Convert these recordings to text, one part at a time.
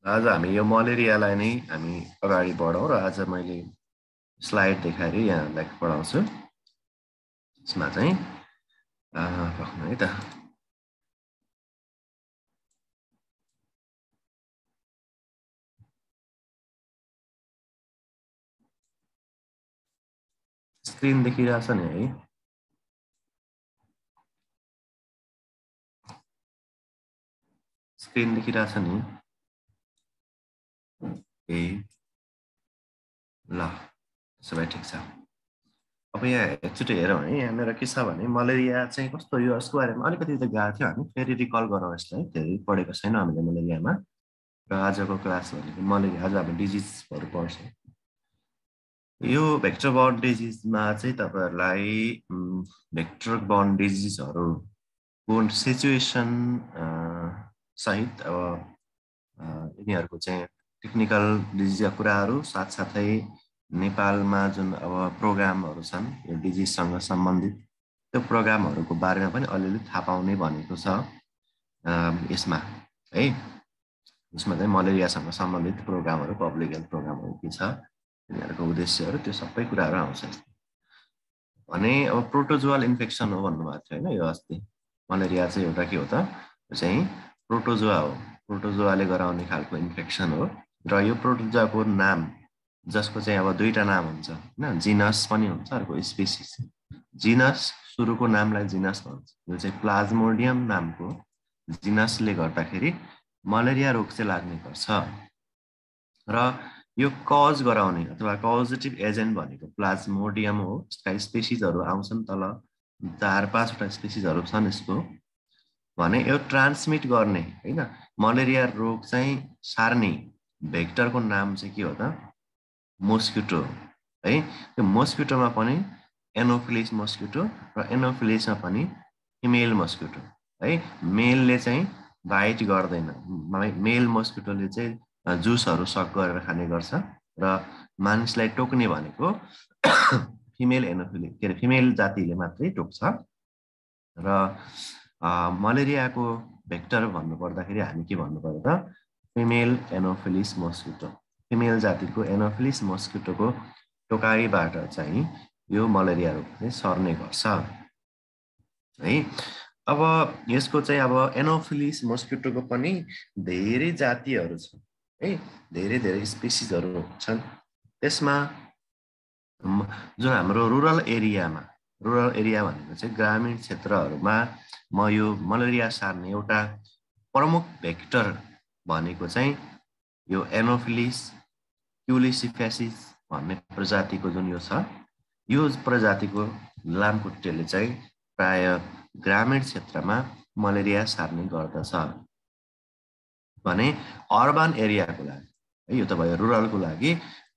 आज हामी यो मलेरियालाई नै हामी अगाडि बढाउँ र आज मैले स्लाइड देखाएर यहाँलाई पढाउँछु। यसमा चाहिँ राख्नु है त। स्क्रिन देखिरहेछ नि है? स्क्रिन देखिरहेछ नि? ए ल, त्यसो भए ठिक छ। अब यहाँ एकचोटि हेरौँ है, यहाँनिर के छ भने मलेरिया चाहिँ कस्तो, यो यसको बारेमा अलिकति त गएको थियो हामी, फेरि रिकल गरौँ यसलाई। धेरै पढेको छैन हामीले मलेरियामा। र आजको क्लास भनेको मलेरिया, आज अब डिजिजहरू पढ्छ। यो भेक्टर बर्न डिजिजमा चाहिँ तपाईहरुलाई भेक्टर बर्न डिजिजहरुको सिचुएसन सहित अब यिनीहरुको चाहिँ टेक्निकल डिजिजका कुराहरु साथसाथै नेपालमा जुन अब प्रोग्रामहरु छन् यो डिजिजसँग सम्बन्धित त्यो प्रोग्रामहरुको बारेमा पनि अलिअलि थाहा पाउने भनेको छ यसमा है। यसमा चाहिँ मलेरियासँग सम्बन्धित प्रोग्रामहरु, पब्लिक हेल्थ प्रोग्रामहरु के छ, यिनीहरुको उद्देश्यहरु, त्यो सबै कुराहरु आउँछ। भने अब प्रोटोजोअल इन्फेक्सन हो भन्नुभएको थियो हैन यो अस्ति। मलेरिया चाहिँ एउटा के हो त, यो चाहिँ प्रोटोजोआ हो, प्रोटोजोआले गराउने खालको इन्फेक्सन हो। र यो प्रोटोजोआको नाम, जसको चाहिँ अब दुईटा नाम हुन्छ हैन, जिनस पनि हुन्छ, अर्को स्पेसिस। जिनस सुरुको नामलाई जिनस भन्छ, यो चाहिँ प्लाज्मोडियम नामको जिनसले गर्दाखेरि मलेरिया रोग चाहिँ लाग्ने गर्छ। र यो कज गराउने अथवा कजेटिभ एजेन्ट भनेको प्लाज्मोडियम हो। यसका स्पेसिसहरु आउँछन् तल, 4-5 वटा स्पेसिसहरु छन् यसको। भने यो ट्रान्समिट गर्ने हैन, मलेरिया रोग चाहिँ सार्ने भेक्टरको नाम चाहिँ के हो त, मोस्किटो है। त्यो मोस्किटोमा पनि एनोफिलिस मोस्किटो र एनोफिलिसमा पनि फिमेल मोस्किटो है। मेलले चाहिँ बाइट गर्दैन, मेल मोस्किटोले चाहिँ जुसहरु सक गरेर खाने गर्छ र मानिसलाई टोक्ने भनेको फिमेल एनोफिलिस, के अरे फिमेल जातिले मात्रै टोक्छ। र मलेरियाको भेक्टर भन्नु पर्दाखेरि हामी के भन्नु पर्यो त, फिमेल एनोफिलिस मोस्किटो, फिमेल जातिको एनोफिलिस मोस्किटोको टोकाइबाट चाहिँ यो मलेरिया रोग चाहिँ सर्ने गर्छ है। अब यसको चाहिँ अब एनोफिलिस मोस्किटोको पनि धेरै जातिहरु छन् है, धेरै स्पेसिसहरु छन्। त्यसमा जुन हाम्रो रुरल एरिया भनेको चाहिँ ग्रामीण क्षेत्रहरुमा म यो मलेरिया सार्ने एउटा प्रमुख भेक्टर भनेको चाहिँ यो एनोफिलिस क्युलिसिफेसिस भन्ने प्रजातिको जुन यो छ, यो प्रजातिको लामखुट्टेले चाहिँ प्राय ग्रामीण क्षेत्रमा मलेरिया सार्ने गर्दछ। भने अर्बन एरियाको लागि है, यो त भयो रुरलको लागि।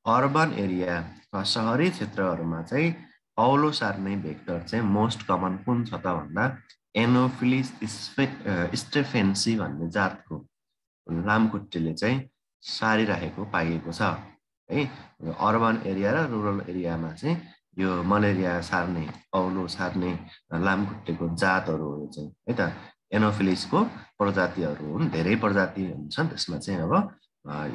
अर्बन एरिया वा शहरी क्षेत्रहरुमा चाहिँ औलो सार्ने भेक्टर चाहिँ मोस्ट कमन कुन छ त भन्दा एनोफिलिस स्टेफेन्सी भन्ने जातको लामखुट्टेले चाहिँ सारिरहेको पाइएको छ है। अर्बन एरिया र रुरल एरियामा चाहिँ यो मलेरिया सार्ने, औलो सार्ने लामखुट्टेको जातहरु हो चाहिँ है त। एनोफिलिसको प्रजातिहरु हुन्, धेरै प्रजाति हुन्छन्, त्यसमा चाहिँ अब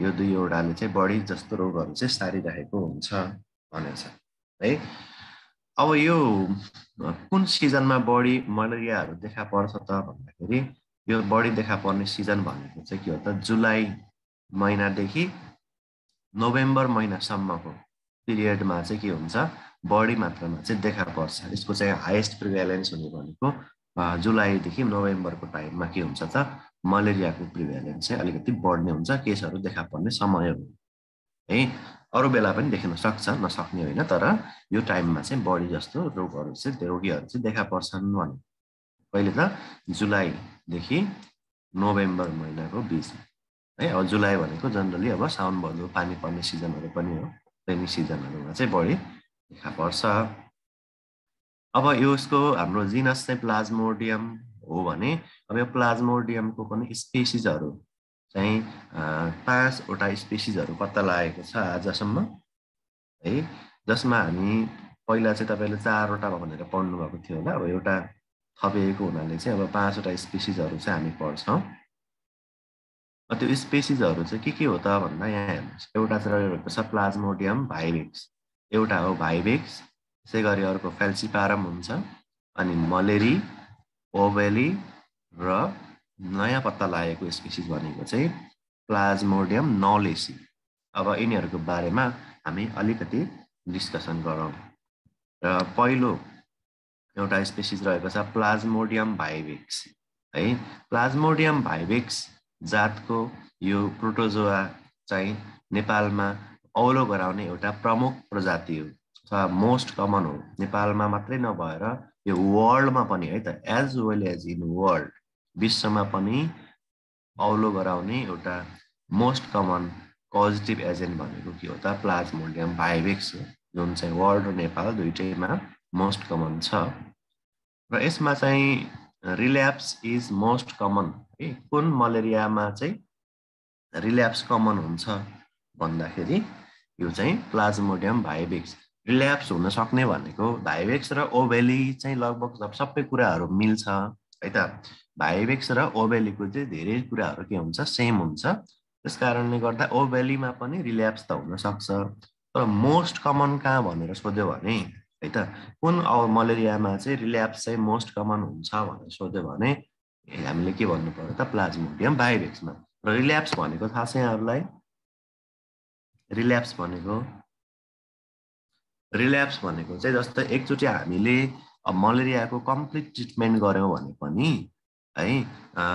यो दुईवटाले चाहिँ बढी जस्तो रोगहरु चाहिँ सारिरहेको हुन्छ भनेको छ है। अब यो कुन सिजनमा बढी मलेरियाहरु देखा पर्छ त भन्दाखेरि यो बढी देखा पर्ने सिजन भनेको चाहिँ के हो त, जुलाई महिनादेखि नोभेम्बर महिनासम्मको पिरियडमा चाहिँ के हुन्छ, बढी मात्रामा चाहिँ देखा पर्छ। यसको चाहिँ हाईएस्ट प्रिभ्यालेन्स हुने भनेको जुलाईदेखि नोभेम्बरको टाइममा के हुन्छ त, मलेरियाको प्रिभ्यालेन्स चाहिँ अलिकति बढ्ने हुन्छ, केसहरु देखा पर्ने समय हो है। अरु बेला पनि देखिन सक्छ, नसक्ने होइन, तर यो टाइममा चाहिँ बढी जस्तो रोगहरु चाहिँ, रोगीहरु चाहिँ देखा पर्छन् भने पहिले त जुलाईदेखि नोभेम्बर महिनाको बीचमा है। अब जुलाई भनेको जनरली अब साउन भदौ पानी पर्ने सिजनहरु पनि हो, रेनी सिजनहरुमा चाहिँ बढी देखा पर्छ। अब यसको हाम्रो जिनस चाहिँ प्लाज्मोडियम हो भने अब यो प्लाज्मोडियमको पनि स्पेसिसहरु चाहिँ 5 वटा स्पेसिसहरु पत्ता लागेको छ आजसम्म है, जसमा हामी पहिला चाहिँ तपाईले 4 वटा भनेर पढ्नु भएको थियो होला। अब एउटा थपिएको हुनाले चाहिँ अब 5 वटा स्पेसिसहरु चाहिँ हामी पढ्छौं। त्यो स्पेसिसहरु चाहिँ के हो त भन्दा यहाँ हेर्नुस् एउटा चाहिँ रहेको छ प्लाज्मोडियम भाइवेक्स एउटा हो भाइवेक्स त्यसै गरी अर्को फेल्सिपारम हुन्छ अनि मलेरी ओभेली र नयाँ पत्ता लागेको स्पेसिस भनेको चाहिँ प्लाज्मोडियम नलेसी अब यिनीहरुको बारेमा हामी अलिकति डिस्कसन गरौँ र पहिलो एउटा स्पेसिस रहेको छ प्लाज्मोडियम भाइवेक्स है प्लाज्मोडियम भाइवेक्स जातको यो प्रोटोजोआ चाहिँ नेपालमा औलो गराउने एउटा प्रमुख प्रजाति हो अथवा मोस्ट कमन हो नेपालमा मात्रै नभएर यो वर्ल्डमा पनि है त as well as in world विश्वमा पनि औलो गराउने एउटा मोस्ट कमन पोजिटिभ एजेन्ट भनेको के हो त प्लाज्मोडियम भाइवेक्स हो जुन चाहिँ वर्ल्ड र नेपाल दुईटैमा मोस्ट कमन छ र यसमा चाहिँ रिल्याप्स इज मोस्ट कमन है कुन मलेरियामा चाहिँ रिल्याप्स कमन हुन्छ भन्दाखेरि यो चाहिँ प्लाज्मोडियम भाइवेक्स रिल्याप्स हुन सक्ने भनेको भाइवेक्स र ओभेली चाहिँ लगभग सबै कुराहरू मिल्छ है त भाइवेक्स र ओभेलीको चाहिँ धेरै कुराहरू के हुन्छ सेम हुन्छ त्यसकारणले गर्दा ओभेलीमा पनि रिल्याप्स त हुन सक्छ तर मोस्ट कमन कहाँ भनेर सोध्यो भने है त कुन मलेरियामा चाहिँ रिल्याप्स चाहिँ मोस्ट कमन हुन्छ भनेर सोध्यो भने हामीले के भन्नु पर्यो त प्लाज्मोडियम भाइवेक्समा र रिल्याप्स भनेको थाहा छ यहाँहरुलाई रिल्याप्स भनेको चाहिँ जस्तै एकचोटी हामीले मलेरियाको कम्प्लिट ट्रिटमेन्ट गर्यौं भने पनि है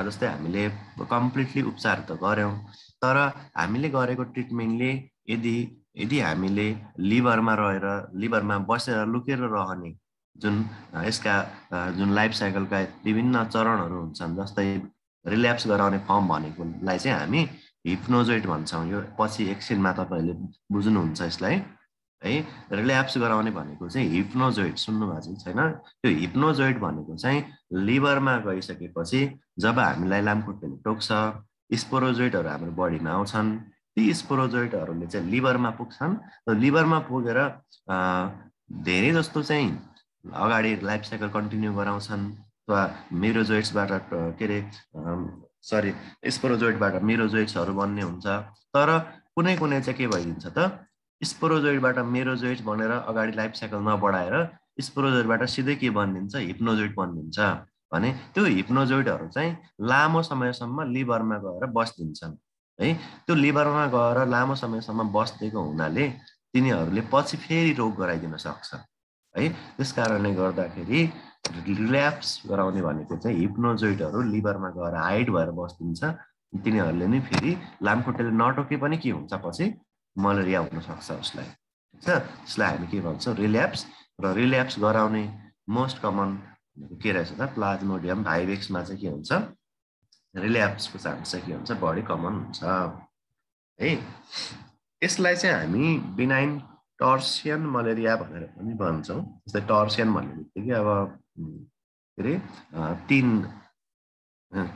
जस्तै हामीले कम्प्लिटली उपचार त गर्यौं तर हामीले गरेको ट्रिटमेन्टले यदि हामीले लिभरमा रहेर लिभरमा बसेर लुकेर रहने जुन यसका जुन लाइफ साइकलका विभिन्न चरणहरू हुन्छन् जस्तै रिल्याप्स गराउने फर्म भनेकोलाई चाहिँ हामी हिप्नोजोइड भन्छौं यो पछि एकछिनमा तपाईहरुले बुझ्नुहुन्छ यसलाई है रिल्याप्स गराउने भनेको चाहिँ हिप्नोजोइड सुन्नु भएको छैन त्यो हिप्नोजोइड भनेको चाहिँ लिभरमा गइसकेपछि जब हामीलाई लामखुट्टेले टोक्छ स्पोरोजोइडहरु हाम्रो बडीमा आउँछन् ती स्पोरोजोइडहरुले चाहिँ लिभरमा पुग्छन् र लिभरमा पुगेर धेरै जस्तो चाहिँ अगाडि लाइफ साइकल कन्टिन्यू गराउँछन् अथवा मेरोजोइड्सबाट के रे सरी स्पोरोजोइडबाट मेरोजोइड्सहरु बन्ने हुन्छ तर कुनै चाहिँ के भइदिन्छ त स्पोरोजोइडबाट मेरोजोइड्स बनेर अगाडि लाइफ साइकल नबढाएर स्पोरोजोइडबाट सिधै के बनिन्छ हिप्नोजोइड बनिन्छ भने त्यो हिप्नोजोइडहरु चाहिँ लामो समयसम्म लिभरमा गएर बस्दिन्छन् है त्यो लिभरमा गएर लामो समयसम्म बस्दिएको हुनाले तिनीहरुले पछि फेरि रोग गराइदिन सक्छ है त्यसकारणले गर्दाखेरि रिल्याप्स गराउने भनेको चाहिँ हिप्नोजोइडहरु लिभरमा गएर हाइड भएर बस्दिन्छ तिनीहरुले नै फेरि लामखुट्टेले नटोके पनि के हुन्छ पछि मलेरिया हुन सक्छ उसलाई ठीक छ त्यसलाई हामी के भन्छौं रिल्याप्स र रिल्याप्स गराउने मोस्ट कमन के रहेछ त प्लाज्मोडियम भाइवेक्समा चाहिँ के हुन्छ रिल्याप्सको चान्स चाहिँ के हुन्छ बढी कमन हुन्छ है यसलाई चाहिँ हामी बिनाइन टर्सियन मलेरिया भनेर पनि भन्छौं जस्तै टर्सियन भन्ने बित्तिकै अब के रे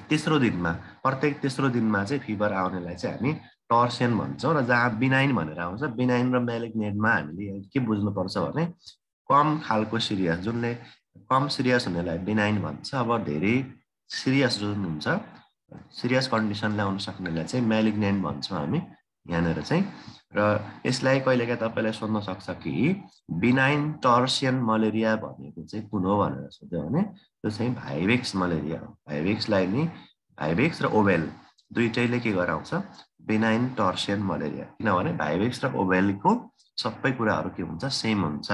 तेस्रो दिनमा प्रत्येक तेस्रो दिनमा चाहिँ फिभर आउनेलाई चाहिँ हामी टर्सियन भन्छौं र जहाँ बिनाइन भनेर आउँछ बिनाइन र म्यालिग्नेन्टमा हामीले के बुझ्नु पर्छ भने कम खालको सिरियस जुनले कम सिरियस हुनेलाई बिनाइन भन्छ अब धेरै सिरियस जुन हुन्छ सिरियस कन्डिसन ल्याउन सक्नेलाई चाहिँ म्यालिग्नेन्ट भन्छौं हामी यहाँनेर चाहिँ र यसलाई कहिलेकाहीँ तपाईलाई सोध्न सक्छ कि बिनाइन टर्सियन मलेरिया भनेको चाहिँ कुन हो भनेर सोध्यो भने त्यो चाहिँ भाइवेक्स मलेरिया हो भाइवेक्सलाई नि भाइवेक्स र ओभेल दुईटैले के गराउँछ बिनाइन टर्सियन मलेरिया किनभने भाइवेक्स र ओभेलको सबै कुराहरू के हुन्छ सेम हुन्छ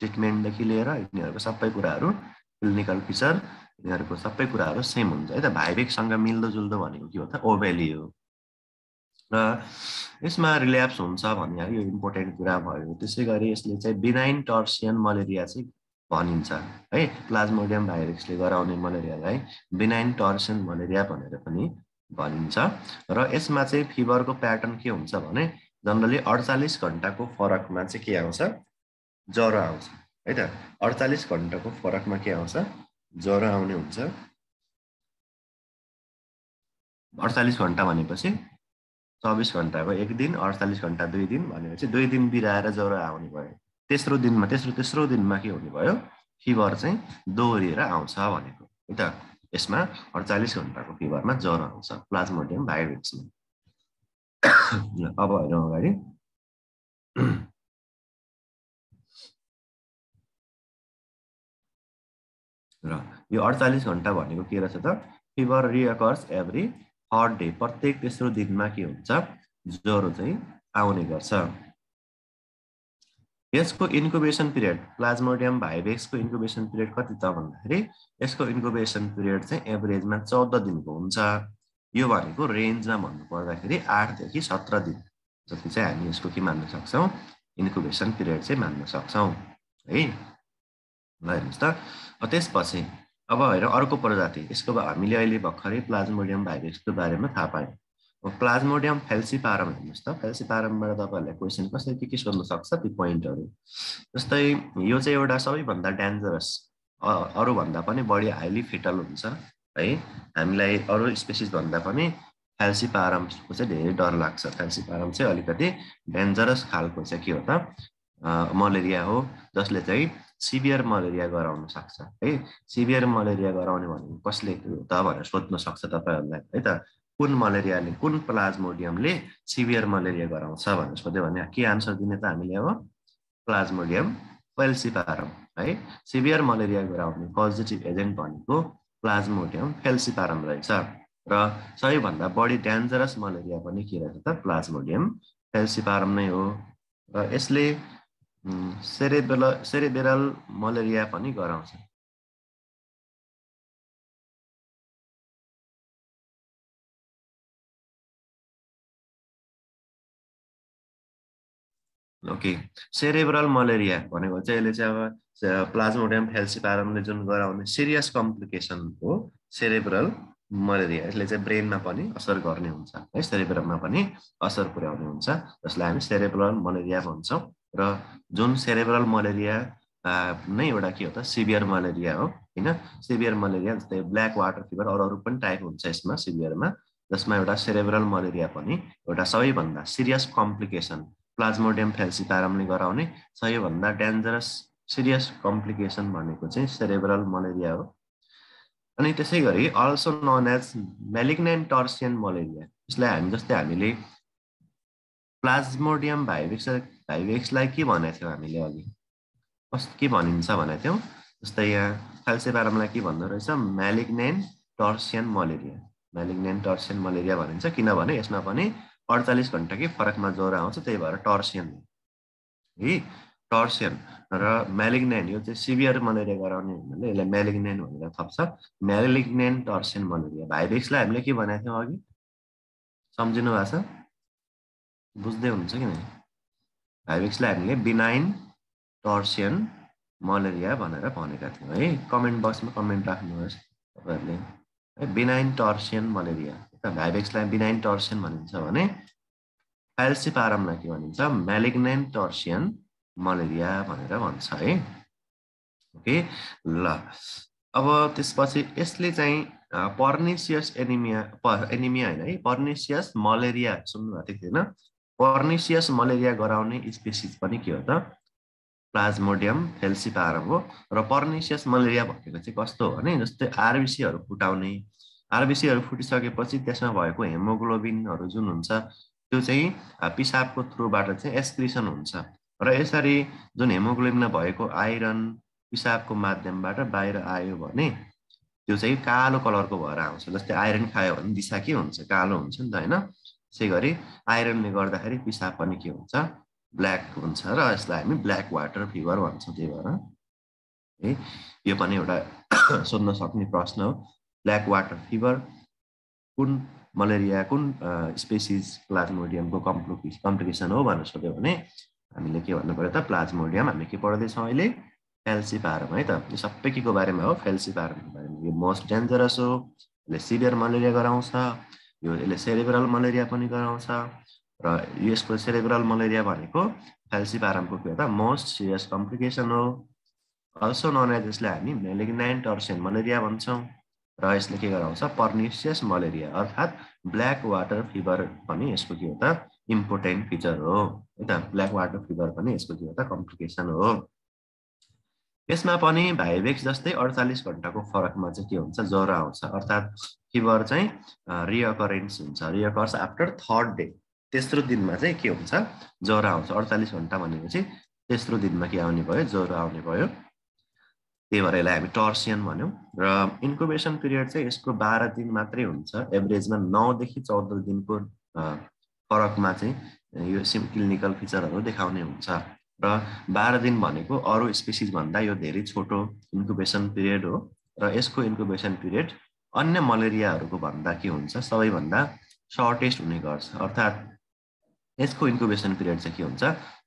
ट्रिटमेन्टदेखि लिएर यिनीहरुको सबै कुराहरू क्लिनिकल फिचर यिनीहरुको सबै कुराहरू सेम हुन्छ है त भाइवेक्ससँग मिल्दो जुल्दो भनेको के हो त ओभेली हो र यसमा रिल्याप्स हुन्छ भन्ने यो इम्पोर्टेन्ट कुरा भयो त्यसैगरी यसले चाहिँ बिनाइन टर्सियन मलेरिया चाहिँ भनिन्छ है प्लाज्मोडियम भाइरसले गराउने मलेरियालाई बिनाइन टर्सियन मलेरिया भनेर पनि भनिन्छ र यसमा चाहिँ फिभरको प्याटर्न के हुन्छ भने जनरली 48 घण्टाको फरकमा चाहिँ के आउँछ ज्वरो आउँछ है त 48 घण्टाको फरकमा के आउँछ ज्वरो आउने हुन्छ 48 घण्टा भनेपछि 24 घण्टाको एक दिन 48 घण्टा 2 दिन भनेपछि 2 दिन बिराएर ज्वरो आउने भयो तेस्रो दिनमा के हुने भयो फिभर चाहिँ दोहोरिएर आउँछ भनेको है त यसमा 48 घण्टाको फिभरमा ज्वरो आउँछ प्लाज्मोडियम भाइरेक्समा। अब हेरौँ अगाडि। र यो 48 घण्टा भनेको के रहेछ त, फिभर रिअकर्स एभ्री थर्ड डे, प्रत्येक तेस्रो दिनमा के हुन्छ, ज्वरो चाहिँ आउने गर्छ। यसको इन्क्युबेसन पिरियड, प्लाज्मोडियम भाइरेक्सको इन्क्युबेसन पिरियड कति त भन्दाखेरि यसको इन्क्युबेसन पिरियड चाहिँ एभरेजमा 14 दिनको हुन्छ। यो भनेको रेन्जमा भन्नु पर्दाखेरि 8 देखि 17 दिन जति चाहिँ हामी यसको के मान्न सक्छौँ, इन्क्युबेसन पिरियड चाहिँ मान्न सक्छौँ है। ल हेर्नुहोस् त, त्यसपछि अब हेरौँ अर्को प्रजाति। यसको हामीले अहिले भर्खरै प्लाज्मोडियम भाइरेक्सको बारेमा थाहा पायौँ। प्लाज्मोडियम फेल्सिपारम हेर्नुहोस् त, फेल्सिपारमबाट तपाईँहरूलाई क्वेसन कसरी के सोध्न सक्छ ती पोइन्टहरू। जस्तै यो चाहिँ एउटा सबैभन्दा डेन्जरस, अरूभन्दा पनि बढी हाइली फेटल हुन्छ है। हामीलाई अरू स्पेसिस भन्दा पनि फेल्सिपारमको चाहिँ धेरै डर लाग्छ। फेल्सिपारम चाहिँ अलिकति डेन्जरस खालको चाहिँ के हो त, मलेरिया हो, जसले चाहिँ सिभियर मलेरिया गराउन सक्छ है। सिभियर मलेरिया गराउने भनेको कसले त भनेर सोध्न सक्छ तपाईँहरूलाई है त, कुन मलेरियाले, कुन प्लाज्मोडियमले सिभियर मलेरिया गराउँछ भनेर सोध्यो भने के आन्सर दिने त हामीले अब, प्लाज्मोडियम फेल्सिपारम है। सिभियर मलेरिया गराउने पोजिटिभ एजेन्ट भनेको प्लाज्मोडियम फेल्सिपारम रहेछ। र सबैभन्दा बढी डेन्जरस मलेरिया पनि के रहेछ त, प्लाज्मोडियम फेल्सिपारम नै हो। र यसले सेरेब्रल मलेरिया पनि गराउँछ। ओके, सेरेब्रल मलेरिया भनेको चाहिँ यसले चाहिँ अब प्लाज्मोडियम फेल्सिपारमले जुन गराउने सिरियस कम्प्लिकेसन हो सेरेब्रल मलेरिया, यसले चाहिँ ब्रेनमा पनि असर गर्ने हुन्छ है, सेरेब्रममा पनि असर पुर्याउने हुन्छ, जसलाई हामी सेरेब्रल मलेरिया भन्छौँ। र जुन सेरेब्रल मलेरिया नै एउटा के हो त, सिभियर मलेरिया हो होइन। सिभियर मलेरिया जस्तै ब्ल्याक वाटर फिभर, अरू पनि टाइप हुन्छ यसमा सिभियरमा, जसमा एउटा सेरेब्रल मलेरिया पनि एउटा सबैभन्दा सिरियस कम्प्लिकेसन, प्लाज्मोडियम फेल्सिपारमले गराउने सबैभन्दा डेन्जरस सिरियस कम्प्लिकेसन भनेको चाहिँ सेरेब्रल मलेरिया हो। अनि त्यसै गरी अल्सो नोन एज मेलिग्नेन्ट टर्सियन मलेरिया, यसलाई हामी जस्तै हामीले प्लाज्मोडियम भाइरेक्सलाई के भनेको थियौँ हामीले अघि, के भनिन्छ भनेको थियौँ, जस्तै यहाँ फेल्सिपारमलाई के भन्दो रहेछ, मेलिग्नेन्ट टर्सियन मलेरिया, मेलिग्नेन्ट टर्सियन मलेरिया भनिन्छ, किनभने यसमा पनि 48 घण्टाकै फरकमा ज्वरो आउँछ, त्यही भएर टर्सियन है। टर्सियन र मेलिग्नेन्ट, यो चाहिँ सिभियर मलेरिया गराउने हुनाले यसलाई मेलिग्नेन्ट भनेर थप्छ, मेलिग्नेन्ट टर्सियन मलेरिया। भाइरेक्सलाई हामीले के भनेको थियौँ अघि, सम्झिनु भएको छ, बुझ्दै हुन्छ कि नै? भाइरेक्सलाई हामीले बिनाइन टर्सियन मलेरिया भनेर भनेका थियौँ है। कमेन्ट बक्समा कमेन्ट राख्नुहोस् तपाईँहरूले है, benign tertian malaria. भाइरेक्सलाई benign tertian भनिन्छ भने फेल्सिपारमलाई के भनिन्छ, मेलिग्नेन्ट टर्सियन मलेरिया भनेर भन्छ है। ओके ल, अब त्यसपछि यसले चाहिँ पर्निसियस एनिमिया होइन है, पर्निसियस मलेरिया सुन्नुभएको थियो होइन, पर्निसियस मलेरिया गराउने स्पेसिस पनि के हो त, प्लाज्मोडियम फेल्सिपारम हो। र पर्निसियस मलेरिया भनेको चाहिँ कस्तो हो भने, जस्तै आरबिसीहरू फुटाउने, आरबिसीहरू फुटिसकेपछि त्यसमा भएको हेमोग्लोबिनहरू जुन हुन्छ त्यो चाहिँ पिसाबको थ्रुबाट चाहिँ एक्सक्रिसन हुन्छ, र यसरी जुन हेमोग्लोबिनमा भएको आइरन पिसाबको माध्यमबाट बाहिर आयो भने त्यो चाहिँ कालो कलरको भएर आउँछ। जस्तै आइरन खायो भने दिशा के हुन्छ, कालो हुन्छ नि त होइन। त्यसै गरी आइरनले गर्दाखेरि पिसाब पनि के हुन्छ, ब्ल्याक हुन्छ, र यसलाई हामी ब्ल्याक वाटर फिभर भन्छौँ। त्यही भएर है यो पनि एउटा सोध्न सक्ने प्रश्न हो, ब्ल्याक वाटर फिभर कुन मलेरिया, कुन स्पेसिस प्लाज्मोडियमको कम्प्लिकेसन हो भनेर सोध्यो भने हामीले के भन्नु पर्यो त, प्लाज्मोडियम हामी के पढ्दैछौँ अहिले, फेल्सिपारम है त। यो सबै के को बारेमा हो, फेल्सिपारमको बारेमा। यो मोस्ट डेन्जरस हो, यसले सिभियर मलेरिया गराउँछ, यसले सेरेब्रल मलेरिया पनि गराउँछ, र यसको सेरेब्रल मलेरिया भनेको फेल्सिपारमको के हो त, मोस्ट सिरियस कम्प्लिकेसन हो। अल्सो नोन एज, यसलाई हामी मेलिग्नेन्ट टर्सियन मलेरिया भन्छौँ, र यसले के गराउँछ, पर्निसियस मलेरिया अर्थात् ब्ल्याक वाटर फिभर पनि यसको के हो त, इम्पोर्टेन्ट फिचर हो है त। ब्ल्याक वाटर फिभर पनि यसको के हो त, कम्प्लिकेसन हो। यसमा पनि भाइभेक्स जस्तै 48 घण्टाको फरकमा चाहिँ के हुन्छ, ज्वरो आउँछ। अर्थात् फिभर चाहिँ रिअकरेन्स हुन्छ, रिअकर्स आफ्टर थर्ड डे। तेस्रो दिनमा चाहिँ के हुन्छ, ज्वरो आउँछ। 48 घण्टा भनेपछि तेस्रो दिनमा के आउने भयो, ज्वरो आउने भयो। त्यही भएर यसलाई हामी टर्सियन भन्यौँ। र इन्कुबेसन पिरियड चाहिँ यसको 12 दिन मात्रै हुन्छ। एभरेजमा 9 देखि 14 दिनको फरकमा चाहिँ यो क्लिनिकल फिचरहरू देखाउने हुन्छ। र 12 दिन भनेको अरू स्पेसिस भन्दा यो धेरै छोटो इन्कुबेसन पिरियड हो। र यसको इन्कुबेसन पिरियड अन्य मलेरियाहरूको भन्दा के हुन्छ, सबैभन्दा सर्टेस्ट हुने गर्छ। अर्थात् यसको इन्कुबेसन पिरियड चाहिँ के हुन्छ,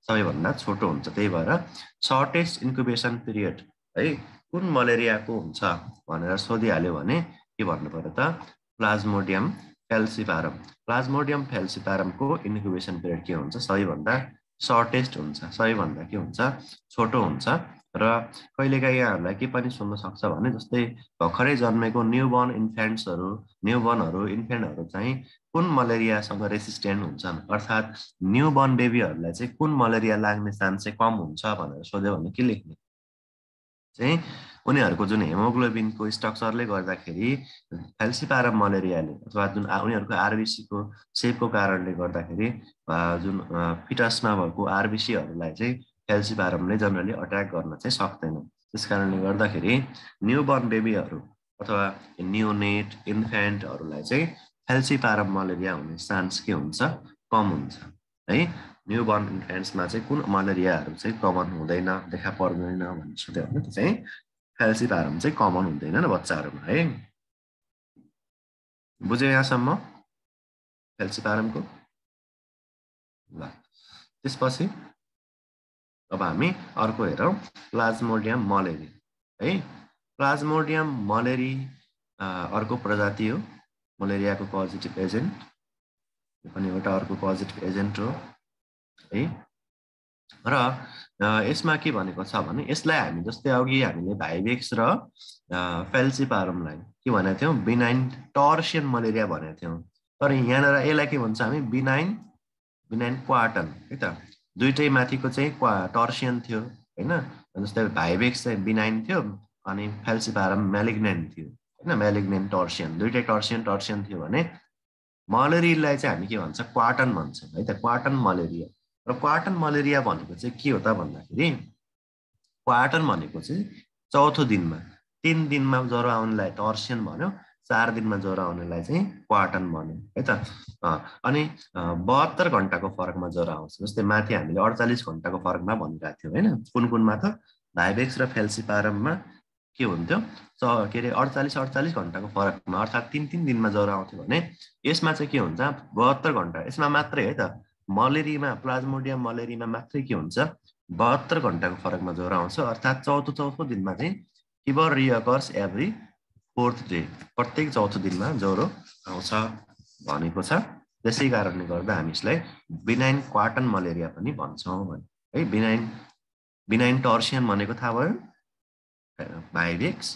सबैभन्दा छोटो हुन्छ। त्यही भएर सर्टेस्ट इन्कुबेसन पिरियड है कुन मलेरियाको हुन्छ भनेर सोधिहाल्यो भने के भन्नु पर्यो त, प्लाज्मोडियम फेल्सिपारम। प्लाज्मोडियम फेल्सिपारमको इन्कुबेसन पिरियड के हुन्छ, सबैभन्दा सर्टेस्ट हुन्छ, सबैभन्दा के हुन्छ, छोटो हुन्छ। र कहिलेकाहीँ यहाँहरूलाई के पनि सुन्न सक्छ भने, जस्तै भर्खरै जन्मेको न्युबर्न इन्फेन्टहरू चाहिँ कुन मलेरियासँग रेसिस्टेन्ट हुन्छन्, अर्थात् न्युबर्न बेबीहरूलाई चाहिँ कुन मलेरिया लाग्ने चान्स चाहिँ कम हुन्छ भनेर सोध्यो भने के लेख्ने चाहिँ, उनीहरूको जुन हेमोग्लोबिनको स्ट्रक्चरले गर्दाखेरि फेल्सिपारम मलेरियाले अथवा जुन उनीहरूको आरबिसीको सेपको कारणले गर्दाखेरि जुन फिटसमा भएको आरबिसीहरूलाई चाहिँ फेल्सिपारमले जनरली अट्याक गर्न चाहिँ सक्दैन। त्यस कारणले गर्दाखेरि न्युबर्न बेबीहरू अथवा न्युनेट इन्फेन्टहरूलाई चाहिँ फेल्सिपारम मलेरिया हुने चान्स के हुन्छ, कम हुन्छ है। न्युबर्न इन्फेन्ट्समा चाहिँ कुन मलेरियाहरू चाहिँ कमन हुँदैन, देखा पर्दैन भन्ने सोध्यो भने त्यो चाहिँ फेल्सिपारम चाहिँ कमन हुँदैन बच्चाहरूमा है। बुझ्यो यहाँसम्म फेल्सिपारमको? ल त्यसपछि अब हामी अर्को हेरौँ, प्लाज्मोडियम मलेरी है। प्लाज्मोडियम मलेरी अर्को प्रजाति हो मलेरियाको पोजिटिभ एजेन्ट। यो पनि एउटा अर्को पोजिटिभ एजेन्ट हो है। र यसमा के भनेको छ भने, यसलाई हामी जस्तै अघि हामीले भाइभेक्स र फेल्सिपारमलाई के भनेको थियौँ, बिनाइन टर्सियन मलेरिया भनेको थियौँ। तर यहाँनिर यसलाई के भन्छ हामी, बिनाइन क्वाटन है त। दुइटै माथिको चाहिँ टर्सियन थियो होइन। जस्तै भाइभेक्स चाहिँ बिनाइन थियो अनि फेल्सिपारम म्यालिग्नेन्ट थियो होइन, म्यालिग्नेन्ट टर्सियन, दुइटै टर्सियन थियो भने मलेरियालाई चाहिँ हामी के भन्छ, क्वाटन भन्छौँ है त, क्वाटन मलेरिया। र क्वाटन मलेरिया भनेको चाहिँ के हो त भन्दाखेरि, क्वाटन भनेको चाहिँ चौथो दिनमा, 3 दिनमा ज्वरो आउनेलाई टर्सियन भन्यो, 4 दिनमा ज्वरो आउनेलाई चाहिँ क्वाटन भन्यो है त। अनि 72 घण्टाको फरकमा ज्वरो आउँछ। जस्तै माथि हामीले 48 घण्टाको फरकमा भनिरहेको थियौँ होइन, कुन कुनमा त, भाइभेक्स र फेल्सिपारममा के हुन्थ्यो, के अरे 48 घण्टाको फरकमा, अर्थात् 3 दिनमा ज्वरो आउँथ्यो भने यसमा चाहिँ के हुन्छ, 72 घण्टा। यसमा मात्रै है त, मलेरियामा प्लाज्मोडियम मलेरियामा मात्रै के हुन्छ, 72 घण्टाको फरकमा ज्वरो आउँछ। अर्थात् चौथो दिनमा चाहिँ फिभर रिअकर्स एभ्री 4th डे, प्रत्येक चौथो दिनमा ज्वरो आउँछ भनेको छ। त्यसै कारणले गर्दा हामी यसलाई बिनाइन क्वाटन मलेरिया पनि भन्छौँ है। बिनाइन टर्सियन भनेको थाहा भयो, भाइभेक्स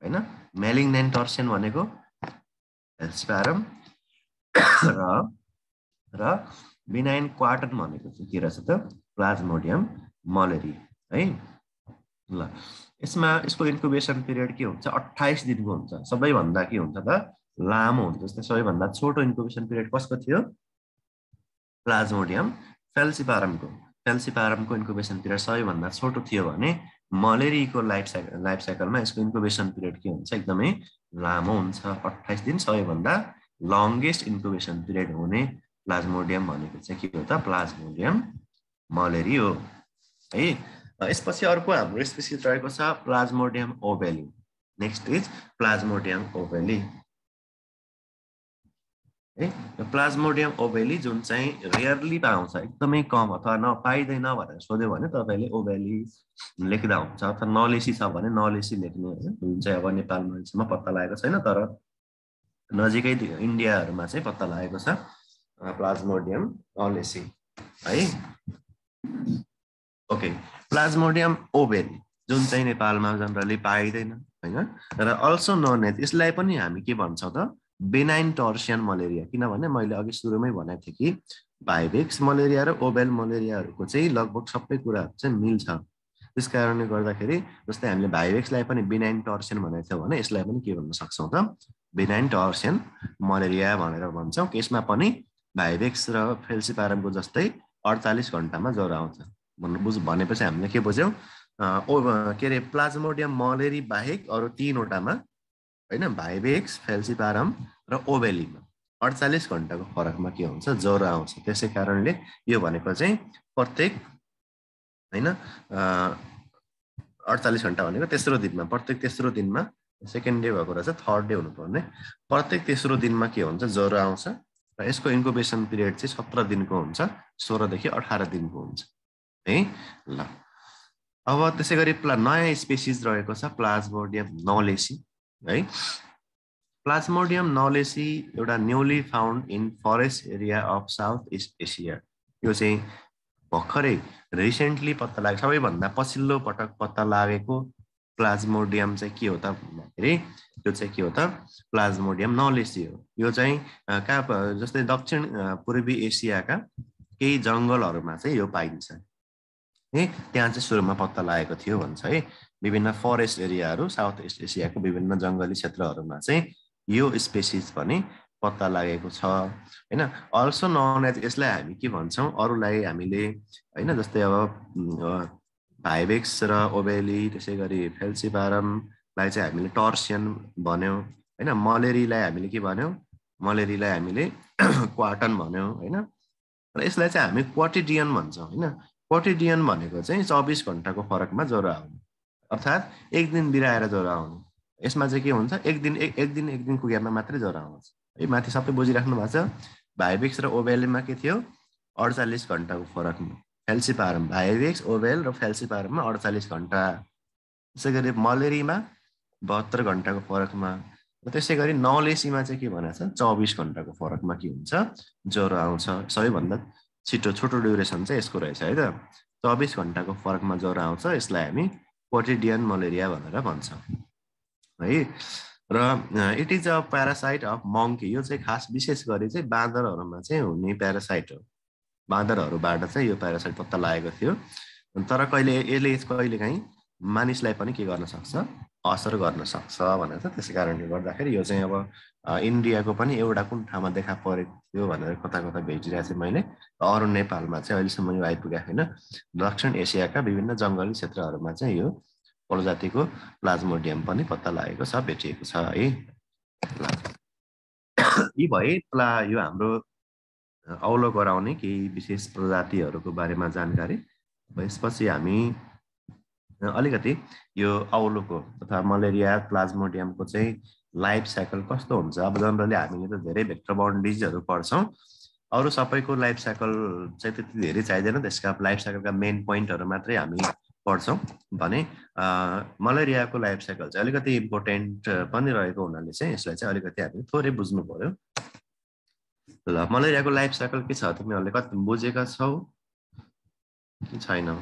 होइन। म्यालिग्नेन्ट टर्सियन भनेको फेल्सिपारम र बिनाइन क्वाटन भनेको चाहिँ के रहेछ त, प्लाज्मोडियम मलेरी है। ल यसको इन्कुबेसन पिरियड के हुन्छ, 28 दिनको हुन्छ। सबैभन्दा के हुन्छ त, लामो हुन्छ। जस्तै सबैभन्दा छोटो इन्कुबेसन पिरियड कसको थियो, प्लाज्मोडियम फेल्सिपारमको इन्कुबेसन पिरियड सबैभन्दा छोटो थियो भने मलेरियाको लाइफ साइकलमा यसको इन्कुबेसन पिरियड के हुन्छ, एकदमै लामो हुन्छ, 28 दिन। सबैभन्दा लङ्गेस्ट इन्कुबेसन पिरियड हुने प्लाज्मोडियम भनेको चाहिँ के हो त, प्लाज्मोडियम मलेरी हो है। यसपछि अर्को हाम्रो स्पेसिस रहेको छ प्लाज्मोडियम ओभेली। नेक्स्ट इज प्लाज्मोडियम ओभेली है। प्लाज्मोडियम ओभेली जुन चाहिँ रेयरली पाउँछ, एकदमै कम अथवा नपाइँदैन भनेर सोध्यो भने तपाईँले ओभेली लेख्दा हुन्छ, अथवा नलेसी छ भने नलेसी लेख्ने होइन। जुन चाहिँ अब नेपालमा अहिलेसम्म पत्ता लागेको छैन, तर नजिकै इन्डियाहरूमा चाहिँ पत्ता लागेको छ प्लाज्मोडियम नलेसी है। ओके, प्लाज्मोडियम ओभेली जुन चाहिँ नेपालमा जनरली पाइँदैन होइन। र अल्सो नोन एज, यसलाई पनि हामी के भन्छौँ त, बेनाइन टर्सियन मलेरिया। किनभने मैले अघि सुरुमै भनेको थिएँ कि भाइभेक्स मलेरिया र ओभेल मलेरियाहरूको चाहिँ लगभग सबै कुराहरू चाहिँ मिल्छ। त्यस कारणले गर्दाखेरि जस्तै हामीले भाइरेक्सलाई पनि बिनाइन टर्सियन भनेको थियौँ भने यसलाई पनि के भन्न सक्छौँ त बिनाइन टर्सियन मलेरिया भनेर भन्छौँ। यसमा पनि भाइरेक्स र फेल्सिपारमको जस्तै 48 घण्टामा ज्वरो आउँछ भनेपछि हामीले के बुझ्यौँ के अरे प्लाज्मोडियम मलेरी बाहेक अरू 3वटामा होइन भाइरेक्स फेल्सिपारम र ओबेलीमा 48 घण्टाको फरकमा के हुन्छ ज्वरो आउँछ। त्यसै कारणले यो भनेको चाहिँ प्रत्येक होइन 48 घण्टा भनेको तेस्रो दिनमा प्रत्येक तेस्रो दिनमा सेकेन्ड डे भएको रहेछ थर्ड डे हुनुपर्ने प्रत्येक तेस्रो दिनमा के हुन्छ ज्वरो आउँछ र यसको इन्क्युबेसन पिरियड चाहिँ 17 दिनको हुन्छ 16 देखि 18 दिनको हुन्छ है ल। अब त्यसै गरी नयाँ स्पेसिस रहेको छ प्लाज्मोडियम नलेसी है। प्लाज्मोडियम नलेसी एउटा newly found in forest area of south east Asia. यो चाहिँ भर्खरै रिसेन्टली पत्ता लागेको सबैभन्दा पछिल्लो पटक पत्ता लागेको प्लाज्मोडियम चाहिँ के हो त भन्दाखेरि यो चाहिँ के हो त प्लाज्मोडियम नलेसी हो। यो चाहिँ कहाँ जस्तै दक्षिण पूर्वी एसियाका केही जङ्गलहरूमा चाहिँ यो पाइन्छ है। त्यहाँ चाहिँ सुरुमा पत्ता लागेको थियो भन्छ है। विभिन्न फरेस्ट एरियाहरू साउथ इस्ट एसियाको विभिन्न जङ्गली क्षेत्रहरूमा चाहिँ यो स्पेसिस पनि पत्ता लागेको छ होइन। अल्सो नन एज यसलाई हामी के भन्छौँ अरूलाई हामीले होइन जस्तै अब भाइरेक्स र ओबेली त्यसै गरी फेल्सिपारमलाई चाहिँ हामीले टर्सियन भन्यौँ होइन। मलेरीलाई हामीले के भन्यौँ मलेरीलाई हामीले क्वाटन भन्यौँ होइन। र यसलाई चाहिँ हामी क्वाटिडियन भन्छौँ होइन। क्वाटिडियन भनेको चाहिँ 24 घण्टाको फरकमा ज्वरो आउने अर्थात् एक दिन बिराएर ज्वरो आउने। यसमा चाहिँ के हुन्छ एक दिनको ग्यापमा मात्रै ज्वरो आउँछ है। माथि सबै बुझिराख्नु भएको छ। भाइरेक्स र ओबेलीमा के थियो 48 घण्टाको फरकमा फेल्सिपारम भाइरेक्स ओबेल र फेल्सिपारममा 48 घण्टा। त्यसै गरी मलेरीमा 72 घण्टाको फरकमा र त्यसै गरी नलेसीमा चाहिँ के भनेको छ 24 घण्टाको फरकमा के हुन्छ ज्वरो आउँछ। सबैभन्दा छोटो ड्युरेसन चाहिँ यसको रहेछ है त 24 घण्टाको फरकमा ज्वरो आउँछ। यसलाई हामी क्वाटिडियन मलेरिया भनेर भन्छौँ है। र it is a parasite of monkey. यो चाहिँ खास विशेष गरी चाहिँ बाँदरहरूमा चाहिँ हुने प्यारासाइट हो। बाँदरहरूबाट चाहिँ यो प्यारासाइट पत्ता लागेको थियो। तर यसले कहिलेकाहीँ मानिसलाई पनि के गर्न सक्छ असर गर्न सक्छ भनेर छ। त्यसै कारणले गर्दाखेरि यो चाहिँ अब इन्डियाको पनि एउटा कुन ठाउँमा देखा परेको थियो भनेर कता भेटिरहेको थिएँ मैले। अरू नेपालमा चाहिँ अहिलेसम्म यो आइपुगेको छैन। दक्षिण एसियाका विभिन्न जङ्गली क्षेत्रहरूमा चाहिँ यो प्रजातिको प्लाज्मोडियम पनि पत्ता लागेको छ भेटिएको छ है। यी भए यो हाम्रो औलो गराउने केही विशेष प्रजातिहरूको बारेमा जानकारी। यसपछि हामी अलिकति यो औलोको तथा मलेरिया प्लाज्मोडियमको चाहिँ लाइफ साइकल कस्तो हुन्छ। अब जनरली हामीले त धेरै भेक्टर-बोर्न डिजिजहरू पढ्छौँ। अरू सबैको लाइफ साइकल चाहिँ त्यति धेरै चाहिँदैन। त्यसका लाइफ साइकलका मेन पोइन्टहरू मात्रै हामी पढ्छौँ भने मलेरियाको लाइफ साइकल चाहिँ अलिकति इम्पोर्टेन्ट पनि रहेको हुनाले चाहिँ यसलाई चाहिँ अलिकति हामीले थोरै बुझ्नु पर्यो। ल मलेरियाको लाइफ साइकल के छ तिमीहरूले कति बुझेका छौ कि छैनौ?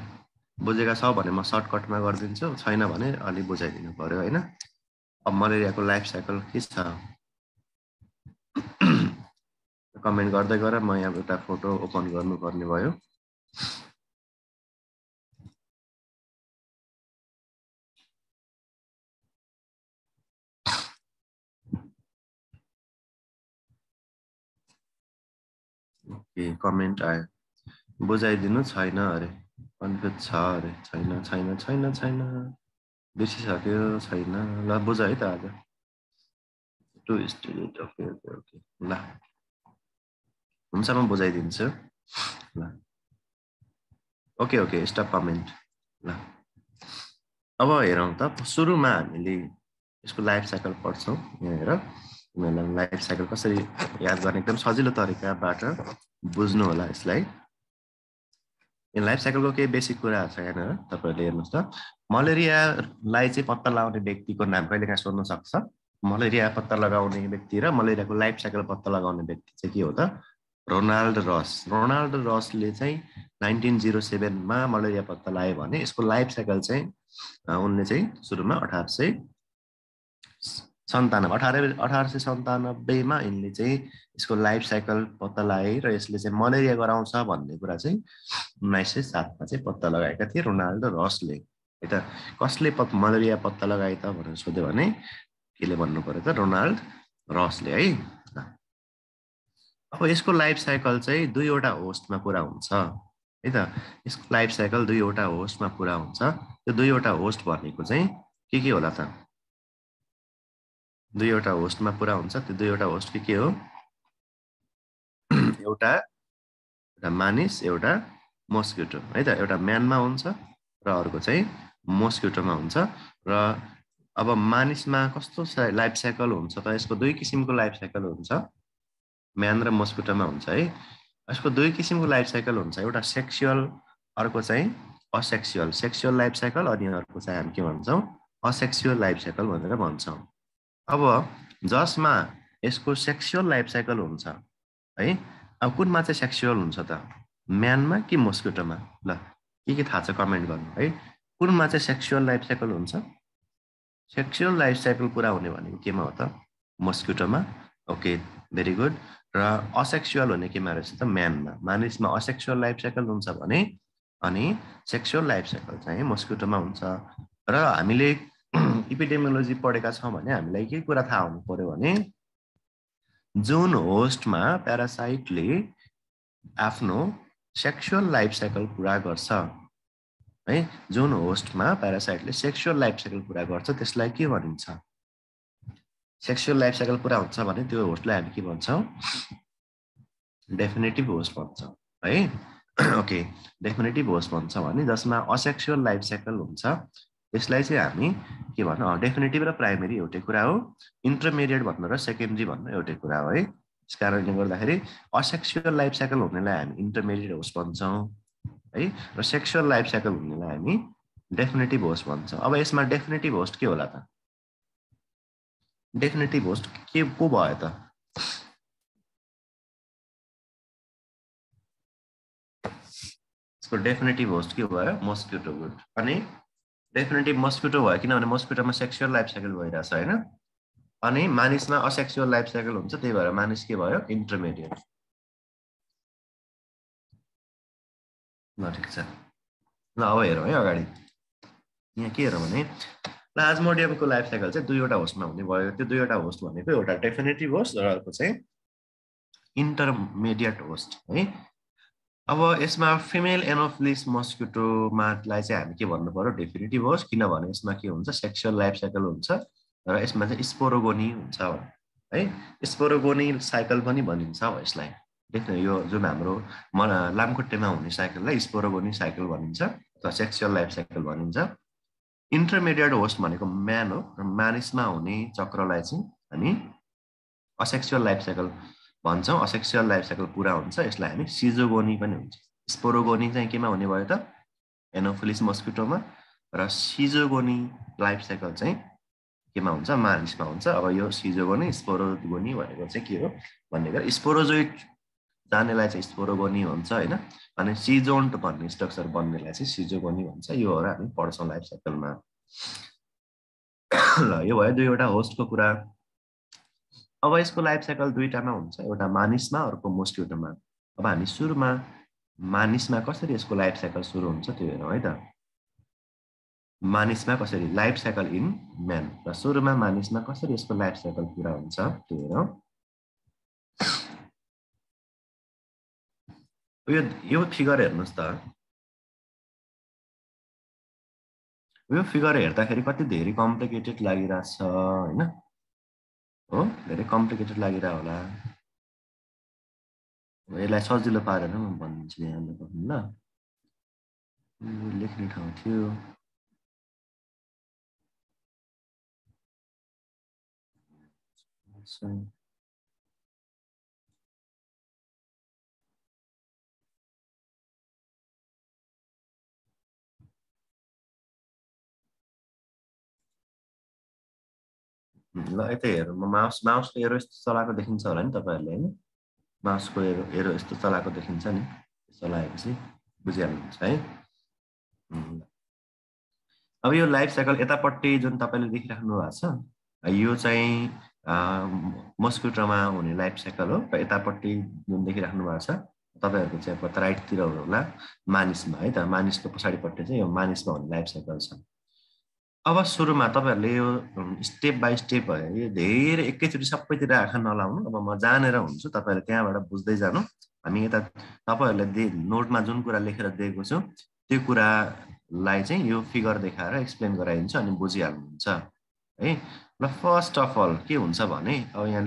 बुझेका छौ भने म सर्टकटमा गरिदिन्छु, छैन भने अलि बुझाइदिनु पर्यो होइन। अब मलेरियाको लाइफ साइकल के छ कमेन्ट गर्दै गर। म यहाँ एउटा फोटो ओपन गर्नुपर्ने भयो। ओके कमेन्ट आयो बुझाइदिनु छैन अरे कन्फ्युज छ अरे छैन बिर्सिसक्यो छैन। ल बुझ है त आज टु स्टुडेन्ट ओके ल हुन्छ म बुझाइदिन्छु ल। ओके स्टप कमेन्ट ल। अब हेरौँ त सुरुमा हामीले यसको लाइफ साइकल पढ्छौँ। यहाँ हेर तिमीहरूलाई लाइफ साइकल कसरी याद गर्ने एकदम सजिलो तरिकाबाट बुझ्नु होला यसलाई। यो लाइफ साइकलको केही बेसिक कुराहरू छ यहाँनिर तपाईँहरूले हेर्नुहोस् त। मलेरियालाई चाहिँ पत्ता लगाउने व्यक्तिको नाम कहिलेकाहीँ सोध्न सक्छ। मलेरिया पत्ता लगाउने व्यक्ति र मलेरियाको लाइफ साइकल पत्ता लगाउने व्यक्ति चाहिँ के हो त रोनाल्ड रसले चाहिँ 1907मा मलेरिया पत्ता लगायो भने यसको लाइफ साइकल चाहिँ उनले चाहिँ सुरुमा 1897मा यिनले चाहिँ यसको लाइफ साइकल पत्ता लगाए र यसले चाहिँ मलेरिया गराउँछ भन्ने कुरा चाहिँ 1907मा चाहिँ पत्ता लगाएका थिए रोनाल्ड रसले। है त कसले मलेरिया पत्ता लगाए त भनेर सोध्यो भने केले भन्नु पर्यो त रोनाल्ड रसले है अब यसको लाइफ साइकल चाहिँ दुईवटा होस्टमा पुरा हुन्छ है त यसको लाइफ साइकल दुईवटा होस्टमा पुरा हुन्छ त्यो दुईवटा होस्ट भनेको चाहिँ के होला त दुईवटा होस्टमा पुरा हुन्छ त्यो दुईवटा होस्ट के हो एउटा मानिस एउटा मस्किटो है त एउटा म्यानमा हुन्छ र अर्को चाहिँ मस्किटोमा हुन्छ र अब मानिसमा कस्तो लाइफ साइकल हुन्छ त यसको दुई किसिमको लाइफ साइकल हुन्छ म्यान र मस्किटोमा हुन्छ है यसको दुई किसिमको लाइफ साइकल हुन्छ एउटा सेक्सुअल अर्को चाहिँ असेक्सुअल सेक्सुअल लाइफ साइकल अनि अर्को चाहिँ हामी के भन्छौँ असेक्सुअल लाइफ साइकल भनेर भन्छौँ अब जसमा यसको सेक्सुअल लाइफ साइकल हुन्छ है अब कुनमा चाहिँ सेक्सुअल हुन्छ त म्यानमा कि मस्किटोमा ल के थाहा छ कमेन्ट गर्नु है कुनमा चाहिँ सेक्सुअल लाइफ साइकल हुन्छ सेक्सुअल लाइफ साइकल पुरा हुने भनेको केमा हो त मस्किटोमा ओके भेरी गुड र असेक्सुअल हुने केमा रहेछ त म्यानमा मानिसमा असेक्सुअल लाइफ साइकल हुन्छ भने अनि सेक्सुअल लाइफ साइकल चाहिँ मस्किटोमा हुन्छ र हामीले इपिडेमियोलोजी पढेका छौँ भने हामीलाई के कुरा थाहा हुनु पर्यो भने जुन होस्टमा प्यारासाइटले आफ्नो सेक्सुअल लाइफ साइकल पुरा गर्छ है जुन होस्टमा प्यारासाइटले सेक्सुअल लाइफ साइकल पुरा गर्छ त्यसलाई के भनिन्छ सेक्सुअल लाइफ साइकल पुरा हुन्छ भने त्यो होस्टलाई हामी के भन्छौँ डेफिनेटिभ होस्ट भन्छौँ है ओके डेफिनेटिभ होस्ट भन्छ भने जसमा असेक्सुअल लाइफ साइकल हुन्छ त्यसलाई चाहिँ हामी के भन्छौँ डेफिनेटिभ र प्राइमेरी एउटै कुरा हो इन्टरमिडिएट भन्नु र सेकेन्डरी भन्नु एउटै कुरा हो है त्यस कारणले गर्दाखेरि असेक्सुअल लाइफ साइकल हुनेलाई हामी इन्टरमिडिएट होस्ट भन्छौँ है र सेक्सुअल लाइफ साइकल हुनेलाई हामी डेफिनेटिभ होस्ट भन्छौँ अब यसमा डेफिनेटिभ होस्ट के होला त डेफिनेटिभ होस्ट के को भयो त यसको डेफिनेटिभ होस्ट के भयो मस्किटो गुड अनि डेफिनेटिभ मस्किटो भयो किनभने मस्किटोमा सेक्सुअल लाइफ साइकल भइरहेछ होइन अनि मानिसमा असेक्सुअल लाइफ साइकल हुन्छ त्यही भएर मानिस के भयो इन्टरमिडिएट ल ठिक छ ल अब हेरौँ है अगाडि यहाँ के हेरौँ भने प्लाज्मोडियमको लाइफ साइकल चाहिँ दुईवटा होस्टमा हुने भयो त्यो दुईवटा होस्ट भनेको एउटा डेफिनेटिभ होस्ट र अर्को चाहिँ इन्टरमिडिएट होस्ट है अब यसमा फिमेल एनोफिलिस मस्किटोमालाई चाहिँ हामी के भन्नु पर्यो डेफिनेटिभ होस्ट किनभने यसमा के हुन्छ सेक्सुअल लाइफ साइकल हुन्छ र यसमा चाहिँ स्पोरोगोनी हुन्छ है स्पोरोगोनी साइकल पनि भनिन्छ यसलाई यो जुन हाम्रो लामखुट्टेमा हुने साइकललाई स्पोरोगोनी साइकल भनिन्छ अथवा सेक्सुअल लाइफ साइकल भनिन्छ इन्टरमिडिएट होस्ट भनेको म्यान हो र मानिसमा हुने चक्रलाई चाहिँ हामी असेक्सुअल लाइफ साइकल भन्छौँ असेक्सुअल लाइफ साइकल पुरा हुन्छ यसलाई हामी सिजोगोनी पनि हुन्छ स्पोरोगोनी चाहिँ केमा हुने भयो त एनोफिलिस मस्किटोमा र सिजोगोनी लाइफ साइकल चाहिँ केमा हुन्छ मानिसमा हुन्छ अब यो सिजोगोनी स्पोरोगोनी भनेको चाहिँ के हो भन्ने स्पोरोजोइट जानेलाई चाहिँ स्पोरोगोनी भन्छ होइन अनि सिजोन्ट भन्ने स्ट्रक्चर बन्नेलाई चाहिँ सिजोगोनी भन्छ योहरू हामी पढ्छौँ लाइफ साइकलमा ल यो भयो दुईवटा होस्टको कुरा अब यसको लाइफ साइकल दुईटामा हुन्छ एउटा मानिसमा अर्को मस्किटोमा अब हामी सुरुमा मानिसमा कसरी यसको लाइफ साइकल सुरु हुन्छ त्यो हेरौँ है त मानिसमा कसरी लाइफ साइकल इन म्यान र सुरुमा मानिसमा कसरी यसको लाइफ साइकल पुरा हुन्छ त्यो हेरौँ यो फिगर हेर्नुहोस् त यो फिगर हेर्दाखेरि कति धेरै कम्प्लिकेटेड लागिरहेछ होइन हो धेरै कम्प्लिकेटेड लागिरह होला यसलाई सजिलो पारेर म भनिदिन्छु यहाँ ल लेख्ने ठाउँ थियो ल यतै हेरौँ म माउसको एरो यस्तो चलाएको देखिन्छ होला नि तपाईँहरूले होइन माउसको एरो यस्तो चलाएको देखिन्छ नि चलाएपछि बुझिहाल्नुहुन्छ है अब यो लाइफ साइकल यतापट्टि जुन तपाईँले देखिराख्नु भएको छ यो चाहिँ मस्किटोमा हुने लाइफ साइकल हो र यतापट्टि जुन देखिराख्नु भएको छ तपाईहरुको चाहिँ कता राइटतिर होला मानिसमा है त मानिसको पछाडिपट्टि चाहिँ यो मानिसमा हुने लाइफ साइकल छ अब सुरुमा तपाईहरुले यो स्टेप बाइ स्टेप भयो धेरै एकैचोटी सबैतिर आँखा नलाउनु अब म जानेर हुन्छु तपाईहरुले त्यहाँबाट बुझ्दै जानु हामी यता तपाईहरुले नोटमा जुन कुरा लेखेर दिएको छु त्यो कुरालाई चाहिँ यो फिगर देखाएर एक्सप्लेन गराइन्छ अनि बुझिहाल्नुहुन्छ है ल फर्स्ट अफ अल के हुन्छ भने अब यहाँ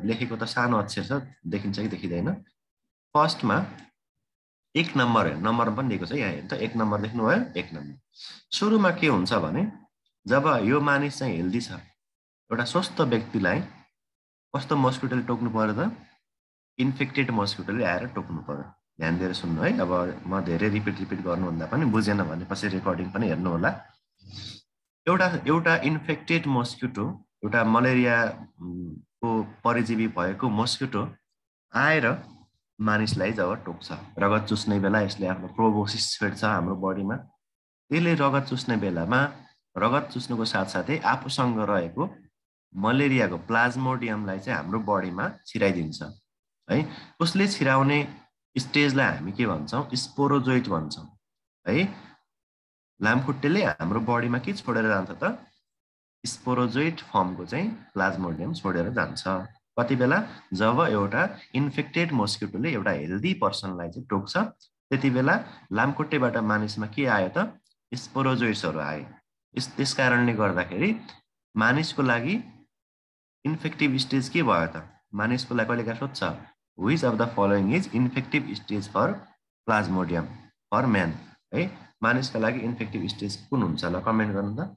लेखेको त सानो अक्षर छ देखिन्छ कि देखिदैन फर्स्टमा एक नम्बर नम्बरमा पनि दिएको छ यहाँ हेर्नु त एक नम्बर देख्नुभयो एक नम्बर सुरुमा के हुन्छ भने जब यो मानिस चाहिँ हेल्दी छ एउटा स्वस्थ व्यक्तिलाई कस्तो मस्किटोले टोक्नु पर्यो त इन्फेक्टेड मस्किटोले आएर टोक्नु पर्यो ध्यान दिएर सुन्नु है अब म धेरै रिपिट गर्नुभन्दा पनि बुझेन भने पछि रेकर्डिङ पनि हेर्नु होला एउटा इन्फेक्टेड मस्किटो एउटा मलेरिया को परजीवी भएको मस्किटो आएर मानिसलाई जब टोक्छ रगत चुस्ने बेला यसले आफ्नो प्रोबोसिस छेड्छ हाम्रो बडीमा त्यसले रगत चुस्ने बेलामा रगत चुस्नुको साथसाथै आफूसँग रहेको मलेरियाको प्लाज्मोडियमलाई चाहिँ हाम्रो बडीमा छिराइदिन्छ है उसले छिराउने स्टेजलाई हामी के भन्छौं स्पोरोजोइट भन्छौं है लामखुट्टेले हाम्रो बडीमा के छोडेर जान्छ त स्पोरोजोइट फर्मको चाहिँ प्लाज्मोडियम छोडेर जान्छ कति बेला जब एउटा इन्फेक्टेड मस्किटोले एउटा हेल्दी पर्सनलाई चाहिँ टोक्छ त्यति बेला लामखुट्टेबाट मानिसमा के आयो त स्पोरोजोइट्सहरु आए त्यसकारणले गर्दाखेरि मानिसको लागि इन्फेक्टिभ स्टेज के भयो त मानिसको लागि कहिलेका सोध्छ which of the following is infective stage for plasmodium for man है मानिसका लागि इन्फेक्टिभ स्टेज कुन हुन्छ ल कमेन्ट गर्नु त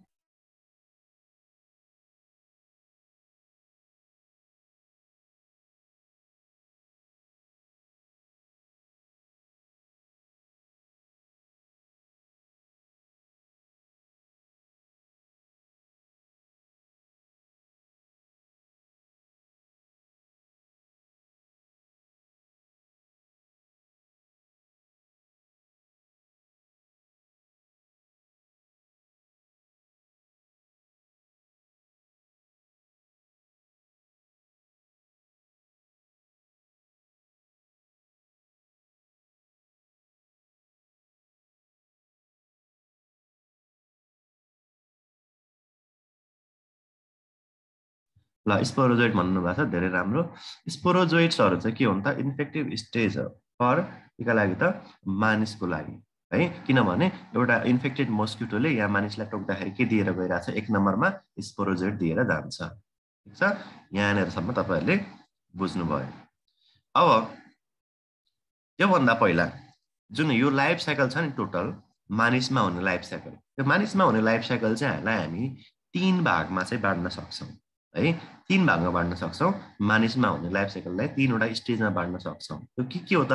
ल स्पोरोजोइट भन्नु भएको छ धेरै राम्रो स्पोरोजोइट्सहरु चाहिँ के हुन् त इन्फेक्टिभ स्टेज हो फर केका लागि त मानिसको लागि है किनभने एउटा इन्फेक्टेड मस्किटोले यहाँ मानिसलाई टोक्दाखेरि के दिएर गइराछ एक नम्बरमा स्पोरोजोइट दिएर जान्छ ठीक छ यहाँनेरसम्म तपाईहरुले बुझ्नुभयो अब यो भन्दा पहिला जुन यो लाइफ साइकल छ नि टोटल मानिसमा हुने लाइफ साइकल यो मानिसमा हुने लाइफ साइकल चाहिँ हामी 3 भागमा चाहिँ बाँड्न सक्छौं है 3 भागमा बाँड्न सक्छौं मानिसमा हुने लाइफ साइकललाई 3 वटा स्टेजमा बाँड्न सक्छौं त्यो के हो त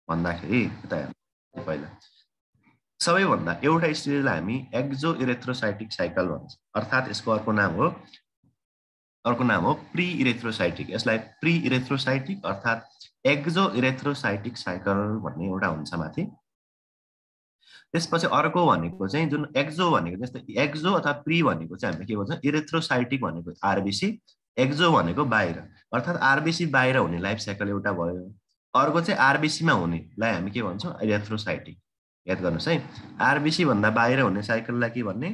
भन्दाखेरि त पहिला सबैभन्दा एउटा स्टेजलाई हामी एक्जो इरेथ्रोसाइटिक साइकल भन्छ अर्थात यसको अर्को नाम हो प्री इरेथ्रोसाइटिक यसलाई प्री इरेथ्रोसाइटिक अर्थात एक्जो इरेथ्रोसाइटिक साइकल भन्ने एउटा हुन्छ माथि त्यसपछि अर्को भनेको चाहिँ जुन एक्जो भनेको जस्तै एक्जो अथवा प्री भनेको चाहिँ हामीले के भन्छौं इरेथ्रोसाइटिक भनेको आरबीसी एक्जो भनेको बाहिर अर्थात आरबीसी बाहिर हुने लाइफ साइकल एउटा भयो अर्को चाहिँ आरबीसी मा हुनेलाई हामी के भन्छौं इरेथ्रोसाइटिक याद गर्नुस् है आरबीसी भन्दा बाहिर हुने साइकललाई के भन्ने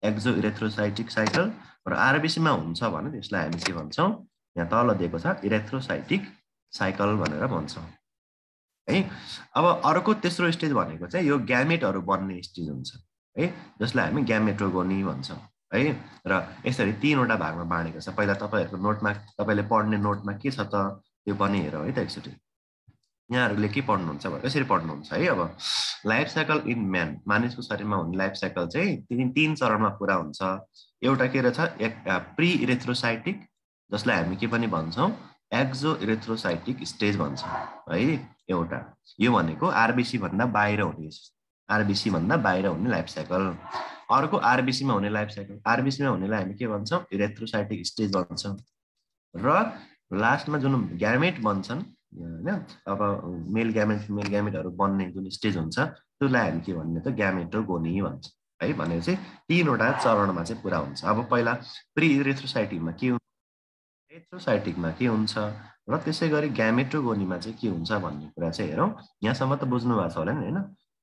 एक्जो इरेथ्रोसाइटिक साइकल र आरबीसी मा हुन्छ भने त्यसलाई हामी के भन्छौं यहाँ तल दिएको छ इरेथ्रोसाइटिक साइकल भनेर भन्छौं है अब अर्को तेस्रो स्टेज भनेको चाहिँ यो ग्यामेटहरु बन्ने स्टेज हुन्छ है जसलाई हामी ग्यामेटोगोनी भन्छौं है र यसरी 3 वटा भागमा बाँडेको छ पहिला तपाईहरुको नोटमा तपाईले पढ्ने नोटमा के छ त त्यो पनि हेरौ है त एकचोटी यहाँहरुले के पढ्नुहुन्छ भने यसरी पढ्नुहुन्छ है अब लाइफ साइकल इन म्यान मानिसको शरीरमा हुने लाइफ साइकल चाहिँ 3 चरणमा पूरा हुन्छ एउटा के रहेछ प्री इरेथ्रोसाइटिक जसलाई हामी के पनि भन्छौं एक्जो इरेथ्रोसाइटिक स्टेज भन्छौं है एउटा यो भनेको आरबीसी भन्दा बाहिर हुने लाइफ साइकल अर्को आरबीसी मा हुने लाइफ साइकल आरबीसी मा हुनेलाई हामी के भन्छौं इरेथ्रोसाइटिक स्टेज भन्छौं र लास्टमा जुन ग्यामेट बन्छन् हैन अब मेल ग्यामेट फिमेल ग्यामेटहरु बन्ने जुन स्टेज हुन्छ त्यसलाई हामी के भन्ने त ग्यामेटोगोनी भन्छ है भनेपछि 3 वटा चरणमा चाहिँ पूरा हुन्छ अब पहिला प्री इरेथ्रोसाइटिकमा के एरिथ्रोसाइटिकमा के हुन्छ र त्यसै गरी ग्यामेटोगोनीमा चाहिँ के हुन्छ भन्ने कुरा चाहिँ हेरौँ। यहाँसम्म त बुझ्नु भएको छ होला नि होइन।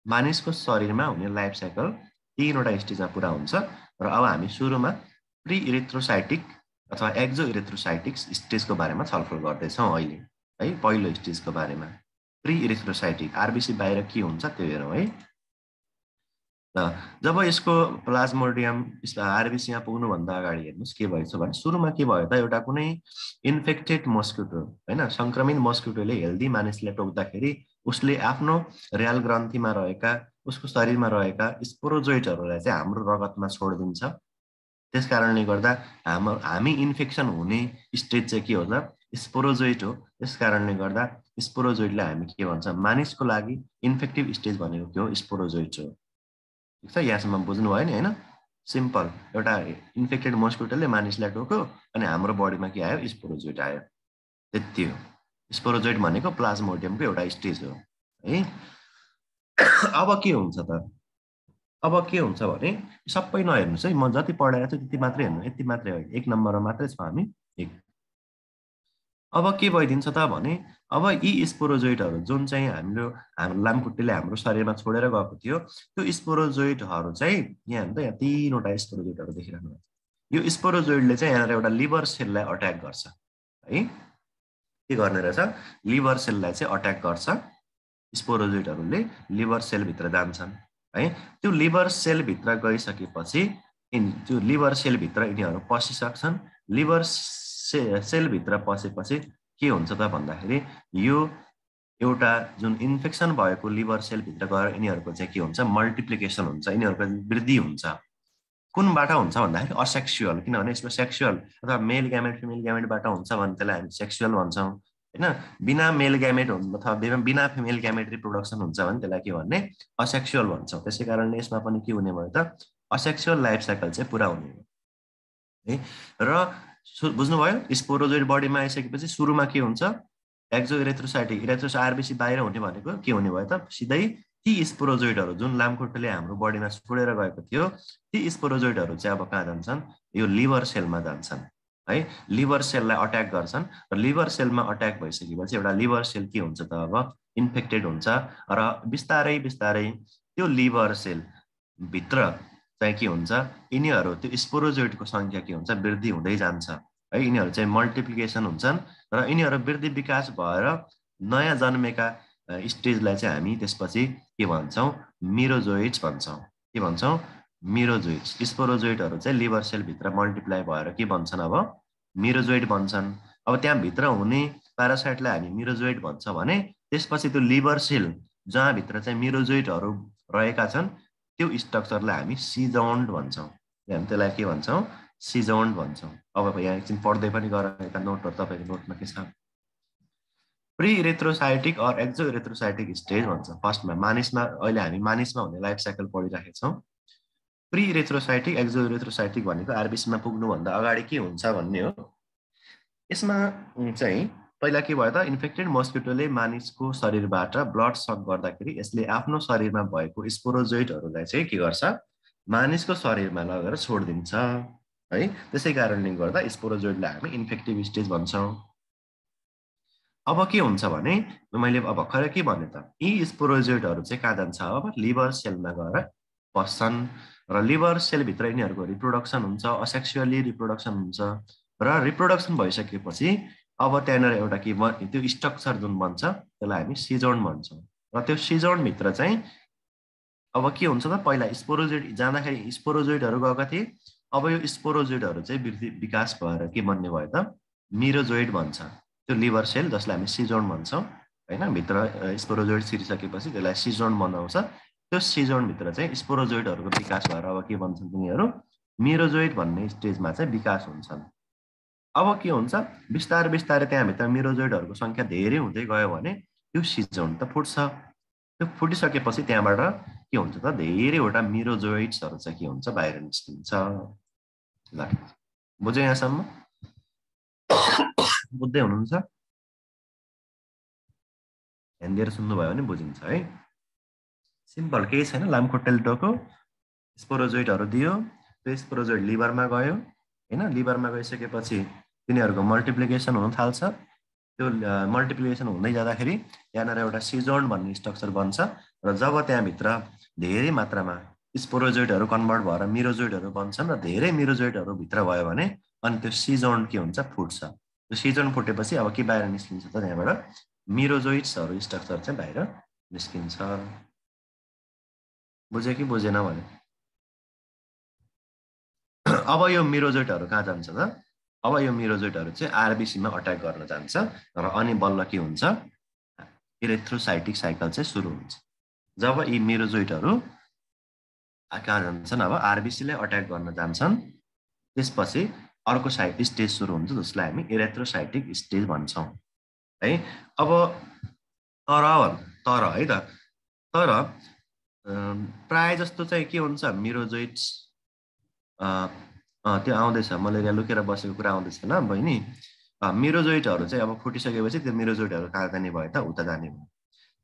मानिसको शरीरमा हुने लाइफ साइकल 3वटा स्टेजमा पुरा हुन्छ र अब हामी सुरुमा प्री इरिथ्रोसाइटिक अथवा एक्जो इरिथ्रोसाइटिक स्टेजको बारेमा छलफल गर्दैछौँ अहिले है। पहिलो स्टेजको बारेमा प्री इरिथ्रोसाइटिक आरबिसी बाहिर के हुन्छ त्यो हेरौँ है। जब यसको प्लाज्मोडियम आरबिसीमा पुग्नुभन्दा अगाडि हेर्नुहोस् के भएछ भने सुरुमा के भयो त एउटा कुनै इन्फेक्टेड मस्किटो होइन सङ्क्रमित मस्किटोले हेल्दी मानिसलाई टोक्दाखेरि उसले आफ्नो र्याल ग्रन्थीमा रहेका उसको शरीरमा रहेका स्पोरोजोइटहरूलाई चाहिँ हाम्रो रगतमा छोडिदिन्छ। त्यस कारणले गर्दा हामी इन्फेक्सन हुने स्टेज चाहिँ के हो त स्पोरोजोइट हो। त्यस कारणले गर्दा स्पोरोजोइटलाई हामी के भन्छ मानिसको लागि इन्फेक्टिभ स्टेज भनेको के हो स्पोरोजोइट हो। ठिक छ यहाँसम्म बुझ्नु भयो नि होइन। सिम्पल एउटा इन्फेक्टेड मस्किटोले मानिसलाई टोक्यो अनि हाम्रो बडीमा के आयो स्पोरोजोइट आयो त्यति हो। स्पोरोजोइट भनेको प्लाज्मोडियमको एउटा स्टेज हो है। अब के हुन्छ त अब के हुन्छ भने सबै नहेर्नुहोस् है। म जति पढाएको छु त्यति मात्रै हेर्नु यति मात्रै हो 1 नम्बरमा मात्रै छौँ हामी 1। अब के भइदिन्छ त भने अब यी स्पोरोजोइटहरू जुन चाहिँ हाम्रो लामखुट्टेले हाम्रो शरीरमा छोडेर गएको थियो त्यो स्पोरोजोइटहरू चाहिँ यहाँ हेर्नु त यहाँ 3वटा स्पोरोजोइटहरू देखिरहनु भएको छ। यो स्पोरोजोइडले चाहिँ यहाँनिर एउटा लिभर सेललाई अट्याक गर्छ है। के गर्ने रहेछ लिभर सेललाई चाहिँ अट्याक गर्छ। स्पोरोजोइटहरूले लिभर सेलभित्र जान्छन् है। त्यो लिभर सेलभित्र गइसकेपछि त्यो लिभर सेलभित्र यिनीहरू पसिसक्छन्। लिभर सेलभित्र पसेपछि के हुन्छ त भन्दाखेरि यो एउटा जुन इन्फेक्सन भएको लिभर सेलभित्र गएर यिनीहरूको चाहिँ के हुन्छ मल्टिप्लिकेसन हुन्छ यिनीहरूको वृद्धि हुन्छ। कुनबाट हुन्छ भन्दाखेरि असेक्सुअल किनभने यसमा सेक्सुअल अथवा मेल ग्यामेट फिमेल ग्यामेटबाट हुन्छ भने त्यसलाई हामी सेक्सुअल भन्छौँ होइन। बिना मेल ग्यामेट अथवा बिना फिमेल ग्यामेट रिप्रोडक्सन हुन्छ भने त्यसलाई के भन्ने असेक्सुअल भन्छौँ। त्यसै कारणले यसमा पनि के हुने भयो त असेक्सुअल लाइफ साइकल चाहिँ पुरा हुने भयो है। र बुझ्नुभयो स्पोरोजोइड बडीमा आइसकेपछि सुरुमा के हुन्छ एक्जो इरेथ्रोसाइटिक इरेथ्रोस आरबिसी बाहिर हुने भनेको के हुने भयो त सिधै ती स्पोरोजोइडहरू जुन लामखुट्टेले हाम्रो बडीमा छोडेर गएको थियो ती स्पोरोजोइडहरू चाहिँ अब कहाँ जान्छन् यो लिभर सेलमा जान्छन् है। लिभर सेललाई अट्याक गर्छन् र लिभर सेलमा अट्याक भइसकेपछि एउटा लिभर सेल के हुन्छ त अब इन्फेक्टेड हुन्छ र बिस्तारै बिस्तारै त्यो लिभर सेल भित्र चाहिँ के हुन्छ यिनीहरू त्यो स्पोरोजोइडको सङ्ख्या के हुन्छ वृद्धि हुँदै जान्छ है। यिनीहरू चाहिँ मल्टिप्लिकेसन हुन्छन् र यिनीहरू वृद्धि विकास भएर नयाँ जन्मेका स्टेजलाई चाहिँ हामी त्यसपछि के भन्छौँ मिरोजोइड्स भन्छौँ। के भन्छौँ मिरोजोइड्स। स्पोरोजोइडहरू चाहिँ लिभर सेलभित्र मल्टिप्लाई भएर के भन्छन् अब मिरोजोइड भन्छन्। अब त्यहाँभित्र हुने प्यारासाइटलाई हामी मिरोजोइड भन्छ भने त्यसपछि त्यो लिभर सेल जहाँभित्र चाहिँ मिरोजोइडहरू रहेका छन् त्यो स्ट्रक्चरलाई हामी सिजोन्ड भन्छौँ। त्यसलाई के भन्छौँ सिजोन्ड भन्छौँ। अब यहाँ एकछिन पढ्दै पनि गरेका नोटहरू तपाईँको नोटमा के छ pre erythrocytic or exo erythrocytic stage भन्छ। फर्स्टमा मानिसमा अहिले हामी मानिसमा हुने लाइफ साइकल पढिरहेका छौँ। प्री इरेथ्रोसाइटिक एक्जो इरेथ्रोसाइटिक भनेको आरबिसीमा पुग्नुभन्दा अगाडि के हुन्छ भन्ने हो। यसमा चाहिँ पहिला के भयो त इन्फेक्टेड मस्किटोले मानिसको शरीरबाट ब्लड सक गर्दाखेरि यसले आफ्नो शरीरमा भएको स्पोरोजोइडहरूलाई चाहिँ के गर्छ मानिसको शरीरमा लगेर छोडिदिन्छ है। त्यसै कारणले गर्दा स्पोरोजोइडलाई हामी इन्फेक्टिभ स्टेज भन्छौँ। अब के हुन्छ भने मैले अब भर्खरै के भने त यी स्पोरोजोइडहरू चाहिँ कहाँ जान्छ अब लिभर सेलमा गएर बस्छन् र लिभर सेलभित्र यिनीहरूको रिप्रोडक्सन हुन्छ असेक्सुअली रिप्रोडक्सन हुन्छ र रिप्रोडक्सन भइसकेपछि अब त्यहाँनिर एउटा के त्यो स्ट्रक्चर जुन बन्छ त्यसलाई हामी सिजोन भन्छौँ। र त्यो सिजोनभित्र चाहिँ अब के हुन्छ त पहिला स्पोरोजोइड जाँदाखेरि स्पोरोजोइडहरू गएका थिए। अब यो स्पोरोजोइडहरू चाहिँ वृद्धि विकास भएर के बन्ने भयो त मिरोजोइड भन्छ। त्यो लिभर सेल जसलाई हामी सिजोन भन्छौँ होइन भित्र स्पोरोजोइड छिरिसकेपछि त्यसलाई सिजोन बनाउँछ। त्यो सिजोनभित्र चाहिँ स्पोरोजोइडहरूको विकास भएर अब के भन्छन् तिनीहरू मिरोजोइड भन्ने स्टेजमा चाहिँ विकास हुन्छन्। अब के हुन्छ बिस्तारै बिस्तारै त्यहाँभित्र मिरोजोइडहरूको सङ्ख्या धेरै हुँदै गयो भने त्यो सिजोन त फुट्छ। त्यो फुटिसकेपछि त्यहाँबाट के हुन्छ त धेरैवटा मिरोजोइड्सहरू चाहिँ के हुन्छ बाहिर निस्किन्छ। ल बुझ्यो यहाँसम्म बुझ्दै हुनुहुन्छ ध्यान दिएर सुन्नुभयो भने बुझिन्छ है। सिम्पल केही छैन लामखुट्टेले टोक्यो स्पोरोजोइडहरू दियो त्यो स्पोरोजोइड लिभरमा गयो होइन। लिभरमा गइसकेपछि तिनीहरूको मल्टिप्लिकेसन हुन थाल्छ। त्यो मल्टिप्लिकेसन हुँदै जाँदाखेरि यहाँनिर एउटा सिजोन भन्ने स्ट्रक्चर बन्छ र जब त्यहाँभित्र धेरै मात्रामा स्पोरोजोइडहरू कन्भर्ट भएर मिरोजोइडहरू बन्छन् र धेरै मिरोजोइडहरू भित्र भयो भने अनि त्यो सिजोन के हुन्छ, फुट्छ। त्यो सिजोन फुटेपछि अब के बाहिर निस्किन्छ त, त्यहाँबाट मिरोजोइड्सहरू स्ट्रक्चर चाहिँ बाहिर निस्किन्छ। बुझ्यो कि बुझेन भने अब यो मिरोजोइडहरू कहाँ जान्छ त? अब यो मिरोजोइडहरू चाहिँ आरबिसीमा अट्याक गर्न जान्छ र अनि बल्ल के हुन्छ, इरेथ्रोसाइटिक साइकल चाहिँ सुरु हुन्छ। जब यी मिरोजोइडहरू कहाँ जान्छन्, अब आरबिसीलाई अट्याक गर्न जान्छन्, त्यसपछि अर्को स्टेज सुरु हुन्छ जसलाई हामी इरेथ्रोसाइटिक स्टेज भन्छौँ है। अब तर है त, तर प्राय जस्तो चाहिँ के हुन्छ, मिरोजोइड्स त्यो आउँदैछ, मलेरिया लुकेर बसेको कुरा आउँदैछ ल बहिनी। मिरोजोइडहरू चाहिँ अब फुटिसकेपछि त्यो मिरोजोइडहरू कहाँ जाने भयो त, उता जाने भयो।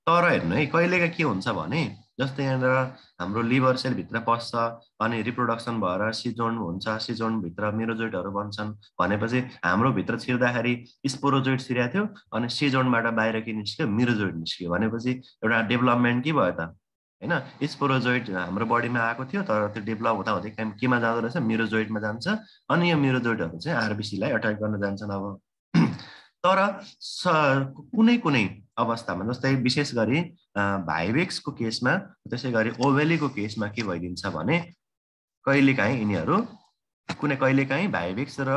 तर हेर्नु है, कहिलेका के हुन्छ भने जस्तै यहाँनिर हाम्रो लिभर सेलभित्र पस्छ अनि रिप्रोडक्सन भएर सिजोन हुन्छ, सिजोनभित्र मिरोजोइडहरू बन्छन् भनेपछि हाम्रो भित्र छिर्दाखेरि स्पोरोजोइड छिरेको थियो अनि सिजोनबाट बाहिर के निस्क्यो, मिरोजोइड निस्क्यो भनेपछि एउटा डेभलपमेन्ट के भयो त होइन। स्पोरोजोइड हाम्रो बडीमा आएको थियो तर त्यो डेभलप हुँदा हुँदै केमा जाँदो रहेछ, मिरोजोइडमा जान्छ अनि यो मिरोजोइडहरू चाहिँ आरबिसीलाई अट्याक गर्न जान्छन्। अब तर कुनै कुनै अवस्थामा जस्तै विशेष गरी भाइवेक्सको केसमा, त्यसै गरी ओभेलीको केसमा के भइदिन्छ भने कहिलेकाहीँ यिनीहरू कहिलेकाहीँ भाइवेक्स र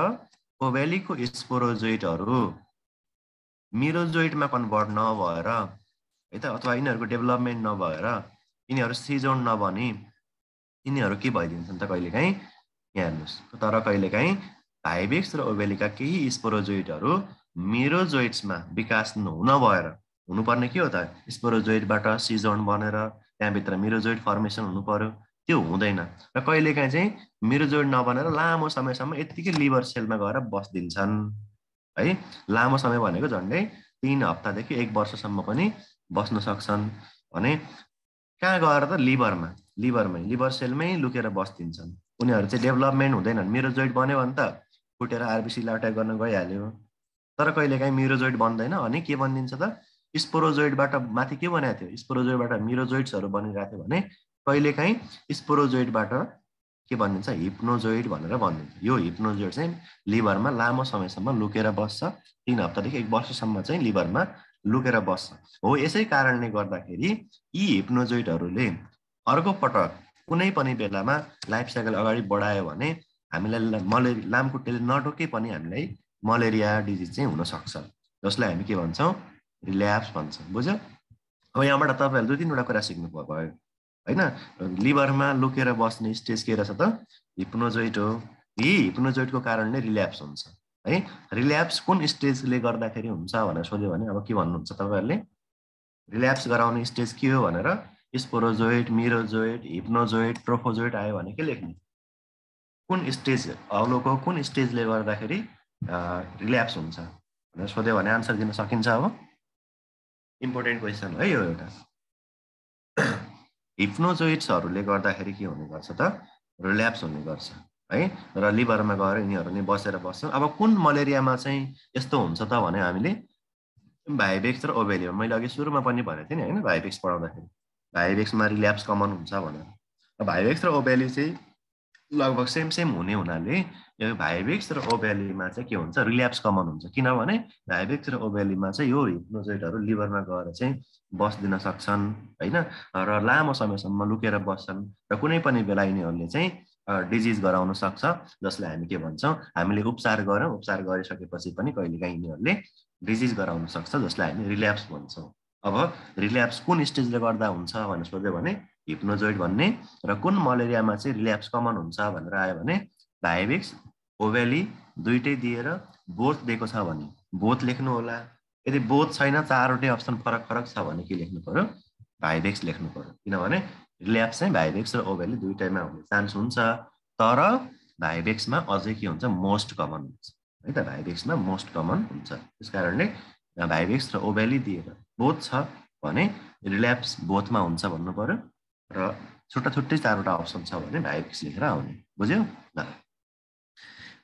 ओभेलीको स्पोरोजोइडहरू मिरोजोइडमा कन्भर्ट नभएर है त, अथवा यिनीहरूको डेभलपमेन्ट नभएर यिनीहरू सिजोन नबनी यिनीहरू के भइदिन्छन् त कहिलेकाहीँ, यहाँ हेर्नुहोस्। तर कहिलेकाहीँ भाइवेक्स र ओभेलीका केही स्पोरोजोइडहरू मिरोजोइड्समा विकास हुन भएर, हुनुपर्ने के हो त, स्पोरोजोइडबाट सिजोन बनेर त्यहाँभित्र मिरोजोइड फर्मेसन हुनु पर्यो, त्यो हुँदैन। र कहिलेकाहीँ चाहिँ मिरोजोइड नबनेर लामो समयसम्म यत्तिकै लिभर सेलमा गएर बस्दिन्छन् है। लामो समय भनेको झन्डै 3 हप्तादेखि 1 वर्षसम्म पनि बस्न सक्छन् भने कहाँ गएर त, लिभर सेलमै लुकेर बस्दिन्छन्। उनीहरू चाहिँ डेभलपमेन्ट हुँदैनन्। मिरोजोइड बन्यो भने त फुटेर आरबिसीलाई अट्याक गर्न गइहाल्यो। तर कहिलेकाहीँ मिरोजोइड बन्दैन अनि के बनिदिन्छ त, स्पोरोजोइडबाट माथि के बनाएको थियो, स्पोरोजोइडबाट मिरोजोइड्सहरू बनिरहेको थियो भने कहिलेकाहीँ स्पोरोजोइडबाट के भनिदिन्छ, हिप्नोजोइड भनेर भनिदिन्छ। यो हिप्नोजोइड चाहिँ लिभरमा लामो समयसम्म लुकेर बस्छ, 3 हप्तादेखि 1 वर्षसम्म चाहिँ लिभरमा लुकेर बस्छ। हो, यसै कारणले गर्दाखेरि यी हिप्नोजोइडहरूले अर्को पटक कुनै पनि बेलामा लाइफ साइकल अगाडि बढायो भने हामीलाई लामखुट्टेले नटोके पनि हामीलाई मलेरिया डिजिज चाहिँ हुनसक्छ, जसलाई हामी के भन्छौँ, रिल्याप्स भन्छौँ। बुझ्यो? अब यहाँबाट तपाईँहरूले 2-3वटा कुरा सिक्नु भयो होइन। लिभरमा लुकेर बस्ने स्टेज के रहेछ त, हिप्नोजोइड हो। यही हिप्नोजोइडको कारणले रिल्याप्स हुन्छ है। रिल्याप्स कुन स्टेजले गर्दाखेरि हुन्छ भनेर सोध्यो भने अब के भन्नुहुन्छ तपाईँहरूले, रिल्याप्स गराउने स्टेज के हो भनेर स्पोरोजोइड, मिरोजोइड, हिप्नोजोइड, ट्रोफोजोइड आयो भने के लेख्ने, कुन स्टेज, अग्लोको कुन स्टेजले गर्दाखेरि रिल्याप्स हुन्छ भनेर सोध्यो भने आन्सर दिन सकिन्छ। अब इम्पोर्टेन्ट क्वेसन है यो एउटा। हिप्नोजोइड्सहरूले गर्दाखेरि के हुने गर्छ त, रिल्याप्स हुने गर्छ है। र लिभरमा गएर यिनीहरू नै बसेर बस्छन्। अब कुन मलेरियामा चाहिँ यस्तो हुन्छ त भने हामीले भाइवेक्स र ओभेली, मैले अघि सुरुमा पनि भनेको थिएँ नि होइन, भाइवेक्स पढाउँदाखेरि भाइवेक्समा रिल्याप्स कमन हुन्छ भनेर। भाइवेक्स र ओभेली चाहिँ लगभग सेम हुने हुनाले यो भाइवेक्स र ओभेलीमा चाहिँ के हुन्छ, रिल्याप्स कमन हुन्छ। किनभने भाइवेक्स र ओभेलीमा चाहिँ यो हिप्नोजोइडहरू लिभरमा गएर चाहिँ बस्दिन सक्छन् होइन, र लामो समयसम्म लुकेर बस्छन् र कुनै पनि बेला यिनीहरूले चाहिँ डिजिज गराउन सक्छ, जसलाई हामी के भन्छौँ, हामीले उपचार गऱ्यौँ, उपचार गरिसकेपछि पनि कहिलेकाहीँ यिनीहरूले डिजिज गराउन सक्छ, जसलाई हामी रिल्याप्स भन्छौँ। अब रिल्याप्स कुन स्टेजले गर्दा हुन्छ भनेर सोध्यो भने हिप्नोजोइड भन्ने, र कुन मलेरियामा चाहिँ रिल्याप्स कमन हुन्छ भनेर आयो भने भाइवेक्स, ओभेली दुइटै दिएर बोथ दिएको छ भने बोथ लेख्नु होला। यदि बोथ छैन, 4वटै अप्सन फरक फरक छ भने के लेख्नु पर्यो, भाइवेक्स लेख्नु पर्यो। किनभने रिल्याप्स चाहिँ भाइवेक्स र ओभेली दुइटैमा हुने चान्स हुन्छ, तर भाइवेक्समा अझै के हुन्छ, मोस्ट कमन हुन्छ है त, भाइवेक्समा मोस्ट कमन हुन्छ। त्यस कारणले भाइवेक्स र ओभेली दिएर बोथ छ भने रिल्याप्स बोथमा हुन्छ भन्नु पर्यो, र छुट्टा छुट्टै 4वटा अप्सन छ भने भाइवेक्स लेखेर आउने। बुझ्यो?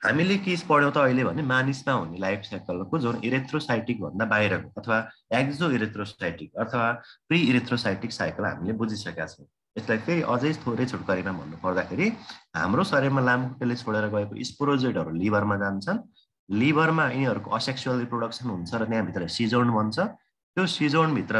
हामीले के पढ्यौँ त अहिले भने मानिसमा हुने लाइफ साइकलको जुन इरेथ्रोसाइटिक भन्दा बाहिरको अथवा एक्जो इरेथ्रोसाइटिक अथवा प्री इरेथ्रोसाइटिक साइकल हामीले बुझिसकेका छौँ। यसलाई फेरि अझै थोरै छोटकरीमा भन्नु पर्दाखेरि हाम्रो शरीरमा लामखुट्टेले छोडेर गएको स्पोरोजोइडहरू लिभरमा जान्छन्। लिभरमा यिनीहरूको असेक्सुअल रिप्रोडक्सन हुन्छ र त्यहाँभित्र सिजोन बन्छ। त्यो सिजोनभित्र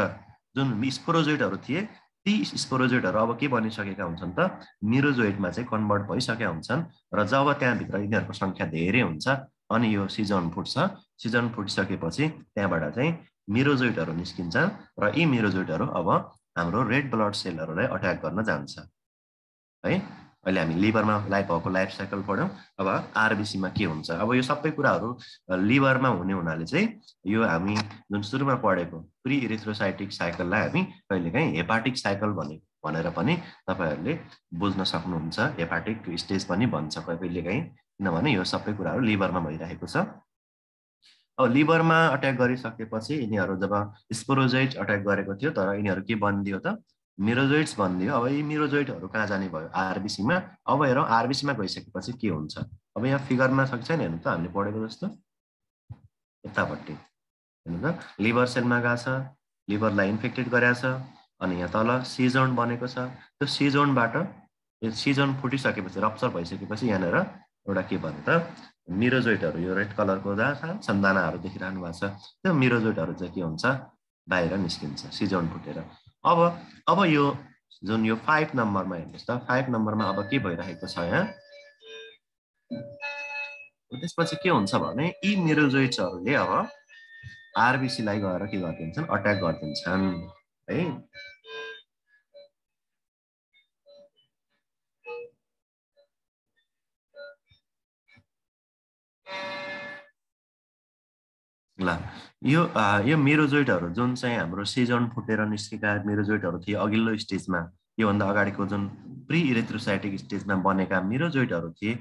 जुन स्पोरोजोइडहरू थिए ती स्पोरोजोइडहरू अब के बनिसकेका हुन्छन् त मिरोजोइडमा चाहिँ कन्भर्ट भइसकेका हुन्छन् र जब त्यहाँभित्र यिनीहरूको सङ्ख्या धेरै हुन्छ अनि यो सिजन फुट्छ। सिजन फुटिसकेपछि त्यहाँबाट चाहिँ मिरोजोइडहरू निस्किन्छ र यी मिरोजोइडहरू अब हाम्रो रेड ब्लड सेलहरूलाई अट्याक गर्न जान्छ है। अहिले हामी लिभरमा भएको लाइफ साइकल पढ्यौँ। अब आरबिसीमा के हुन्छ, अब यो सबै कुराहरू लिभरमा हुने हुनाले चाहिँ यो हामी जुन सुरुमा पढेको प्री इरेथ्रोसाइटिक साइकललाई हामी कहिलेकाहीँ हेपाटिक साइकल भनेर पनि तपाईँहरूले बुझ्न सक्नुहुन्छ। हेपाटिक स्टेज पनि भन्छ कहिलेकाहीँ, किनभने यो सबै कुराहरू लिभरमा भइरहेको छ। अब लिभरमा अट्याक गरिसकेपछि यिनीहरू जब स्पोरोजोइड अट्याक गरेको थियो तर यिनीहरू के बनिदियो त मिरोजोइड्स बनिदियो। अब यी मिरोजोइडहरू कहाँ जाने भयो आरबिसीमा। अब हेरौँ आरबिसीमा गइसकेपछि के हुन्छ। अब यहाँ फिगरमा सक्छ नि हेर्नु त हामीले पढेको जस्तो यतापट्टि हेर्नु त लिभर सेलमा गएको छ, लिभरलाई इन्फेक्टेड गरेको छ अनि यहाँ तल सिजोन बनेको छ। त्यो सिजोनबाट यो सिजन फुटिसकेपछि रप्चर भइसकेपछि यहाँनिर एउटा के भन्यो त मिरोजोइडहरू यो रेड कलरको जहाँ सन्दानाहरू देखिरहनु भएको छ त्यो मिरोजोइडहरू चाहिँ के हुन्छ बाहिर निस्किन्छ सिजन फुटेर। अब यो जुन यो 5 नम्बरमा हेर्नुहोस् त 5 नम्बरमा अब के भइरहेको छ यहाँ। त्यसपछि के हुन्छ भने यी मिरोजोइड्सहरूले अब आरबिसीलाई गएर के गरिदिन्छन् अट्याक गरिदिन्छन् है। ल यो मिरोजोइडहरू जुन चाहिँ हाम्रो सिजन फुटेर निस्केका मिरोजोइडहरू थिए अघिल्लो स्टेजमा, योभन्दा अगाडिको जुन प्री इरेथ्रोसाइटिक स्टेजमा बनेका मिरोजोइडहरू थिए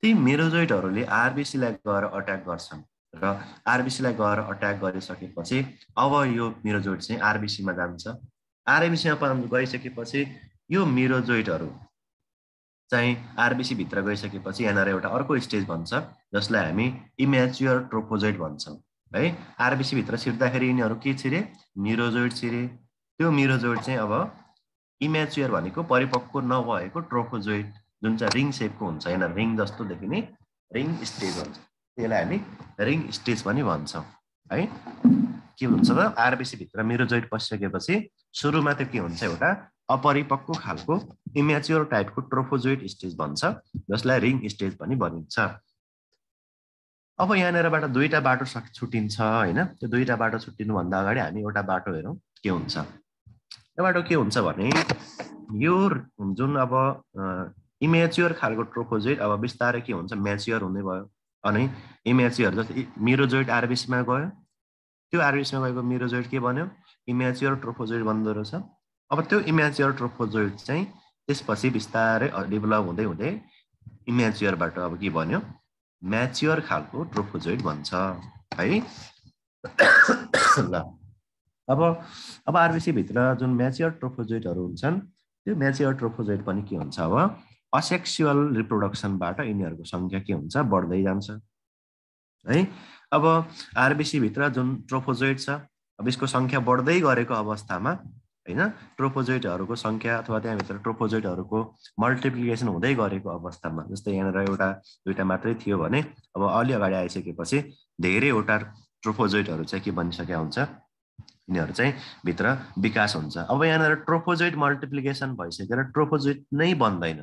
ती मिरोजोइडहरूले आरबिसीलाई गएर अट्याक गर्छन् र आरबिसीलाई गएर अट्याक गरिसकेपछि अब यो मिरोजोइड चाहिँ आरबिसीमा जान्छ। आरबिसीमा गइसकेपछि यो मिरोजोइडहरू चाहिँ आरबिसी भित्र गइसकेपछि यहाँनिर एउटा अर्को स्टेज भन्छ जसलाई हामी इम्याच्योर ट्रोफोजोइड भन्छौँ है। आरबिसी भित्र छिर्दाखेरि यिनीहरू के छिरे मिरोजोइड छिरे। त्यो मिरोजोइड चाहिँ अब इम्याच्योर भनेको परिपक्व नभएको ट्रोफोजोइड जुन चाहिँ रिङ सेपको हुन्छ, यहाँनिर रिङ जस्तो देखिने रिङ स्टेज हुन्छ, त्यसलाई हामी रिङ स्टेज पनि भन्छौँ है। के हुन्छ त आरबिसी भित्र मिरोजोइड पसिसकेपछि सुरुमा त्यो के हुन्छ एउटा अपरिपक्व खालको इम्याच्योर टाइपको ट्रोफोजोइड स्टेज भन्छ जसलाई रिङ स्टेज पनि भनिन्छ। अब यहाँनिरबाट दुईटा बाटो छुट्टिन्छ हैन। त्यो दुईटा बाटो छुट्टिनुभन्दा अगाडि हामी एउटा बाटो हेरौँ के हुन्छ। यो बाटो के हुन्छ भने यो जुन अब इम्याच्योर खालको ट्रोफोजोइड अब बिस्तारै के हुन्छ म्याच्योर हुँदै भयो अनि इम्याच्योर जस्तै मिरोजोइड आरबिसीमा गयो, त्यो आरबिसीमा गएको मिरोजोइड के बन्यो इम्याच्योर ट्रोफोजोइड बन्दो रहेछ। अब त्यो इम्याच्योर ट्रोफोजोइड चाहिँ त्यसपछि बिस्तारै डेभलप हुँदै हुँदै इम्याच्योरबाट अब के बन्यो म्याच्योर खालको ट्रोफोजोइड भन्छ है। ल अब आरबिसी भित्र जुन म्याच्योर ट्रोफोजोइडहरू हुन्छन् त्यो म्याच्योर ट्रोफोजोइड पनि के हुन्छ अब असेक्सुअल रिप्रोडक्सनबाट यिनीहरूको सङ्ख्या के हुन्छ बढ्दै जान्छ है। अब आरबिसी भित्र जुन ट्रोफोजोइड छ अब यसको सङ्ख्या बढ्दै गरेको अवस्थामा हैन ट्रोफोजोइडहरूको सङ्ख्या अथवा त्यहाँभित्र ट्रोफोजोइडहरूको मल्टिप्लिकेसन हुँदै गरेको अवस्थामा जस्तै यहाँनिर एउटा दुईटा मात्रै थियो भने अब अलि अगाडि आइसकेपछि धेरैवटा ट्रोफोजोइडहरू चाहिँ के बनिसकेका हुन्छ यिनीहरू चाहिँ भित्र विकास हुन्छ। अब यहाँनिर ट्रोफोजोइड मल्टिप्लिकेसन भइसकेर ट्रोफोजोइड नै बन्दैन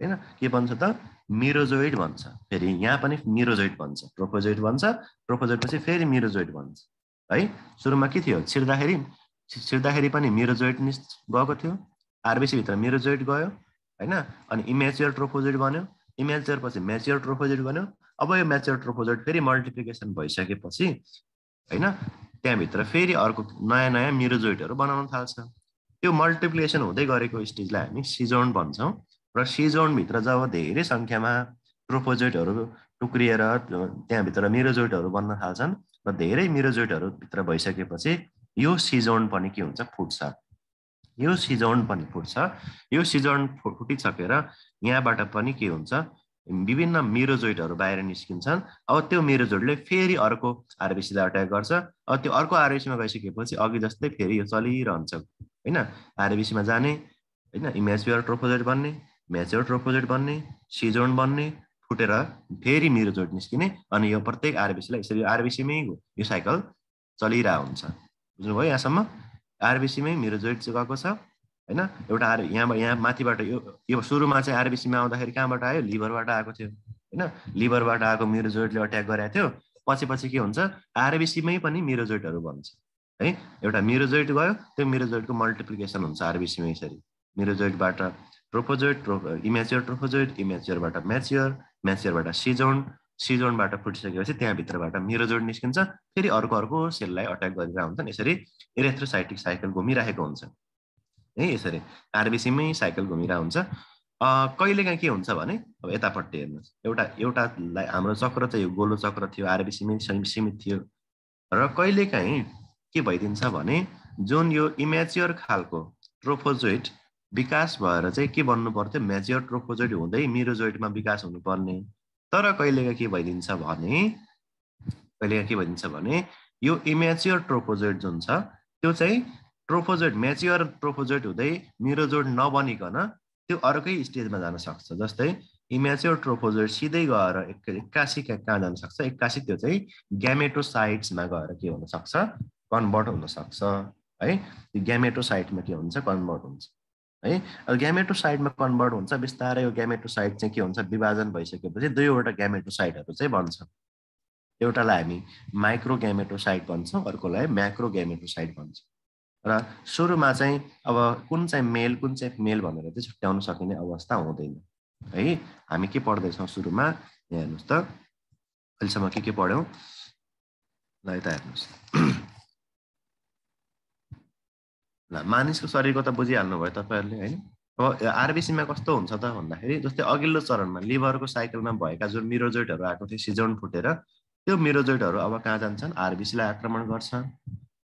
हैन, के बन्छ त मिरोजोइड भन्छ। फेरि यहाँ पनि मिरोजोइड भन्छ, ट्रोफोजोइड भन्छ, ट्रोफोजोइड पछि फेरि मिरोजोइड भन्छ है। सुरुमा के थियो छिर्दाखेरि पनि मिरोजोइड गएको थियो, आरबिसी भित्र मिरोजोइड गयो हैन अनि इम्याच्योर ट्रोफोजोइड बन्यो, इम्याच्योर पछि म्याच्योर ट्रोफोजोइड बन्यो। अब यो म्याच्योर ट्रोफोजोइड फेरि मल्टिप्लिकेसन भइसकेपछि हैन त्यहाँभित्र फेरि अर्को नयाँ नयाँ मिरोजोइडहरू बनाउन थाल्छ। त्यो मल्टिप्लिकेसन हुँदै गरेको स्टेजलाई हामी सिजोन भन्छौँ र सिजोनभित्र जब धेरै सङ्ख्यामा ट्रोफोजोइडहरू टुक्रिएर त्यहाँभित्र मिरोजोइडहरू बन्न थाल्छन् र धेरै मिरोजोइडहरू भित्र भइसकेपछि यो सिजोन पनि के हुन्छ फुट्छ। यो सिजोन पनि फुट्छ। यो सिजोन फुटिसकेर यहाँबाट पनि के हुन्छ विभिन्न मेरोजोइडहरू बाहिर निस्किन्छन्। अब त्यो मेरोजोइडले फेरि अर्को आरबिसीलाई अट्याक गर्छ। अब त्यो अर्को आरबिसीमा गइसकेपछि अघि जस्तै फेरि यो चलिरहन्छ हैन। आरबिसीमा जाने हैन, इमेच्योर ट्रोफोजोइड बन्ने, म्याच्योर ट्रोफोजोइड बन्ने, सिजोन बन्ने, फुटेर फेरि मेरोजोइड निस्किने, अनि यो प्रत्येक आरबिसीलाई यसरी आरबिसीमै यो साइकल चलिरहेको हुन्छ। बुझ्नुभयो यहाँसम्म? आरबिसीमै मेरोजोइड चाहिँ गएको छ हैन। एउटा यहाँ माथिबाट यो सुरुमा चाहिँ आरबिसीमा आउँदाखेरि कहाँबाट आयो? लिभरबाट आएको थियो हैन। लिभरबाट आएको मेरोजोइडले अट्याक गरेको थियो। पछि के हुन्छ? आरबिसीमै पनि मेरोजोइडहरू बन्छ है। एउटा मेरोजोइड गयो, त्यो मेरोजोइडको मल्टिप्लिकेसन हुन्छ आरबिसीमै यसरी। मेरोजोइडबाट ट्रोफोजोइड, इमेच्योर ट्रोफोजोइड, इमेच्योरबाट म्याच्योर, म्याच्योरबाट सिजोन, सिजोनबाट फुटिसकेपछि त्यहाँभित्रबाट मेरोजोइड निस्किन्छ, फेरि अर्को सेललाई अट्याक गरिरहेको हुन्छन्। यसरी इरेथ्रोसाइटिक साइकल घुमिरहेको हुन्छ है। यसरी आरबिसीमै साइकल घुमिरहेको हुन्छ। कहिलेकाहीँ के हुन्छ भने अब यतापट्टि हेर्नुहोस्, एउटालाई हाम्रो चक्र चाहिँ यो गोलो चक्र थियो, आरबिसीमै सीमित थियो। र कहिलेकाहीँ के भइदिन्छ भने जुन यो इमेच्योर खालको ट्रोफोजोइड विकास भएर चाहिँ के बन्नु पर्थ्यो? म्याच्योर ट्रोफोजोइड हुँदै मेरोजोइडमा विकास हुनुपर्ने। तर कहिलेकाहीँ के भइदिन्छ भने यो इमेच्योर ट्रोफोजोइड जुन छ त्यो चाहिँ ट्रोफोजोइड, म्याच्योर ट्रोफोजोइड हुँदै मेरोजोइड नबनिकन त्यो अर्कै स्टेजमा जान सक्छ। जस्तै इमेच्योर ट्रोफोजोइड सिधै गएर एक्कासी कहाँ जान सक्छ? एक्कासी त्यो चाहिँ ग्यामेटोसाइट्समा गएर के हुन सक्छ? कन्भर्ट हुन सक्छ है। ग्यामेटोसाइटमा के हुन्छ? कन्भर्ट हुन्छ है। अब ग्यामेटोसाइटमा कन्भर्ट हुन्छ, बिस्तारै यो ग्यामेटोसाइट चाहिँ के हुन्छ? विभाजन भइसकेपछि दुईवटा ग्यामेटोसाइटहरू चाहिँ बन्छ। एउटालाई हामी माइक्रो ग्यामेटोसाइट भन्छौँ, अर्कोलाई म्याक्रो ग्यामेटोसाइट भन्छ। र सुरुमा चाहिँ अब कुन चाहिँ मेल कुन चाहिँ फिमेल भनेर चाहिँ छुट्याउन सकिने अवस्था हुँदैन है। हामी के पढ्दैछौँ सुरुमा? यहाँ हेर्नुहोस् त, अहिलेसम्म के पढ्यौँ ल, यता हेर्नुहोस्। ल, मानिसको शरीरको त बुझिहाल्नु भयो तपाईँहरूले होइन। अब आरबिसीमा कस्तो हुन्छ त भन्दाखेरि, जस्तै अघिल्लो चरणमा लिभरको साइकलमा भएका जुन मेरोजोइडहरू आएको थियो सिजोन फुटेर, त्यो मेरोजोइडहरू अब कहाँ जान्छन्? आरबिसीलाई आक्रमण गर्छ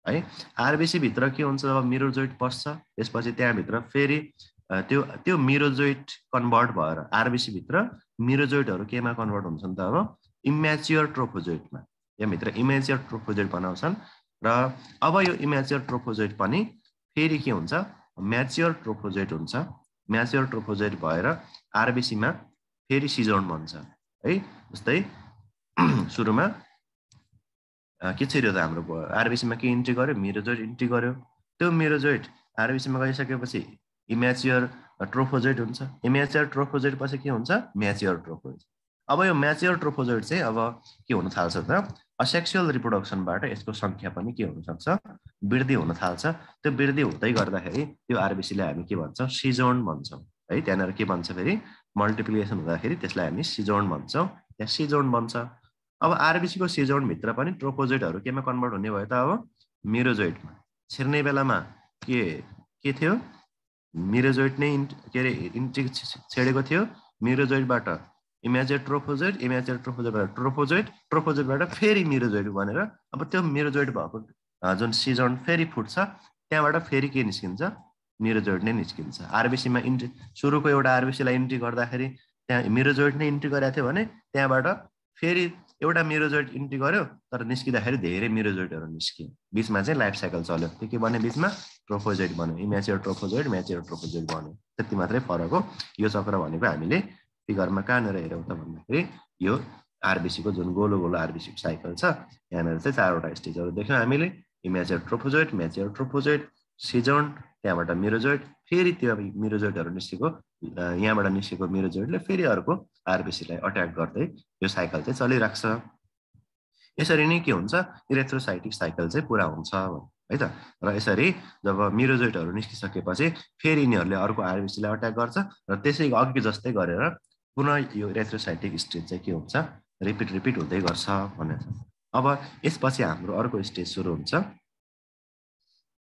है। आरबिसी भित्र के हुन्छ? अब मेरोजोइड पस्छ, त्यसपछि त्यहाँभित्र फेरि त्यो मेरोजोइड कन्भर्ट भएर आरबिसी भित्र मेरोजोइडहरू केमा कन्भर्ट हुन्छन् त? अब इमेच्योर ट्रोफोजोइडमा। यहाँभित्र इमेच्योर ट्रोफोजोइड बनाउँछन् र अब यो इमेच्योर ट्रोफोजोइड पनि फेरि के हुन्छ? म्याच्योर ट्रोफोजोइड हुन्छ। म्याच्योर ट्रोफोजोइड भएर आरबिसीमा फेरि सिजोन बन्छ है। जस्तै सुरुमा के छिर्यो त हाम्रो आरबिसीमा के इन्ट्री गर्यो? मेरोजोइड इन्ट्री गर्यो। त्यो मेरोजोइड आरबिसीमा गइसकेपछि इमेच्योर ट्रोफोजोइड हुन्छ। इमेच्योर ट्रोफोजोइड पछि के हुन्छ? Mature trophozoite. अब यो म्याच्योर ट्रोफोजोइड चाहिँ अब के हुन थाल्छ त? असेक्सुअल रिप्रोडक्सनबाट यसको संख्या पनि के हुन सक्छ? वृद्धि हुन थाल्छ। त्यो वृद्धि हुँदै गर्दाखेरि त्यो आरबिसीलाई हामी के भन्छौँ? सिजोन भन्छौँ है। त्यहाँनिर के भन्छ? फेरि मल्टिप्लिकेसन हुँदाखेरि त्यसलाई हामी सिजोन भन्छौँ। त्यहाँ सिजोन बन्छ। अब आरबिसीको सिजोनभित्र पनि ट्रोफोजोइडहरू केमा कन्भर्ट हुने भयो त? अब मेरोजोइडमा। छिर्ने बेलामा के थियो? मेरोजोइड नै के अरे इन्ट्री छेडेको थियो। मेरोजोइडबाट इमेच्योर ट्रोफोजोइड, इमेच्योर ट्रोफोजोइडबाट ट्रोफोजोइड, ट्रोफोजोइडबाट फेरि मेरोजोइड बनेर अब त्यो मेरोजोइड भएको जुन सिजन फेरि फुट्छ, त्यहाँबाट फेरि के निस्किन्छ? मेरोजोइड नै निस्किन्छ। आरबिसीमा इन्ट्री सुरुको एउटा आरबिसीलाई इन्ट्री गर्दाखेरि त्यहाँ मेरोजोइड नै इन्ट्री गरेको थियो भने त्यहाँबाट फेरि एउटा मेरोजोइड इन्ट्री गर्यो, तर निस्किँदाखेरि धेरै मेरोजोइडहरू निस्कियो। बिचमा चाहिँ लाइफ साइकल चल्यो। के बन्यो बिचमा? ट्रोफोजोइड बन्यो। इमेच्योर ट्रोफोजोइड, म्याच्योर ट्रोफोजोइड बन्यो। त्यति मात्रै फरक हो। यो चक्र भनेको हामीले फिगरमा कहाँनिर हेऱ्यौँ त भन्दाखेरि यो आरबिसीको जुन गोलो आरबिसीको साइकल छ, यहाँनिर चाहिँ चारवटा स्टेजहरू देख्यौँ हामीले। इमेच्योर ट्रोफोजोइड, म्याच्योर ट्रोफोजोइड, सिजोन, त्यहाँबाट मेरोजोइड, फेरि त्यो मेरोजोइडहरू निस्केको, यहाँबाट निस्केको मेरोजोइडले फेरि अर्को आरबिसीलाई अट्याक गर्दै यो साइकल चाहिँ चलिरहेको छ। यसरी नै के हुन्छ? इरेथ्रोसाइटिक साइकल चाहिँ पुरा हुन्छ है त। र यसरी जब मेरोजोइडहरू निस्किसकेपछि फेरि यिनीहरूले अर्को आरबिसीलाई अट्याक गर्छ र त्यसै अघि जस्तै गरेर पुनः यो इरेथ्रोसाइटिक स्टेज चाहिँ के हुन्छ? रिपिट हुँदै गर्छ भनेर। अब यसपछि हाम्रो अर्को स्टेज सुरु हुन्छ।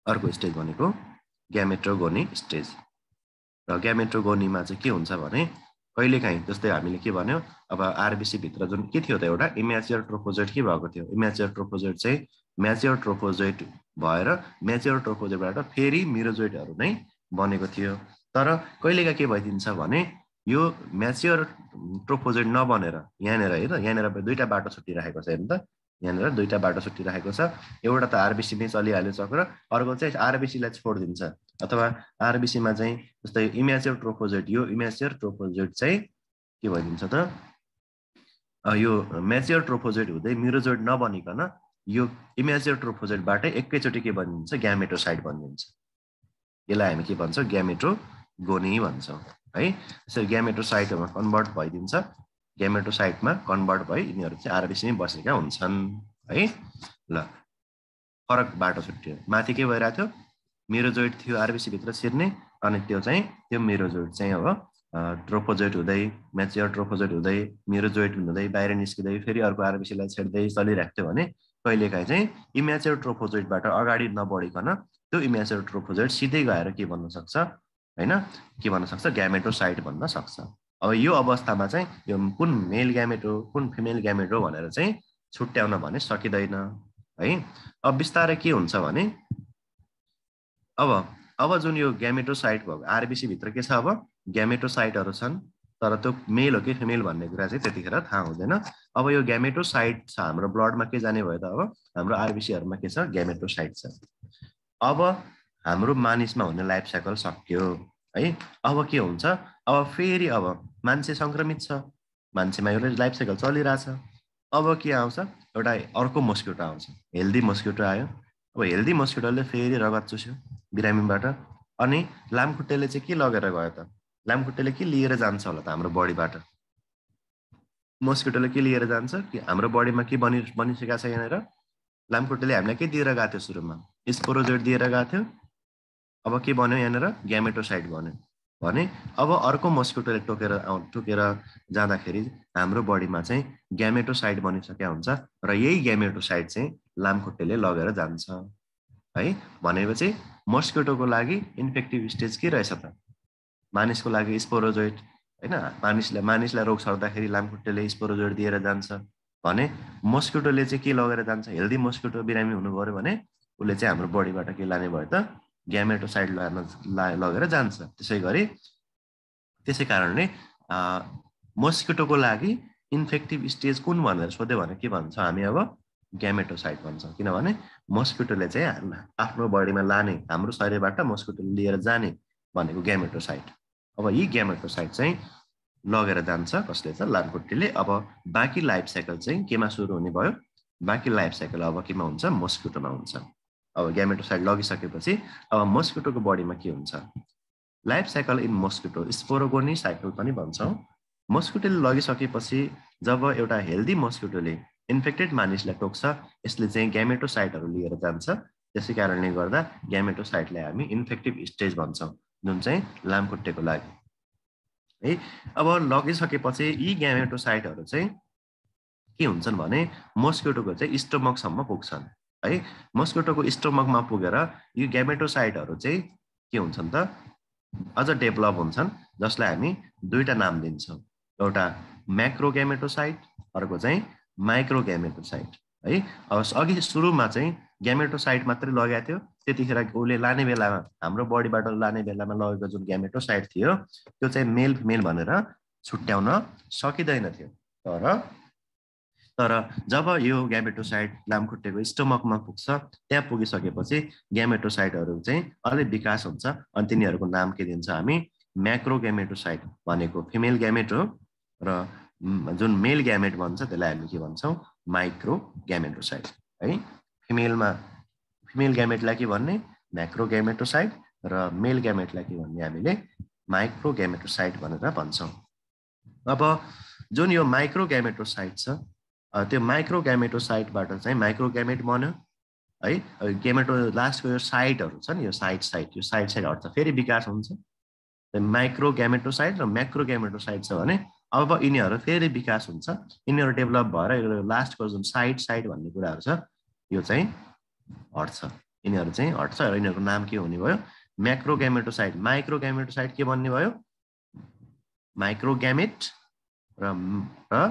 अर्को स्टेज भनेको ग्यामेटोगोनी स्टेज। र ग्यामेटोगोनीमा चाहिँ के हुन्छ भने कहिलेकाहीँ जस्तै हामीले के भन्यो? अब आरबिसी भित्र जुन के थियो त? एउटा इमेच्योर ट्रोफोजोइड के भएको थियो? इमेच्योर ट्रोफोजोइड चाहिँ म्याच्योर ट्रोफोजोइड भएर म्याच्योर ट्रोफोजोइडबाट फेरि मेरोजोइडहरू नै बनेको थियो। तर कहिलेकाहीँ के भइदिन्छ भने यो म्याच्योर ट्रोफोजोइड नबनेर यहाँनिर हेर यहाँनिर दुईटा बाटो छुट्टिराखेको छ हेर्नु त यहाँनिर दुईटा बाटो छुट्टिराखेको छ एउटा त आरबिसी मै चलिहाल्यो चक्र अर्को चाहिँ आरबिसीलाई छोडिदिन्छ अथवा आरबिसी मा चाहिँ जस्तै इम्याच्योर ट्रोफोजोइड यो इम्याच्योर ट्रोफोजोइड चाहिँ के भनिन्छ त यो म्याच्योर ट्रोफोजोइड हुँदै म्युरोजोइड नबनिकन यो इम्याच्योर ट्रोफोजोइडबाटै एकैचोटि के बनिन्छ ग्यामेटोसाइट बनिन्छ यसलाई हामी के भन्छौँ ग्यामेटोगोनी भन्छौँ है यसरी ग्यामेटोसाइटमा कन्भर्ट भइदिन्छ ग्यामेटोसाइटमा कन्भर्ट भई यिनीहरू चाहिँ आरबिसीमै बसेका हुन्छन् है ल फरक बाटो छुट्टियो माथि के भइरहेको थियो म्युरोजोइड थियो आरबिसी भित्र छिर्ने अनि त्यो म्युरोजोइड चाहिँ अब ट्रोफोजोइड हुँदै म्याच्योर ट्रोफोजोइड हुँदै म्युरोजोइड हुँदै बाहिर निस्किँदै फेरि अर्को आरबिसीलाई छेड्दै चलिरहेको थियो भने कहिलेकाहीँ चाहिँ इम्याच्योर ट्रोफोजोइडबाट अगाडि नबढिकन त्यो इम्याच्योर ट्रोफोजोइड सिधै गएर के भन्न सक्छ हैन के भन्न सक्छ ग्यामेटोसाइट भन्न सक्छ अब यो अवस्थामा चाहिँ यो कुन मेल ग्यामेट हो कुन फिमेल ग्यामेट हो भनेर चाहिँ छुट्याउन भने सकिँदैन है अब बिस्तारै के हुन्छ भने अब जुन यो ग्यामेटोसाइट भएको आरबिसी भित्र के छ अब ग्यामेटोसाइटहरू छन् तर त्यो मेल हो कि फिमेल भन्ने कुरा चाहिँ त्यतिखेर थाहा हुँदैन अब यो ग्यामेटोसाइट छ हाम्रो ब्लडमा के जाने भयो त अब हाम्रो आरबिसीहरुमा के छ ग्यामेटोसाइट छ अब हाम्रो मानिसमा हुने लाइफ साइकल सक्यो है अब के हुन्छ अब फेरि अब मान्छे संक्रमित छ मान्छेमा यो लाइफ साइकल चलिरहेछ अब के आउँछ एउटा अर्को मस्किटो आउँछ हेल्दी मस्किटो आयो अब हेल्दी मस्किटोले फेरि रगत चुस्यो बिरामीबाट अनि लामखुट्टेले चाहिँ के लगेर गयो त लामखुट्टेले के लिएर जान्छ होला त हाम्रो बडीबाट मस्किटोले के लिएर जान्छ कि हाम्रो बडीमा के बनिसकेको छ यहाँनिर लामखुट्टेले हामीलाई के दिएर गएको थियो सुरुमा स्पोरोजोइड दिएर गएको थियो अब के बन्यो यहाँनिर ग्यामेटोसाइट बन्यो भने अब अर्को मस्किटोले टोकेर जाँदाखेरि हाम्रो बडीमा चाहिँ ग्यामेटोसाइट बनिसकेको हुन्छ र यही ग्यामेटोसाइट चाहिँ लामखुट्टेले लगेर जान्छ है भनेपछि मस्किटोको लागि इन्फेक्टिभ स्टेज के रहेछ त मानिसको लागि स्पोरोजोइड हैन मानिसलाई रोग सर्दाखेरि लामखुट्टेले स्पोरोजोइड दिएर जान्छ भने मस्किटोले चाहिँ के लगेर जान्छ हेल्दी मस्किटो बिरामी हुनु पर्यो भने उसले चाहिँ हाम्रो बडीबाट के लाने भयो त ग्यामेटोसाइट लगेर जान्छ त्यसै कारणले मस्किटोको लागि इन्फेक्टिभ स्टेज कुन भनेर सोध्यो भने के भन्छ हामी अब ग्यामेटोसाइट भन्छौँ किनभने मस्किटोले चाहिँ आफ्नो बडीमा लाने हाम्रो शरीरबाट मस्किटोले लिएर जाने भनेको ग्यामेटोसाइट अब यी ग्यामेटोसाइट चाहिँ लगेर जान्छ कसले चाहिँ लामखुट्टेले अब बाँकी लाइफ साइकल चाहिँ केमा सुरु हुने भयो बाँकी लाइफ साइकल अब केमा हुन्छ मस्किटोमा हुन्छ अब ग्यामेटोसाइट लगिसकेपछि अब मस्किटोको बडीमा के हुन्छ life cycle in mosquito sporogony cycle पनि भन्छौँ मस्किटोले लगिसकेपछि जब एउटा हेल्दी मस्किटोले इन्फेक्टेड मानिसलाई टोक्छ यसले चाहिँ ग्यामेटोसाइटहरू लिएर जान्छ त्यसै कारणले गर्दा ग्यामेटोसाइटलाई हामी इन्फेक्टिभ स्टेज भन्छौँ जुन चाहिँ लामखुट्टेको लागि है अब लगिसकेपछि यी ग्यामेटोसाइटहरू चाहिँ के हुन्छन् भने मस्किटोको चाहिँ स्टोमकसम्म पुग्छन् है मस्किटोको स्टोमकमा पुगेर यो ग्यामेटोसाइटहरू चाहिँ के हुन्छन् त अझ डेभलप हुन्छन् जसलाई हामी दुईटा नाम दिन्छौँ एउटा म्याक्रोग्यामेटोसाइट अर्को चाहिँ माइक्रोग्यामेटोसाइट है अब अघि सुरुमा चाहिँ ग्यामेटोसाइट मात्रै लगाएको थियो त्यतिखेर उसले लाने बेलामा हाम्रो बडीबाट लाने बेलामा लगेको जुन ग्यामेटोसाइट थियो त्यो चाहिँ मेल फिमेल भनेर छुट्याउन सकिँदैन थियो तर जब यो ग्यामेटोसाइट लामखुट्टेको स्टोमकमा पुग्छ त्यहाँ पुगिसकेपछि ग्यामेटोसाइटहरू चाहिँ अलि विकास हुन्छ अनि तिनीहरूको नाम के दिन्छ हामी म्याक्रोग्यामेटोसाइट भनेको फिमेल ग्यामेट हो र जुन मेल ग्यामेट भन्छ त्यसलाई हामी के भन्छौँ माइक्रोग्यामेटोसाइट है फिमेल ग्यामेटलाई के भन्ने म्याक्रोग्यामेटोसाइट र मेल ग्यामेटलाई के भन्ने हामीले माइक्रोग्यामेटोसाइट भनेर भन्छौँ अब जुन यो माइक्रोग्यामेटोसाइट छ त्यो माइक्रोग्यामेटोसाइटबाट चाहिँ माइक्रोग्यामेट बन्यो है ग्यामेटो लास्टको यो साइटहरू छ नि यो साइट हट्छ फेरि विकास हुन्छ माइक्रोग्यामेटोसाइट र म्याक्रोग्यामेटोसाइट छ भने अब यिनीहरू फेरि विकास हुन्छ यिनीहरू डेभलप भएर लास्टको जुन साइट भन्ने कुराहरू छ यो चाहिँ हट्छ यिनीहरू चाहिँ हट्छ र यिनीहरूको नाम के हुने भयो म्याक्रोग्यामेटोसाइट माइक्रोग्यामेटोसाइट के भन्ने भयो माइक्रोग्यामेट र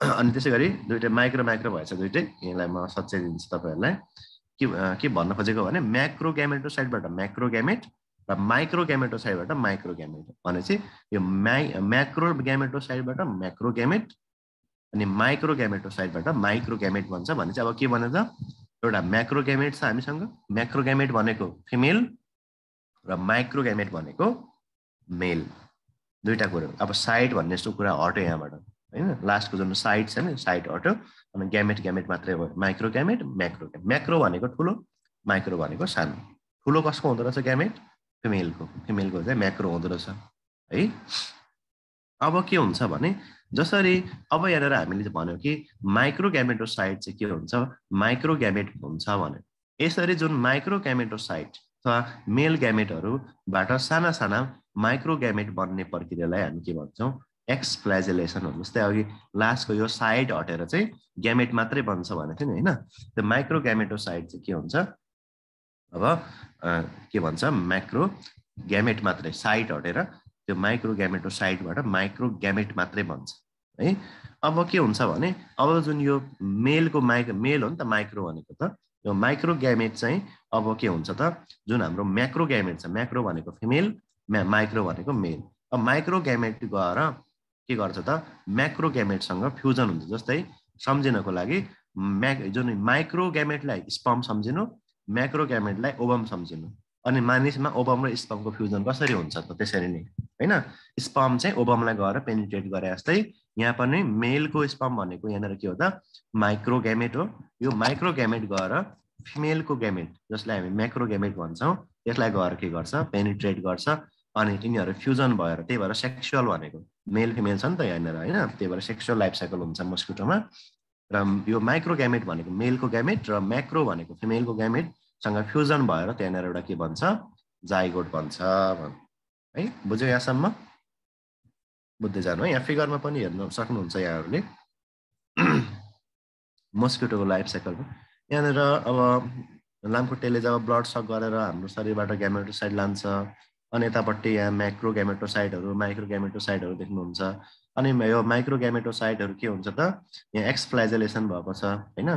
अनि त्यसै गरी दुईटै माइक्रो भएछ दुईटै यसलाई म सच्याइ दिन्छु तपाईहरुलाई के भन्न खोजेको भने म्याक्रोग्यामेटोसाइटबाट म्याक्रोग्यामेट र माइक्रो ग्यामेटोसाइटबाट माइक्रो ग्यामेट भनेपछि यो म्याक्रो ग्यामेटोसाइटबाट म्याक्रो ग्यामेट अनि माइक्रो ग्यामेटोसाइटबाट माइक्रो ग्यामेट भन्छ भने चाहिँ अब के भने त एउटा म्याक्रो ग्यामेट छ हामीसँग म्याक्रो ग्यामेट भनेको फिमेल र माइक्रो ग्यामेट भनेको मेल दुईटा कुरा अब साइट भन्ने जस्तो कुरा हट्यो यहाँबाट हैन लास्टको जुन साइट छ नि साइट हट्यो अनि ग्यामेट ग्यामेट मात्रै भयो माइक्रो ग्यामेट म्याक्रो भनेको ठुलो माइक्रो भनेको सानो ठुलो कसको हुँदो रहेछ ग्यामेट फिमेलको चाहिँ म्याक्रो हुँदो रहेछ है अब के हुन्छ भने जसरी अब यहाँनिर हामीले भन्यौ कि माइक्रो ग्यामेटोसाइट चाहिँ के हुन्छ माइक्रो ग्यामेट हुन्छ भने यसरी जुन माइक्रो ग्यामेटोसाइट अथवा मेल ग्यामेटहरुबाट साना साना माइक्रो ग्यामेट बन्ने प्रक्रियालाई हामी के भन्छौं एक्स फ्ल्याजेलेसन हो जस्तै अघि लास्टको यो साइड हटेर चाहिँ ग्यामेट मात्रै बन्छ भनेको थिएँ नि हैन त्यो माइक्रो ग्यामेटोसाइट चाहिँ के हुन्छ अब के भन्छ म्याक्रो ग्यामेट मात्रै साइड हटेर त्यो माइक्रो ग्यामेटोसाइटबाट माइक्रो ग्यामेट मात्रै बन्छ है अब के हुन्छ भने अब जुन यो मेलको मेल हो नि त माइक्रो भनेको त यो माइक्रो ग्यामेट चाहिँ अब के हुन्छ त जुन हाम्रो म्याक्रो ग्यामेट छ म्याक्रो भनेको फिमेल माइक्रो भनेको मेल अब माइक्रो ग्यामेट गएर के गर्छ त म्याक्रो ग्यामेटसँग फ्युजन हुन्छ जस्तै सम्झिनको लागि जुन माइक्रो ग्यामेटलाई स्पर्म सम्झिनु म्याक्रो ग्यामेटलाई ओभम सम्झिनु अनि मानिसमा ओभम र स्पर्मको फ्युजन कसरी हुन्छ त त्यसरी नै हैन स्पर्म चाहिँ ओभमलाई गएर पेनिट्रेट गरे जस्तै यहाँ पनि मेलको स्पर्म भनेको यहाँनिर के हो त माइक्रो ग्यामेट हो यो माइक्रो ग्यामेट गएर फिमेलको ग्यामेट जसलाई हामी म्याक्रो ग्यामेट भन्छौं त्यसलाई गएर के गर्छ पेनिट्रेट गर्छ अनि यिनीहरु फ्युजन भएर त्यही भएर सेक्सुअल भनेको मेल फिमेल छ नि त यहाँनिर हैन त्यही भएर सेक्सुअल लाइफ साइकल हुन्छ मस्किटोमा र यो माइक्रो ग्यामेट भनेको मेलको ग्यामेट र म्याक्रो भनेको फिमेलको ग्यामेट सँग फ्युजन भएर त्यहाँनिर एउटा के भन्छ जाइगोट भन्छ है बुझ्यो यहाँसम्म बुझ्दै जानु है यहाँ फिगरमा पनि हेर्न सक्नुहुन्छ यहाँहरुले मस्किटोको लाइफ साइकल यहाँनिर अब लामखुट्टेले जब ब्लड सक गरेर हाम्रो शरीरबाट ग्यामेटोसाइट लान्छ अनि यतापट्टि यहाँ म्याक्रो ग्यामेटोसाइटहरु माइक्रो ग्यामेटोसाइटहरु देख्नुहुन्छ अनि यो माइक्रो ग्यामेटोसाइटहरु के हुन्छ त यहाँ एक्स फ्ल्याजेलेसन भएको छ हैन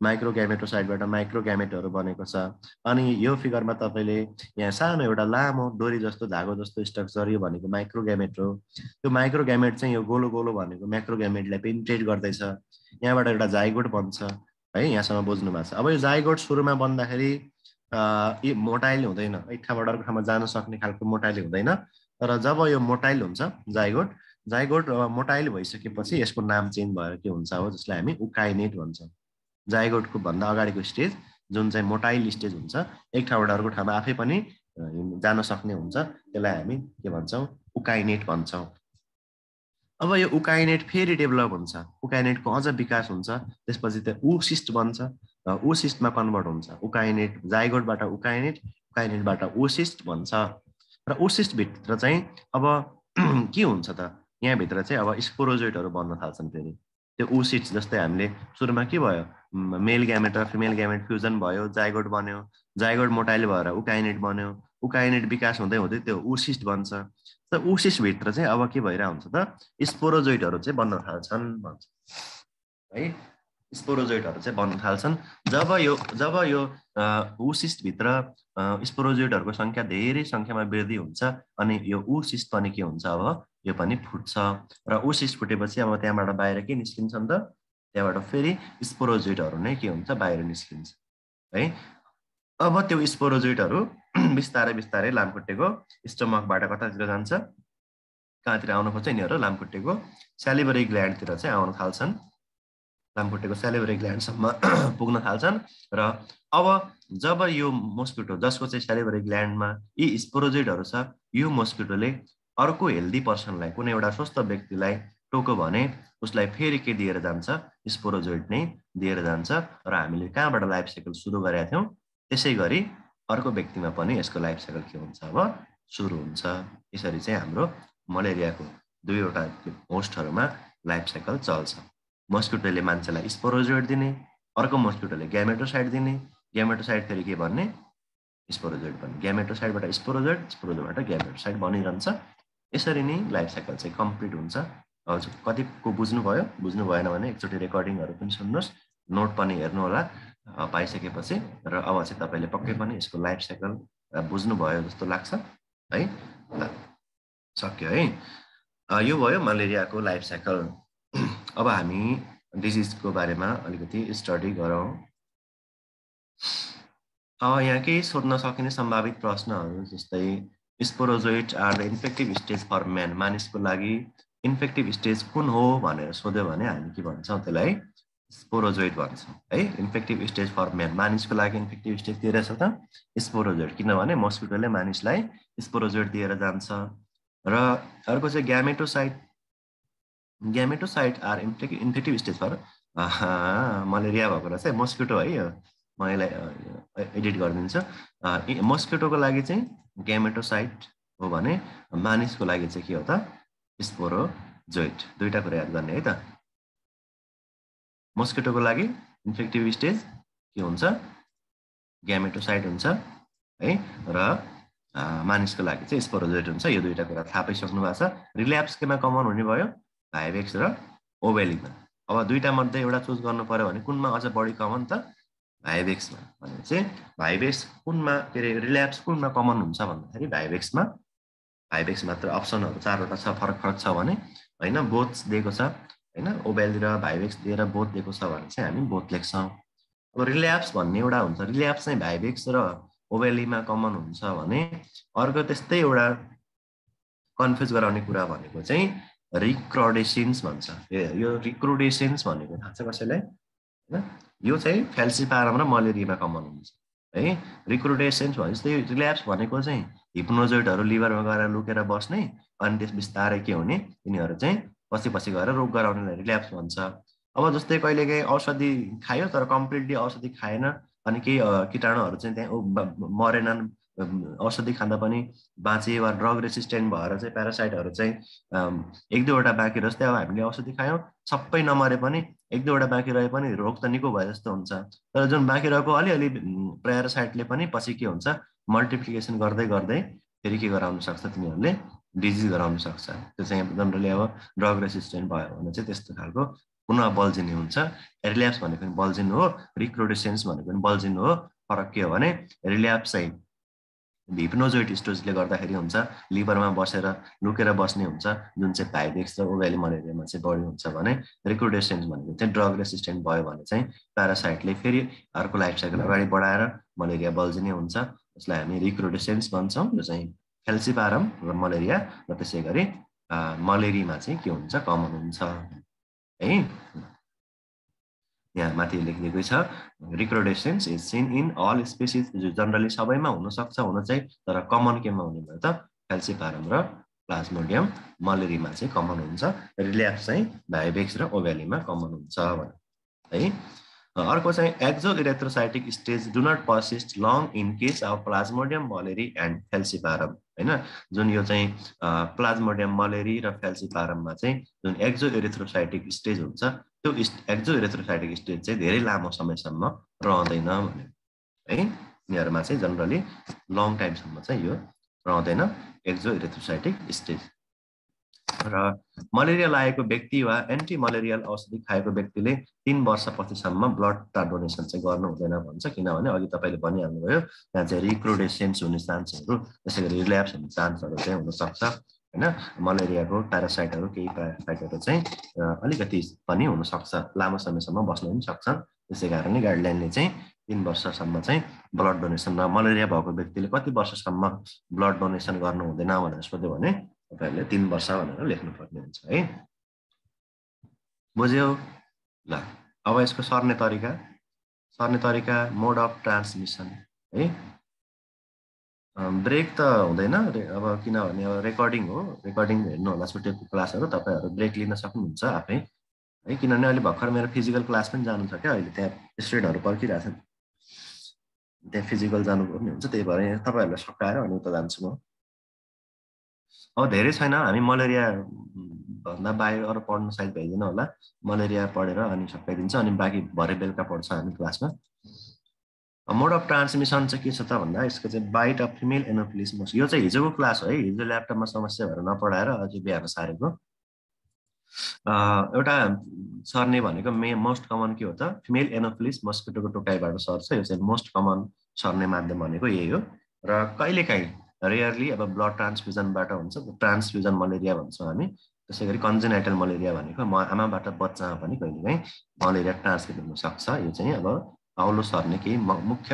माइक्रो ग्यामेटोसाइटबाट माइक्रो ग्यामेटहरु बनेको छ अनि यो फिगरमा तपाईले यहाँ सानो एउटा लामो डोरी जस्तो धागो जस्तो स्ट्रक्चर यो भनेको माइक्रो ग्यामेट हो त्यो माइक्रो ग्यामेट चाहिँ यो गोलो गोलो भनेको म्याक्रो ग्यामेटलाई पेनिट्रेट गर्दै छ यहाँबाट एउटा जाइगोट बन्छ है यहाँसम्म बुझ्नु भएको छ अब यो जाइगोट सुरुमा बन्दाखेरि यी मोटाइल हुँदैन एक ठाउँबाट अर्को ठाउँमा जान सक्ने खालको मोटाइल हुँदैन तर जब यो मोटाइल हुन्छ जाइगोट मोटाइल भइसकेपछि यसको नाम चेन्ज भएर के हुन्छ हो जसलाई हामी उकाइनेट भन्छौं जाइगोटको भन्दा अगाडिको स्टेज जुन चाहिँ मोटाइल स्टेज हुन्छ एक ठाउँबाट अर्को ठाउँमा आफै पनि जान सक्ने हुन्छ त्यसलाई हामी के भन्छौं उकाइनेट भन्छौं अब यो उकाइनेट फेरि डेभलप हुन्छ उकाइनेटको अझ विकास हुन्छ त्यसपछि त्यो ओसिस्ट बन्छ र ओसिस्टमा कन्भर्ट हुन्छ उकाइनेट जाइगोटबाट उकाइनेटबाट ओसिस्ट भन्छ र ओसिस्ट भित्र चाहिँ अब के हुन्छ त यहाँ भित्र चाहिँ अब स्पोरोजोइटहरु बन्न थाल्छन् फेरि त्यो ओसिस्ट जस्तै हामीले सुरुमा के भयो मेल ग्यामेट र फिमेल ग्यामेट फ्युजन भयो जाइगोट बन्यो जाइगोट मोटाइल भएर उकाइनेट बन्यो उकाइनेट विकास हुँदै हुँदै त्यो ओसिस्ट बन्छ त ओसिस्ट भित्र चाहिँ अब के भइरा हुन्छ त स्पोरोजोइटहरु चाहिँ बन्न थाल्छन् भन्छ है स्पोरोजोइटहरु चाहिँ बन्न थाल्छन् जब यो ओसिस्ट भित्र स्पोरोजोइटहरुको संख्या धेरै संख्यामा वृद्धि हुन्छ अनि यो ओसिस्ट पनि के हुन्छ अब यो पनि फुट्छ र ओसिस्ट फुटेपछि अब त्यहाँबाट बाहिर के निस्किन्छ नि त त्यहाँबाट फेरि स्पोरोजोइटहरु नै के हुन्छ बाहिर निस्किन्छ है अब त्यो स्पोरोजोइटहरु बिस्तारै बिस्तारै लामखुट्टेको स्टमकबाट कतातिर जान्छ कहाँतिर आउन खोज्छ यिनीहरु लामखुट्टेको सैलिभरी ग्ल्यान्डतिर चाहिँ आउन थाल्छन् लामखुट्टेको सैलिभरी ग्ल्यान्डसम्म पुग्न थाल्छन् र अब जब यो मस्किटो जसको चाहिँ सैलिभरी ग्ल्यान्डमा यी स्पोरोजोइटहरु छ यो मस्किटोले अर्को हेल्दी पर्सनलाई कुनै एउटा स्वस्थ व्यक्तिलाई टोक्यो भने उसलाई फेरि के दिएर जान्छ स्पोरोजोइट नै दिएर जान्छ र हामीले कहाँबाट लाइफ साइकल सुरु गरेका थियौं त्यसैगरी अर्को व्यक्तिमा पनि यसको लाइफ साइकल के हुन्छ अब सुरु हुन्छ यसरी चाहिँ हाम्रो मलेरियाको दुईवटा होस्टहरुमा लाइफ साइकल चल्छ मस्किटोले मान्छेलाई स्पोरोजोइट दिने अर्को मस्किटोले ग्यामेटोसाइट दिने ग्यामेटोसाइट फेरि के भन्ने स्पोरोजोइट भन्ने ग्यामेटोसाइटबाट स्पोरोजोइटबाट ग्यामेटोसाइट बनिरहन्छ यसरी नै लाइफ साइकल चाहिँ कम्प्लिट हुन्छ हजुर कतिको बुझ्नु भएन भने एकचोटी रेकर्डिङहरु पनि सुन्नुस् नोट पनि हेर्नु होला पाइसकेपछि र अब चाहिँ तपाईले पक्कै पनि यसको लाइफ साइकल बुझ्नु भयो जस्तो लाग्छ है। ल सक्यो है। यो भयो मलेरियाको लाइफ साइकल। अब हामी डिजिजको बारेमा अलिकति स्टडी गरौँ। यहाँ केही सोध्न सकिने सम्भावित प्रश्नहरू जस्तै sporozoite are the infective stage for man, मानिसको लागि इन्फेक्टिभ स्टेज कुन हो भनेर सोध्यो भने हामी के भन्छौँ त्यसलाई स्पोरोजोइट भन्छौँ है। इन्फेक्टिभ स्टेज फर म्यान, मानिसको लागि इन्फेक्टिभ स्टेज के रहेछ त स्पोरोजोइट, किनभने मस्किटोले मानिसलाई स्पोरोजोइट दिएर जान्छ। र अर्को चाहिँ gametocyte, gametocyte are infective stage for malaria भएको रहेछ है, मस्किटो है यो, म यसलाई एडिट गरिदिन्छु। मस्किटोको लागि चाहिँ ग्यामेटोसाइट हो भने मानिसको लागि चाहिँ के हो त स्पोरोजोइट। दुईटा कुरा याद गर्ने है त। मस्किटोको लागि इन्फेक्टिभ स्टेज के हुन्छ ग्यामेटोसाइट हुन्छ है, र मानिसको लागि चाहिँ स्पोरोजोइट हुन्छ। यो दुईटा कुरा थाहा पाइसक्नु भएको छ। रिल्याप्स केमा कमन हुने भयो भाइभेक्स र ओभेलीमा। अब दुईटा मध्ये एउटा चुज गर्नु पर्यो भने कुनमा अझ बढी कमन त भाइभेक्समा। भने चाहिँ भाइभेक्स कुनमा के अरे रिल्याप्स कुनमा कमन हुन्छ भन्दाखेरि भाइभेक्समा। भाइभेक्स मात्र अप्सनहरू चारवटा छ, फरक फरक छ भने होइन, बोथ दिएको छ होइन, ओभेली र भाइभेक्स दिएर बोथ दिएको छ भने चाहिँ हामी बोथ लेख्छौँ। अब रिल्याप्स भन्ने एउटा हुन्छ, रिल्याप्स चाहिँ भाइभेक्स र ओभेलीमा कमन हुन्छ भने अर्को त्यस्तै एउटा कन्फ्युज गराउने कुरा भनेको चाहिँ रिक्रुडेसेन्स भन्छ। यो रिक्रुडेसेन्स भनेको थाहा छ कसैलाई होइन? यो चाहिँ फ्याल्सिपारम र मलेरियामा कमन हुन्छ है। रिक्रुडेसेन्स भने जस्तै रिल्याप्स भनेको चाहिँ हिप्नोजोइडहरू लिभरमा गएर लुकेर बस्ने अनि त्यस बिस्तारै के हुने तिनीहरू चाहिँ पछि पछि गएर रोग गराउनेलाई रिल्याप्स भन्छ। अब जस्तै कहिलेकाहीँ औषधि खायो तर कम्प्लिटली औषधि खाएन अनि केही कीटाणुहरू चाहिँ त्यहाँ मरेनन्, औषधि खाँदा पनि बाँचे वा ड्रग रेसिस्टेन्ट भएर चाहिँ प्यारासाइटहरू चाहिँ एक दुईवटा बाँकी रह्यो। जस्तै अब हामीले औषधि खायौँ सबै नमरे पनि एक दुईवटा बाँकी रहे पनि रोग त निको भए जस्तो हुन्छ। तर जुन बाँकी रहेको अलिअलि प्यारासाइटले पनि पछि के हुन्छ मल्टिप्लिकेसन गर्दै गर्दै फेरि के गराउन सक्छ तिनीहरूले डिजिज गराउन सक्छ। त्यो चाहिँ जनरली अब ड्रग रेसिस्टेन्ट भयो भने चाहिँ त्यस्तो खालको पुनः बल्जिने हुन्छ। रिल्याप्स भनेको पनि बल्जिनु हो, रिक्रुडेसेन्स भनेको पनि बल्जिनु हो। फरक के हो भने रिल्याप्स चाहिँ हिप्नोजोइड स्टेजले गर्दाखेरि हुन्छ, लिभरमा बसेर लुकेर बस्ने हुन्छ, जुन चाहिँ भाइभेक्स र ओभेली मलेरियामा चाहिँ बढी हुन्छ भने रिक्रुडेसेन्स भनेको चाहिँ ड्रग रेसिस्टेन्ट भयो भने चाहिँ प्यारासाइटले फेरि अर्को लाइफ साइकल अगाडि बढाएर मलेरिया बल्जिने हुन्छ। यसलाई हामी रिक्रुडेसेन्स भन्छौँ। यो चाहिँ फ्याल्सिपारम र मलेरिया र त्यसै गरी मलेरियामा चाहिँ के हुन्छ कमन हुन्छ है। यहाँ माथि लेखिदिएकै छ recrudescence is seen in all species, generally सबैमा हुनसक्छ हुन चाहिँ, तर कमन केमा हुने भयो त फ्याल्सिपारम र प्लाज्मोडियम मलेरियामा चाहिँ कमन हुन्छ। रिल्याप्स चाहिँ भाइभेक्स र ओभेलीमा कमन हुन्छ है। अर्को चाहिँ exo erythrocytic stage do not persist long in case of plasmodium malariae and falciparum होइन। जुन यो चाहिँ प्लाज्मोडियम मलेरी र फ्याल्सिपारममा चाहिँ जुन एक्जो इरेथ्रोसाइटिक स्टेज हुन्छ त्यो एक्जो इरेथ्रोसाइटिक स्टेज चाहिँ धेरै लामो समयसम्म रहँदैन भने है। यिनीहरूमा चाहिँ जनरली लङ टाइमसम्म चाहिँ यो रहँदैन एक्जो इरेथ्रोसाइटिक स्टेज। र मलेरिया लागेको व्यक्ति वा एन्टी मलेरियल औषधि खाएको व्यक्तिले 3 वर्षपछिसम्म ब्लड डोनेसन चाहिँ गर्नु हुँदैन भन्छ, किनभने अघि तपाईँले भनिहाल्नुभयो यहाँ चाहिँ रिक्रुडेसेन्स हुने चान्सहरू, त्यसै गरी रिल्याप्स हुने चान्सहरू चाहिँ हुनसक्छ होइन। मलेरियाको प्यारासाइटहरू केही प्यारासाइटहरू चाहिँ अलिकति पनि हुनसक्छ, लामो समयसम्म बस्न पनि सक्छन्। त्यसै कारणले गाइडलाइनले चाहिँ 3 वर्षसम्म चाहिँ ब्लड डोनेसन, र मलेरिया भएको व्यक्तिले कति वर्षसम्म ब्लड डोनेसन गर्नु हुँदैन भनेर सोध्यो भने तपाईँहरूले 3 वर्ष भनेर लेख्नुपर्ने हुन्छ है। बुझ्यो ल। अब यसको सर्ने तरिका मोड अफ ट्रान्समिसन है। ब्रेक त हुँदैन अब, किनभने अब रेकर्डिङ हो, रेकर्डिङ हेर्नु होला छुटेको क्लासहरू, तपाईँहरू ब्रेक लिन सक्नुहुन्छ आफै है। किनभने अहिले भर्खर मेरो फिजिकल क्लास पनि जानु छ क्या, अहिले त्यहाँ स्टुडेन्टहरू पर्खिरहेछन्, त्यहाँ फिजिकल जानुपर्ने हुन्छ, त्यही भएर तपाईँहरूलाई सकाएर अनि उता जान्छु म। अब धेरै छैन, हामी मलेरिया भन्दा बाहिर अरू पढ्नु सायद भ्याइदिनु होला, मलेरिया पढेर अनि सकाइदिन्छ, अनि बाँकी भरे बेलुका पढ्छ हामी क्लासमा। मोड अफ ट्रान्समिसन चाहिँ के छ त भन्दा यसको चाहिँ bite of female anopheles mosquito, यो चाहिँ हिजोको क्लास हो है, हिजो ल्यापटपमा समस्या भएर नपढाएर अझै बिहान सारेको। एउटा सर्ने भनेको मोस्ट कमन के हो त फिमेल एनोफिलिस मस्किटोको टोकाइबाट सर्छ, यो चाहिँ मोस्ट कमन सर्ने माध्यम भनेको यही हो। र कहिलेकाहीँ रेयरली अब ब्लड ट्रान्सफ्युजनबाट हुन्छ, ट्रान्सफ्युजन मलेरिया भन्छौँ हामी। त्यसै गरी कन्जेनाइटल मलेरिया भनेको आमाबाट बच्चामा पनि कहिलेकाहीँ मलेरिया ट्रान्समिट हुनसक्छ। यो चाहिँ अब औलो सर्ने केही मुख्य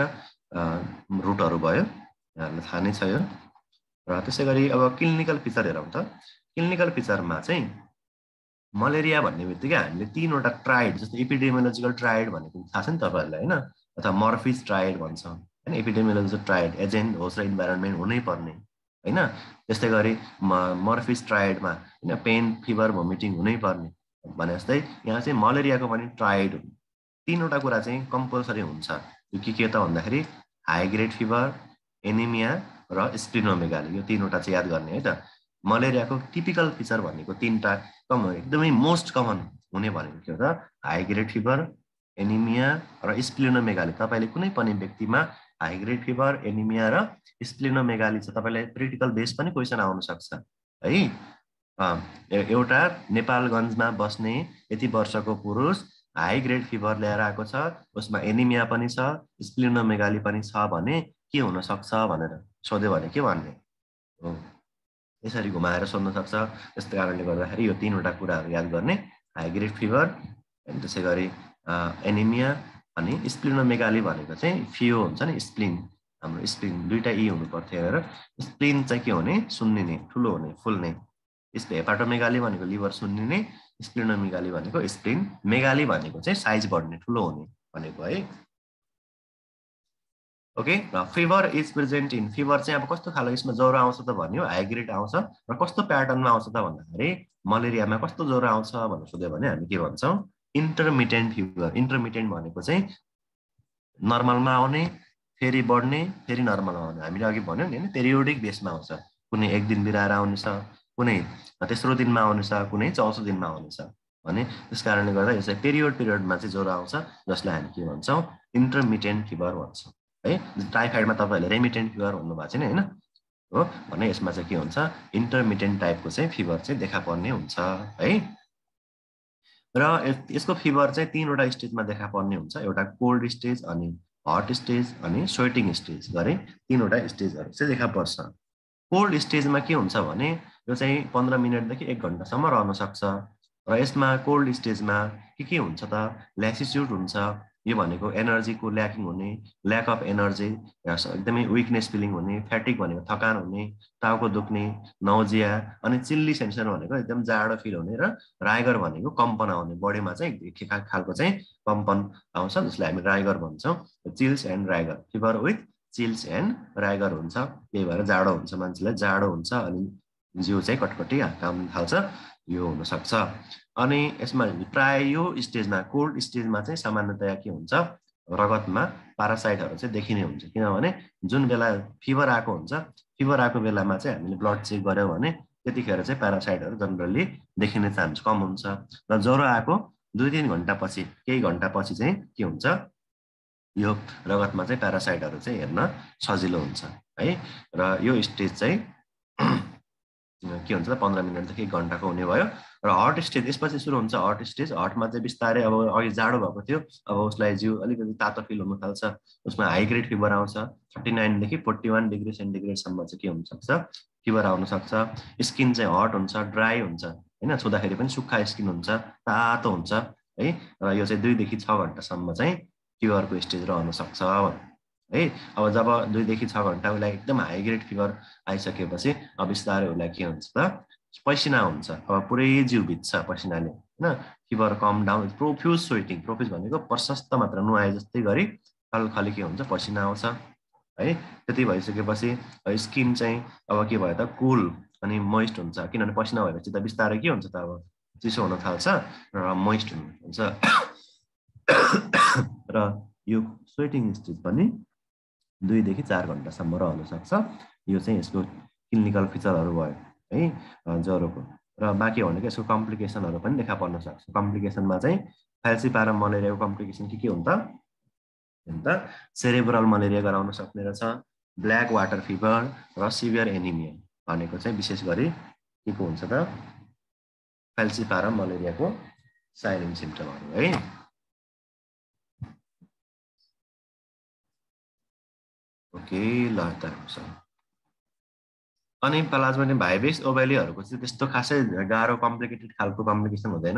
रुटहरू भयो, हामीलाई थाहा नै छ यो। र त्यसै गरी अब क्लिनिकल फिचर हेरौँ त। क्लिनिकल फिचरमा चाहिँ मलेरिया भन्ने बित्तिकै हामीले 3वटा ट्राइड, जस्तो एपिडेमियोलोजिकल ट्राइड भनेको थाहा छ नि तपाईँहरूलाई होइन, अथवा मर्फिज ट्राइड भन्छौँ होइन। एपिडेमियोलोजिकल ट्राइड एजेन्ट, होस्ट र इन्भाइरोन्मेन्ट हुनै पर्ने होइन। त्यस्तै गरी मर्फिज ट्राइडमा होइन पेन, फिभर, भोमिटिङ हुनै पर्ने भने जस्तै यहाँ चाहिँ मलेरियाको पनि ट्राइड 3वटा कुरा चाहिँ कम्पलसरी हुन्छ। यो के त भन्दाखेरि हाई ग्रेड फिभर, एनिमिया र स्प्लिनोमेगाली, यो 3वटा चाहिँ याद गर्ने है त। मलेरियाको टिपिकल फिचर भनेको 3टा एकदमै मोस्ट कमन हुने भनेको के हो त, हाई ग्रेड फिभर, एनिमिया र स्प्लिनोमेगाली। तपाईँले कुनै पनि व्यक्तिमा हाई ग्रेड फिभर, एनिमिया र स्प्लिनोमेगाली छ, तपाईँलाई क्रिटिकल बेस पनि क्वेसन आउन सक्छ है। एउटा नेपालगञ्जमा बस्ने यति वर्षको पुरुष हाई ग्रेड फिभर ल्याएर आएको छ, उसमा एनिमिया पनि छ, स्प्लिनोमेगाली पनि छ भने के हुन सक्छ भनेर सोध्यो भने के भन्ने हो, यसरी घुमाएर सोध्न सक्छ। त्यस कारणले गर्दाखेरि यो 3वटा कुराहरू याद गर्ने, हाई ग्रेड फिभर, अनि त्यसै गरी एनिमिया, अनि स्प्लिनोमेगाली भनेको चाहिँ फियो हुन्छ नि, स्प्लिन, हाम्रो स्प्लिन 2टा ई हुनु पर्थ्यो हेरेर। स्प्लिन चाहिँ के हुने, सुन्निने, ठुलो हुने, फुल्ने। हेपाटोमेगाली भनेको लिभर सुन्निने, स्प्लिनोमेगाली भनेको स्प्लिन, मेगाली भनेको चाहिँ साइज बढ्ने, ठुलो हुने भनेको है। ओके, र fever is present in, fever चाहिँ अब कस्तो खालको यसमा ज्वरो आउँछ त भन्यो, हाई ग्रेड आउँछ र कस्तो प्याटर्नमा आउँछ त भन्दाखेरि मलेरियामा कस्तो ज्वरो आउँछ भनेर सोध्यो भने हामी के भन्छौँ, इन्टरमिटेन्ट फिभर। इन्टरमिटेन्ट भनेको चाहिँ नर्मलमा आउने, फेरि बढ्ने, फेरि नर्मलमा आउने। हामीले अघि भन्यौँ नि होइन, पेरियोडिक बेसमा आउँछ, कुनै एक दिन बिराएर आउनेछ, कुनै तेस्रो दिनमा आउनेछ, कुनै चौथो दिनमा आउनेछ भने। त्यस कारणले गर्दा यो चाहिँ पिरियडमा चाहिँ ज्वरो आउँछ, जसलाई हामी के भन्छौँ, इन्टरमिटेन्ट फिभर भन्छौँ है। टाइफाइडमा तपाईँहरूले रेमिटेन्ट फिभर भन्नुभएको छैन होइन हो, भने यसमा चाहिँ के हुन्छ, इन्टरमिटेन्ट टाइपको चाहिँ फिभर चाहिँ देखा पर्ने हुन्छ है। र यसको फिभर चाहिँ 3वटा स्टेजमा देखा पर्ने हुन्छ, एउटा कोल्ड स्टेज, अनि हट स्टेज, अनि स्वेटिङ स्टेज गरे 3वटा स्टेजहरू चाहिँ देखा पर्छ। कोल्ड स्टेजमा के हुन्छ भने यो चाहिँ 15 मिनटदेखि 1 घन्टासम्म रहन सक्छ। र यसमा कोल्ड स्टेजमा के हुन्छ त, ल्यासिच्युड हुन्छ। यो भनेको एनर्जीको ल्याकिङ हुने, ल्याक अफ एनर्जी, एकदमै विकनेस फिलिङ हुने, फ्याटिक भनेको थकान हुने, टाउको दुख्ने, नौजिया, अनि चिल्ली सेन्सन भनेको एकदम जाडो फिल हुने, र राइगर भनेको कम्पन आउने, बडीमा चाहिँ एक खालको चाहिँ कम्पन आउँछ, जसलाई हामी राइगर भन्छौँ। Chills and rigor, fever with chills and rigor हुन्छ। त्यही भएर जाडो हुन्छ, मान्छेलाई जाडो हुन्छ, अनि जिउ चाहिँ कटकटी काम्न थाल्छ, यो हुनसक्छ। अनि यसमा प्राय यो स्टेजमा, कोल्ड स्टेजमा चाहिँ सामान्यतया के हुन्छ, रगतमा प्यारासाइटहरू चाहिँ देखिने हुन्छ। किनभने जुन बेला फिभर आएको हुन्छ, फिभर आएको बेलामा चाहिँ हामीले ब्लड चेक गऱ्यौँ भने त्यतिखेर चाहिँ प्यारासाइटहरू जनरली देखिने चान्स कम हुन्छ। र ज्वरो आएको 2-3 घन्टापछि, केही घन्टापछि चाहिँ के हुन्छ, यो रगतमा चाहिँ प्यारासाइटहरू चाहिँ हेर्न सजिलो हुन्छ है। र यो स्टेज चाहिँ के हुन्छ त, 15 मिनटदेखि 1 घन्टाको हुने भयो। र हट स्टेज यसपछि सुरु हुन्छ। हट स्टेज, हटमा चाहिँ बिस्तारै अब अघि जाडो भएको थियो, अब उसलाई जिउ अलिकति तातो फिल हुन थाल्छ, उसमा हाई ग्रेड फिभर आउँछ, 39देखि 41 डिग्री सेन्टिग्रेडसम्म चाहिँ के हुनसक्छ, फिभर आउन सक्छ। स्किन चाहिँ हट हुन्छ, ड्राई हुन्छ होइन, छुँदाखेरि पनि सुक्खा स्किन हुन्छ, तातो हुन्छ है। र यो चाहिँ 2 देखि 6 घन्टासम्म चाहिँ फिभरको स्टेज रहन सक्छ है। अब जब 2 देखि 6 घन्टा उसलाई एकदम हाई ग्रेड फिभर आइसकेपछि अब बिस्तारै उसलाई के हुन्छ त, पसिना हुन्छ, अब पुरै जिउ भिज्छ पसिनाले होइन। फिभर कम डाउन, प्रोफ्युज स्वेटिङ, प्रोफ्युज भनेको प्रशस्त मात्रा नुहाए जस्तै गरी खलखली के हुन्छ, पसिना आउँछ है। त्यति भइसकेपछि स्किन चाहिँ अब के भयो त, कुल अनि मोइस्ट हुन्छ, किनभने पसिना भएपछि त बिस्तारै के हुन्छ त, अब चिसो हुन थाल्छ र मोइस्ट हुन्छ। र यो स्वेटिङ स्टेज पनि 2 देखि 4 घन्टासम्म रहन सक्छ। यो चाहिँ यसको क्लिनिकल फिचरहरू भयो है ज्वरोको। र बाँकी भनेको यसको कम्प्लिकेसनहरू पनि देखा पर्न सक्छ। कम्प्लिकेसनमा चाहिँ फ्याल्सिपारम मलेरियाको कम्प्लिकेसन के हुन्छ त, सेरेब्रल मलेरिया गराउन सक्ने रहेछ, ब्ल्याक वाटर फिभर र सिभियर एनिमिया भनेको चाहिँ विशेष गरी के को हुन्छ त, फ्याल्सिपारम मलेरियाको साइलेन्ट सिम्पटमहरू है। ओके, ल त अनि प्लाज्मोडियम भाइवेक्स ओभेलीहरूको चाहिँ त्यस्तो खासै गाह्रो कम्प्लिकेटेड खालको कम्प्लिकेसन हुँदैन।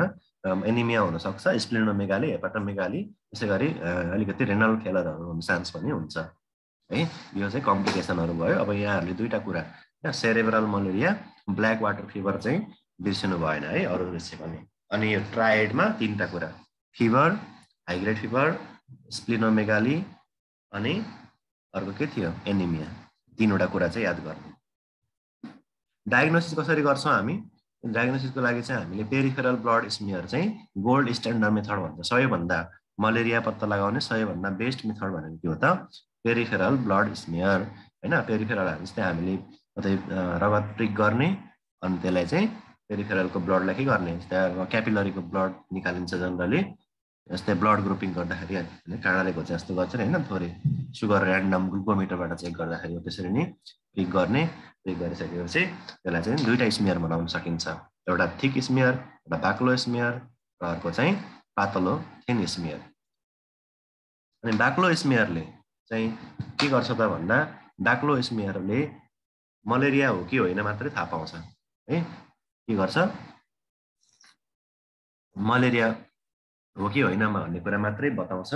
एनिमिया हुनसक्छ, स्प्लिनोमेगाली, हेपाटोमेगाली, त्यसै गरी अलिकति रेनल फेलरहरू हुने चान्स पनि हुन्छ है। यो चाहिँ कम्प्लिकेसनहरू भयो। अब यहाँहरूले दुईवटा कुरा, cerebral malaria, black water fever चाहिँ बिर्सिनु भएन है, अरू बिर्से पनि। अनि यो ट्रायडमा तीनवटा कुरा, फिभर, हाइग्रेड फिभर, स्प्लिनोमेगाली अनि अर्को के थियो, एनिमिया, तीनवटा कुरा चाहिँ याद गर्नु। डायग्नोसिस कसरी गर्छौँ हामी? डायग्नोसिसको लागि चाहिँ हामीले पेरिफेरल ब्लड स्मियर चाहिँ गोल्ड स्ट्यान्डर्ड मेथड भन्छ। सबैभन्दा मलेरिया पत्ता लगाउने सबैभन्दा बेस्ट मेथड भनेको के हो त? पेरिफेरल ब्लड स्मियर हैन। पेरिफेरल जस्तै हामीले कतै रगत प्रिक गर्ने अनि त्यसलाई चाहिँ पेरिफेरलको ब्लडलाई के गर्ने, जस्तै क्यापिलरीको ब्लड निकालिन्छ जनरली, जस्तै ब्लड ग्रुपिङ गर्दाखेरि हैन, काँडाले खोजे जस्तो गर्छ हैन, थोरै सुगर ऱ्यान्डम ग्लुकोमिटरबाट चेक गर्दाखेरि त्यसरी नै प्रिक गर्ने। प्रिक गरिसकेपछि त्यसलाई चाहिँ दुईटा स्मियर बनाउन सकिन्छ, एउटा थिक स्मियर, एउटा बाक्लो स्मियर, र अर्को चाहिँ पातलो थिन स्मियर। अनि बाक्लो स्मियरले चाहिँ के गर्छ त भन्दा, बाक्लो स्मियरले मलेरिया हो कि होइन मात्रै थाहा पाउँछ है। के गर्छ, मलेरिया हो कि होइन भन्ने कुरा मात्रै बताउँछ।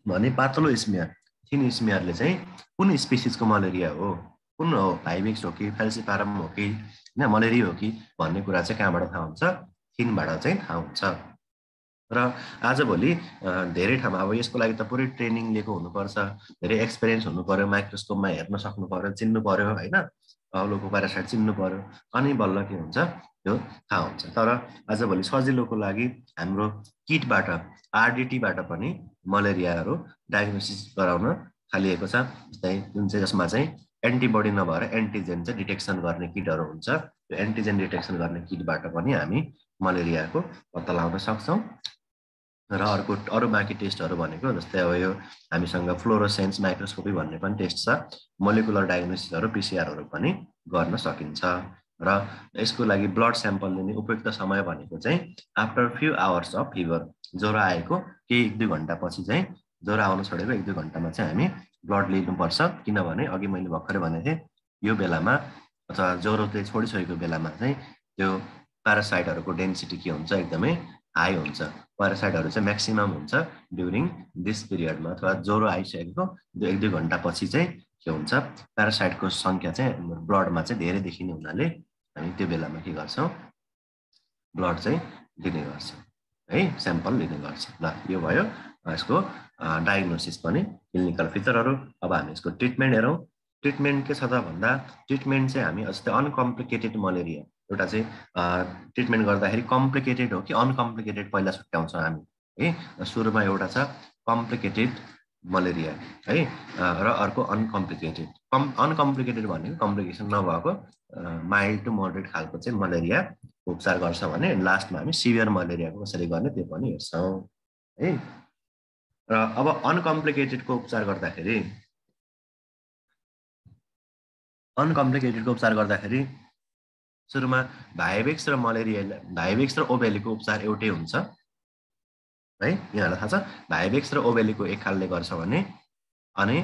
भने पातलो स्मियर, थिन स्मियरले चाहिँ कुन स्पेसिसको मलेरिया हो, कुन हो, भाइवेक्स हो कि फेल्सिपारम हो कि होइन मलेरिया हो कि भन्ने कुरा चाहिँ कहाँबाट थाहा हुन्छ? थिनबाट चाहिँ थाहा हुन्छ। र आजभोलि धेरै ठाउँमा अब यसको लागि त पुरै ट्रेनिङ लिएको हुनुपर्छ, धेरै एक्सपिरियन्स हुनु पर्यो, माइक्रोस्कोपमा हेर्न सक्नु पर्यो, चिन्नु पर्यो होइन, अग्लोको प्यारासाइट चिन्नु पर्यो, अनि बल्ल के हुन्छ त्यो थाहा हुन्छ। तर आजभोलि सजिलोको लागि हाम्रो किटबाट, आरडिटीबाट पनि मलेरियाहरू डायग्नोसिस गराउन थालिएको छ। जस्तै जुन चाहिँ जसमा चाहिँ एन्टिबडी नभएर एन्टिजेन चाहिँ डिटेक्सन गर्ने किटहरू हुन्छ, त्यो एन्टिजेन डिटेक्सन गर्ने किटबाट पनि हामी मलेरियाको पत्ता लगाउन सक्छौँ। र अर्को अरू बाँकी टेस्टहरू भनेको जस्तै अब यो हामीसँग फ्लोरोसेन्स माइक्रोस्कोपी भन्ने पनि टेस्ट छ, मोलिकुलर डायग्नोसिसहरू पिसिआरहरू पनि गर्न सकिन्छ। र यसको लागि ब्लड स्याम्पल लिने उपयुक्त समय भनेको चाहिँ after few hours of fever, ज्वरो आएको केही 1-2 घन्टापछि चाहिँ, ज्वरो आउन छोडेको 1-2 घन्टामा चाहिँ हामी ब्लड लिनुपर्छ। किनभने अघि मैले भर्खरै भनेको थिएँ, यो बेलामा अथवा ज्वरो चाहिँ छोडिसकेको बेलामा चाहिँ त्यो प्यारासाइटहरूको डेन्सिटी के हुन्छ, एकदमै हाई हुन्छ। प्यारासाइटहरू चाहिँ म्याक्सिमम हुन्छ ड्युरिङ दिस पिरियडमा, अथवा ज्वरो आइसकेको 1-2 घन्टापछि चाहिँ के हुन्छ, प्यारासाइटको सङ्ख्या चाहिँ ब्लडमा चाहिँ धेरै देखिने हुनाले हामी त्यो बेलामा के गर्छौँ, ब्लड चाहिँ लिने गर्छौँ है, स्याम्पल लिने गर्छौँ। ल यो भयो यसको डायग्नोसिस पनि, क्लिनिकल फिचरहरू। अब हामी यसको ट्रिटमेन्ट हेरौँ। ट्रिटमेन्ट के छ त भन्दा, ट्रिटमेन्ट चाहिँ हामी जस्तै अनकम्प्लिकेटेड मलेरिया, एउटा चाहिँ ट्रिटमेन्ट गर्दाखेरि कम्प्लिकेटेड हो कि अनकम्प्लिकेटेड पहिला छुट्याउँछौँ हामी है। सुरुमा एउटा छ कम्प्लिकेटेड मलेरिया है, र अर्को अनकम्प्लिकेटेड। अनकम्प्लिकेटेड भनेको कम्प्लिकेसन नभएको माइल्ड टु मोडरेट खालको चाहिँ मलेरिया उपचार गर्छ भने, लास्टमा हामी सिभियर मलेरियाको कसरी गर्ने त्यो पनि हेर्छौँ है। र अब अनकम्प्लिकेटेडको उपचार गर्दाखेरि सुरुमा भाइवेक्स र मलेरिया, भाइवेक्स र ओभेलीको उपचार एउटै हुन्छ है। यहाँलाई थाहा छ, भाइवेक्स र ओभेलीको एक खालले गर्छ भने, अनि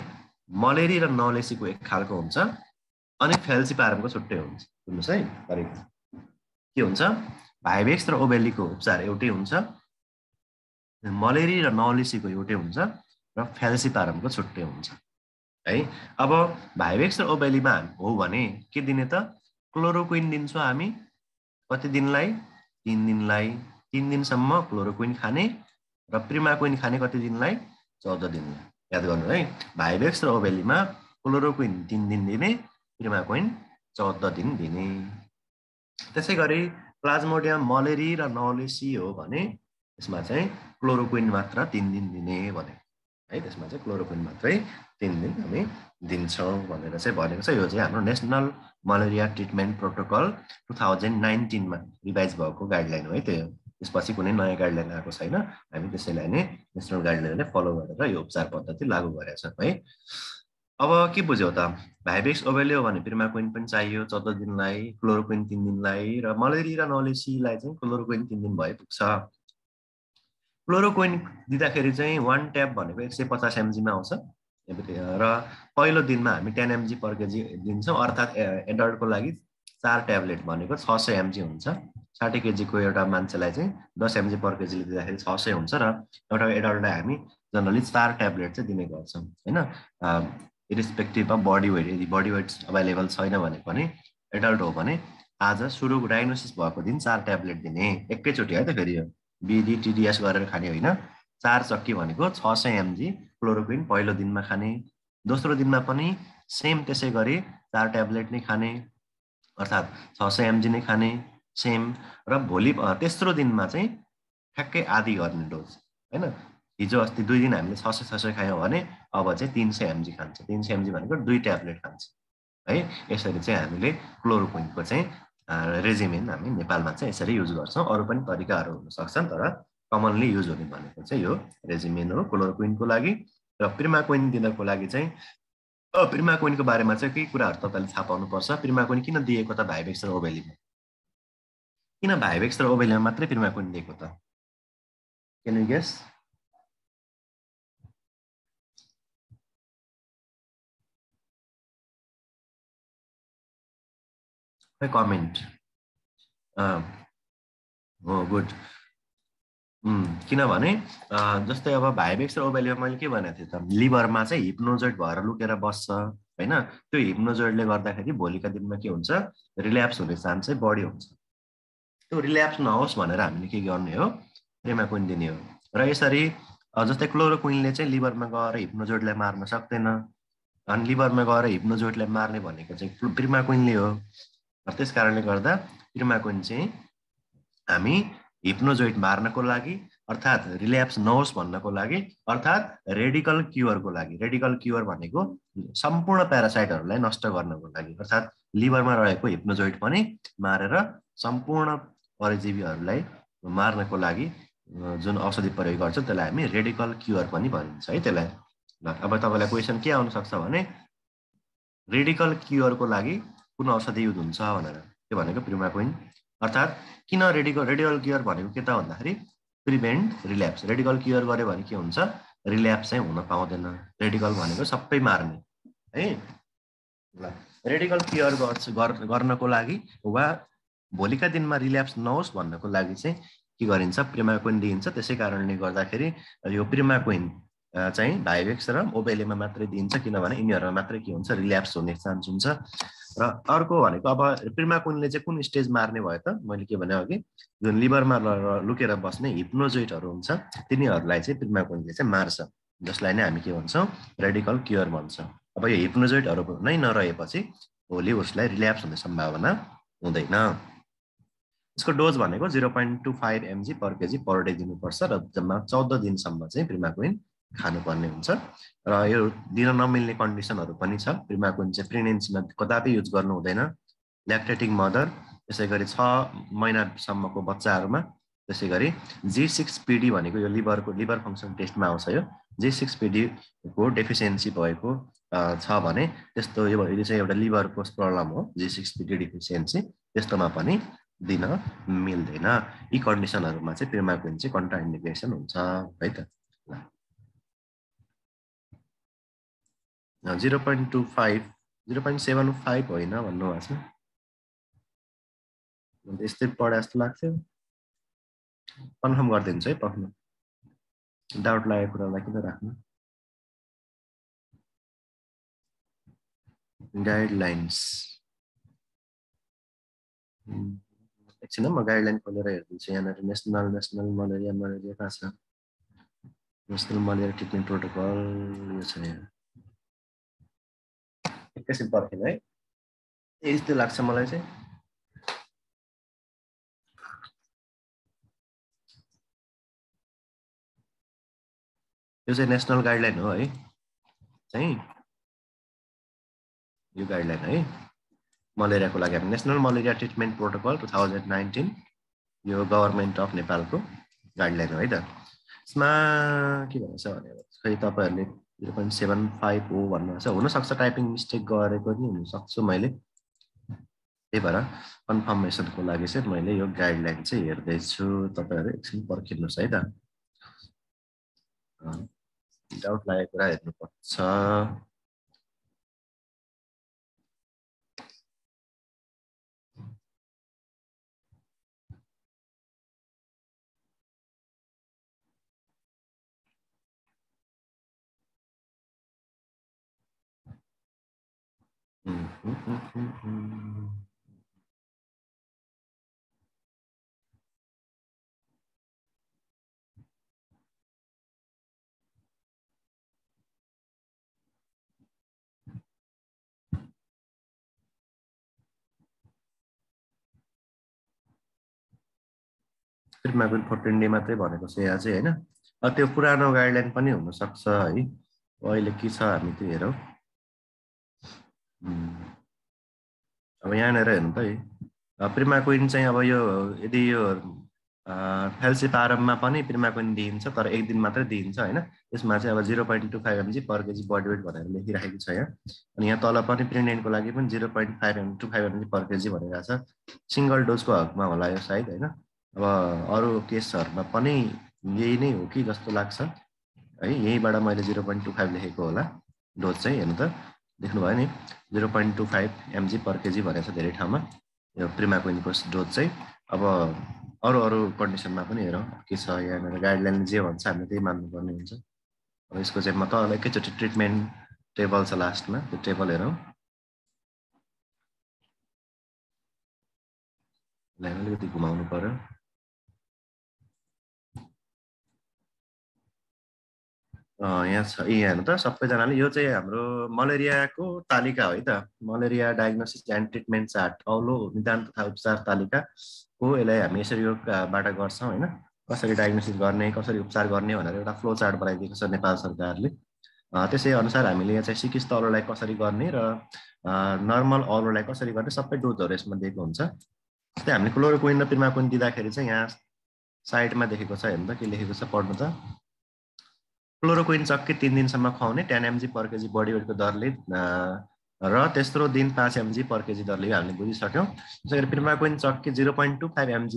मलेरी र नलेसीको एक खालको हुन्छ, अनि फेल्सिपारमको छुट्टै हुन्छ। सुन्नुहोस् है, के हुन्छ, भाइवेक्स र ओभेलीको उपचार एउटै हुन्छ, मलेरी र नलेसीको एउटै हुन्छ, र फेल्सिपारमको छुट्टै हुन्छ है। अब भाइवेक्स र ओभेलीमा हो भने के दिने त, क्लोरोक्विन दिन्छौँ हामी। कति दिनलाई? 3 दिनलाई। 3 दिनसम्म क्लोरोक्विन खाने, र प्रिमाक्विन खाने कति दिनलाई? 14 दिनलाई। याद गर्नु है, भाइवेक्स र ओभेलीमा क्लोरोक्विन 3 दिन दिने, प्रिमाक्विन 14 दिन दिने। त्यसै गरी प्लाज्मोडियम मलेरी र नलेसी हो भने त्यसमा चाहिँ क्लोरोक्विन मात्र 3 दिन दिने भने है, त्यसमा चाहिँ क्लोरोक्विन मात्रै 3 दिन हामी दिन्छौँ भनेर चाहिँ भनेको छ। यो चाहिँ हाम्रो नेसनल मलेरिया ट्रिटमेन्ट प्रोटोकल 2019मा रिभाइज भएको गाइडलाइन हो है। त्यो त्यसपछि कुनै नयाँ गाइडलाइन आएको छैन, हामी त्यसैलाई नै नेसनल गाइडलाइनले फलो गरेर यो उपचार पद्धति लागू गरेका छौँ है। अब के बुझ्यौ त, भाइवेक्स ओभेली हो भने प्रिमाक्विन पनि चाहियो 14 दिनलाई, क्लोरोक्विन 3 दिनलाई, र मलेरी र नलेसीलाई चाहिँ क्लोरोक्विन 3 दिन भए पुग्छ। क्लोरोक्विन दिँदाखेरि चाहिँ 1 ट्याब भनेको 150 mg मा आउँछ, र पहिलो दिनमा हामी 10 mg पर केजी दिन्छौँ, अर्थात् एडल्टको लागि 4 ट्याब्लेट भनेको 600 mg हुन्छ। 60 केजीको एउटा मान्छेलाई चाहिँ 10 mg पर केजीले दिँदाखेरि 600 हुन्छ र एउटा एडल्टलाई हामी जनरली 4 ट्याब्लेट चाहिँ दिने गर्छौँ होइन। इरिस्पेक्टिभ अफ बडी वेट, यदि बडी वेट अभाइलेबल छैन भने पनि एडल्ट हो भने आज सुरु डायग्नोसिस भएको दिन 4 ट्याब्लेट दिने एकैचोटि है त। फेरि यो बिडी टिडिएस गरेर खाने होइन, 4 चक्की भनेको 600 mg क्लोरोक्विन पहिलो दिनमा खाने, दोस्रो दिनमा पनि सेम त्यसै गरी 4 ट्याब्लेट नै खाने, अर्थात् 600 mg नै खाने सेम। र भोलि तेस्रो दिनमा चाहिँ ठ्याक्कै आधी गर्ने डोज होइन। हिजो अस्ति 2 दिन हामीले 600 खायौँ भने अब चाहिँ 300 mg खान्छ। 300 mg भनेको 2 ट्याब्लेट खान्छ है। यसरी चाहिँ हामीले क्लोरोक्विनको चाहिँ रेजिमेन हामी नेपालमा चाहिँ यसरी युज गर्छौँ। अरू पनि तरिकाहरू हुन सक्छन्, तर कमनली युज हुने भनेको चाहिँ यो रेजिमेन हो क्लोरोक्विनको लागि। र प्रिमाक्विन दिनको लागि चाहिँ प्रिमाक्विनको बारेमा चाहिँ केही कुराहरू तपाईँले थाहा पाउनुपर्छ। प्रिमाक्विन किन दिएको त भाइभेक्स र ओभेलीमा? किन भाइभेक्स र ओभेलीमा मात्रै प्रिमाक्विन दिएको त? Can you guess? कमेन्ट हो गुड। किनभने जस्तै अब भाइभेक्स र ओभेलीमा मैले के भनेको थिएँ त, लिभरमा चाहिँ हिप्नोजोइड भएर लुकेर बस्छ होइन। त्यो हिप्नोजोइडले गर्दाखेरि भोलिका दिनमा के हुन्छ, रिल्याप्स हुने चान्स चाहिँ बढी हुन्छ। त्यो रिल्याप्स नहोस् भनेर हामीले के गर्ने हो, प्रिमाक्विन दिने हो। र यसरी जस्तै क्लोरोक्विनले चाहिँ लिभरमा गएर हिप्नोजोइडलाई मार्न सक्दैन, अनि लिभरमा गएर हिप्नोजोइडलाई मार्ने भनेको चाहिँ प्रिमाक्विनले हो। त्यस कारणले गर्दा प्रिमाक्विन चाहिँ हामी हिप्नोजोइड मार्नको लागि, अर्थात् रिल्याप्स नहोस् भन्नको लागि, अर्थात् रेडिकल क्युरको लागि। रेडिकल क्युर भनेको सम्पूर्ण प्यारासाइटहरूलाई नष्ट गर्नको लागि, अर्थात् लिभरमा रहेको हिप्नोजोइड पनि मारेर सम्पूर्ण परजीवीहरूलाई मार्नको लागि जुन औषधि प्रयोग गर्छ त्यसलाई हामी रेडिकल क्युर पनि भनिन्छ है त्यसलाई। अब तपाईँलाई क्वेसन के आउन सक्छ भने रेडिकल क्युरको लागि कुन औषधि युज हुन्छ भनेर, त्यो भनेको प्रिमाक्विन। अर्थात् किन रेडिकल क्युर भनेको के त भन्दाखेरि प्रिभेन्ट रिल्याप्स। रेडिकल क्युर गर्यो भने के हुन्छ, रिल्याप्स चाहिँ हुन पाउँदैन। रेडिकल भनेको सबै मार्ने है। ल रेडिकल क्युर गर्नको लागि वा भोलिका दिनमा रिल्याप्स नहोस् भन्नको लागि चाहिँ के गरिन्छ, प्रिमाक्विन दिइन्छ। त्यसै कारणले गर्दाखेरि यो प्रिमाक्विन चाहिँ भाइभेक्स र ओभेलीमा मात्रै दिइन्छ, किनभने यिनीहरूमा मात्रै के हुन्छ, रिल्याप्स हुने चान्स हुन्छ। र अर्को भनेको अब प्रिमाक्विनले चाहिँ कुन स्टेज मार्ने भयो त, मैले के भने अघि, जुन लिभरमा लुकेर बस्ने हिप्नोजोइडहरू हुन्छ तिनीहरूलाई चाहिँ प्रिमाक्विनले चाहिँ मार्छ, जसलाई नै हामी के भन्छौँ, रेडिकल क्युर भन्छौँ। अब यो हिप्नोजोइडहरू नै नरहेपछि भोलि उसलाई रिल्याप्स हुने सम्भावना हुँदैन। यसको डोज भनेको 0.25 mg पर केजी पर डे दिनुपर्छ र जम्मा 14 दिनसम्म चाहिँ प्रिमाक्विन खानुपर्ने हुन्छ। र यो दिन नमिल्ने कन्डिसनहरू पनि छ। प्रिमाक्विन चाहिँ प्रेग्नेन्सीमा कदापि युज गर्नु हुँदैन, ल्याक्टेटिङ मदर, त्यसै गरी 6 महिनासम्मको बच्चाहरूमा, त्यसै गरी G6PD भनेको यो लिभर फङ्सन टेस्टमा आउँछ। यो G6PD को डेफिसियन्सी भएको छ भने त्यस्तो यो चाहिँ एउटा लिभरको प्रब्लम हो, G6PD डेफिसियन्सी, त्यस्तोमा पनि दिन मिल्दैन। यी कन्डिसनहरूमा चाहिँ प्रिमाक्विन चाहिँ कन्ट्राइन्डिकेसन हुन्छ है त। 0.25 0.75 होइन भन्नुभएको छ, यस्तै पढे जस्तो लाग्थ्यो। कन्फर्म गरिदिन्छु है, पक्नु डाउट लागेको कुरालाई किन राख्नु। गाइडलाइन्स एकछिन म गाइडलाइन खोलेर हेरिदिन्छु। यहाँनिर नेसनल मलेरिया कहाँ छ, नेसनल मलेरिया ट्रिटमेन्ट प्रोटोकल यो छ यहाँ। एकैछिन पर्खिनु है, यस्तो लाग्छ मलाई चाहिँ। यो चाहिँ नेसनल गाइडलाइन हो है, चाहिँ यो गाइडलाइन है मलेरियाको लागि। हामी नेसनल मलेरिया ट्रिटमेन्ट प्रोटोकल 2019 यो गभर्मेन्ट अफ नेपालको गाइडलाइन हो है त। यसमा के भन्छ भने खै तपाईँहरूले 0.75 हो भन्नुहुन्छ, हुनसक्छ टाइपिङ मिस्टेक गरेको नि हुनसक्छु मैले, त्यही भएर कन्फर्मेसनको लागि चाहिँ मैले यो गाइडलाइन चाहिँ हेर्दैछु। तपाईँहरू एकछिन पर्खिनुहोस् है त। डाउट लागेको कुरा हेर्नुपर्छ। ट्रिपमा पनि 14 डे मात्रै भनेको छ यहाँ चाहिँ होइन। त्यो पुरानो गाइडलाइन पनि हुनसक्छ है। अहिले के छ हामी त्यो हेरौँ। अब यहाँनिर हेर्नु त है, प्रिमाक्विन चाहिँ अब यो यदि यो फेल्सिप आरममा पनि प्रिमाक्विन दिइन्छ, तर एक दिन मात्रै दिइन्छ होइन। यसमा चाहिँ अब 0.25 mg पर केजी बडी वेट भनेर लेखिराखेको छ यहाँ। अनि यहाँ तल पनि प्रेग्नेन्टको लागि पनि 0.25 mg पर केजी भनेर छ। सिङ्गल डोजको हकमा होला यो सायद होइन। अब अरू केसहरूमा पनि यही नै हो कि जस्तो लाग्छ है। यहीँबाट मैले 0.25 लेखेको होला डोज चाहिँ। हेर्नु त, देख्नुभयो नि 0.25 mg पर केजी भनेको छ धेरै ठाउँमा यो प्रिमाक्विनको डोज चाहिँ। अब अरू कन्डिसनमा पनि हेरौँ के छ यहाँनिर। गाइडलाइनले जे भन्छ हामीले त्यही मान्नुपर्ने हुन्छ। अब यसको चाहिँ म त एकैचोटि ट्रिटमेन्ट टेबल छ लास्टमा, त्यो टेबल हेरौँ। अलिकति घुमाउनु पर्यो। यहाँ छ यहाँ हेर्नु त सबैजनाले, यो चाहिँ हाम्रो मलेरियाको तालिका हो है त। Malaria diagnosis and treatment chart, औलो निदान तथा उपचार तालिका हो। यसलाई हामी यसरी योबाट गर्छौँ होइन। कसरी डायग्नोसिस गर्ने, कसरी उपचार गर्ने भनेर एउटा फ्लो चार्ट बनाइदिएको छ नेपाल सरकारले। त्यसै अनुसार हामीले यहाँ चाहिँ सिकिस्त औलोलाई कसरी गर्ने र नर्मल औलोलाई कसरी गर्ने सबै डोजहरू यसमा दिएको हुन्छ। जस्तै हामीले क्लोरोक्विन र प्रिमाक्विन दिँदाखेरि चाहिँ यहाँ साइडमा देखेको छ, हेर्नु त के लेखेको छ, पढ्नु त। क्लोरोक्विन चक्की 3 दिनसम्म खुवाउने 10 mg पर केजी बडी वेटको दरले र तेस्रो दिन 5 mg पर केजी दरले हामीले बुझिसक्यौँ। त्यसै गरी प्रिमाक्विन चक्की 0.25 mg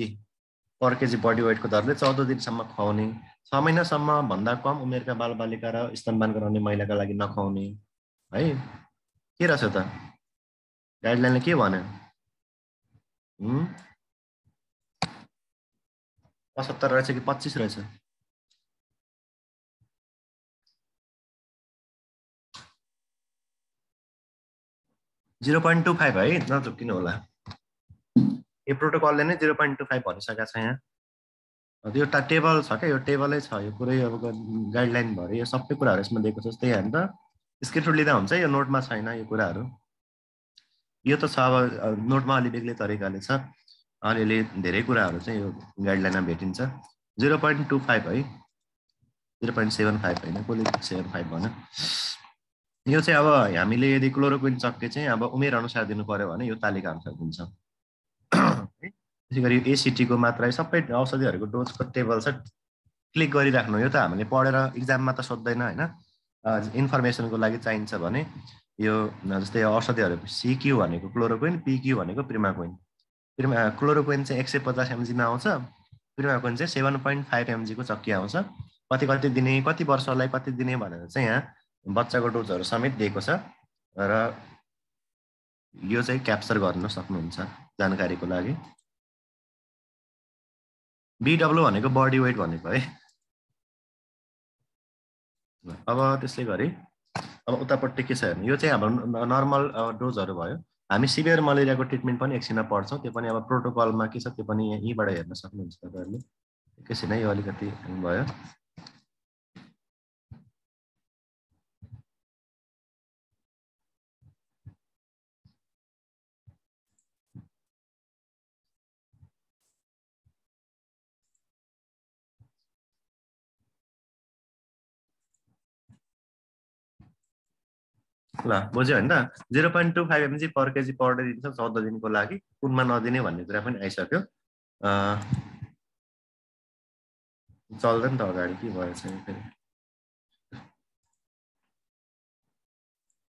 पर केजी बडी वेटको दरले 14 दिनसम्म खुवाउने। 6 महिनासम्म भन्दा कम उमेरका बालबालिका र स्तनपान गराउने महिलाका लागि नखुवाउने है। के रहेछ त गाइडलाइनले के भन्यो? 75 रहेछ कि 25 रहेछ? 0.25 है, नचुक्किनु होला। यो प्रोटोकलले नै 0.25 भनिसकेको छ यहाँ। यो टेबल छ क्या, यो टेबलै छ, यो पुरै अब गाइडलाइन भएर यो सबै कुराहरू यसमा दिएको छ। जस्तै हेर्नु त, स्क्रिनसट लिँदा हुन्छ, यो नोटमा छैन यो कुराहरू। यो त छ अब नोटमा अलि बेग्लै तरिकाले छ, अलिअलि धेरै कुराहरू चाहिँ यो गाइडलाइनमा भेटिन्छ। 0.25 है, 0.75 होइन, कसले 75 भन्यो। यो चाहिँ अब हामीले यदि क्लोरोक्विन चक्के चाहिँ अब उमेर अनुसार दिनु पर्यो भने यो तालिका अनुसार दिन्छ। त्यसै गरी एसिटीको मात्रा, सबै औषधिहरूको डोजको टेबल छ, क्लिक गरिराख्नु। यो त हामीले पढेर इक्जाममा त सोध्दैन होइन। इन्फर्मेसनको लागि चाहिन्छ भने यो जस्तै औषधिहरू सिक्यू भनेको क्लोरोक्विन, पिक्यू भनेको प्रिमाक्विन। क्लोरोक्विन चाहिँ 150 mg-मा आउँछ, प्रिमाक्विन चाहिँ 7.5 mg-को चक्की आउँछ। कति दिने, कति वर्षलाई कति दिने भनेर चाहिँ यहाँ बच्चाको डोजहरू समेत दिएको छ र यो चाहिँ क्याप्चर गर्न सक्नुहुन्छ जानकारीको लागि। BW भनेको बडी वेट भनेको है। अब त्यसै गरी अब उतापट्टि के छ हेर्नु, यो चाहिँ हाम्रो नर्मल डोजहरू भयो। हामी सिभियर मलेरियाको ट्रिटमेन्ट पनि एकछिनमा पढ्छौँ, त्यो पनि अब प्रोटोकलमा के छ त्यो पनि यहीँबाट हेर्न सक्नुहुन्छ तपाईँहरूले। एकैछिन है, यो अलिकति भयो। ल बुझ्यो होइन त, 0.25 mg पर केजी पर डे दिन्छ 14 दिनको लागि, कुनमा नदिने भन्ने कुरा पनि आइसक्यो। चल्दैन त अगाडि, के भयो चाहिँ फेरि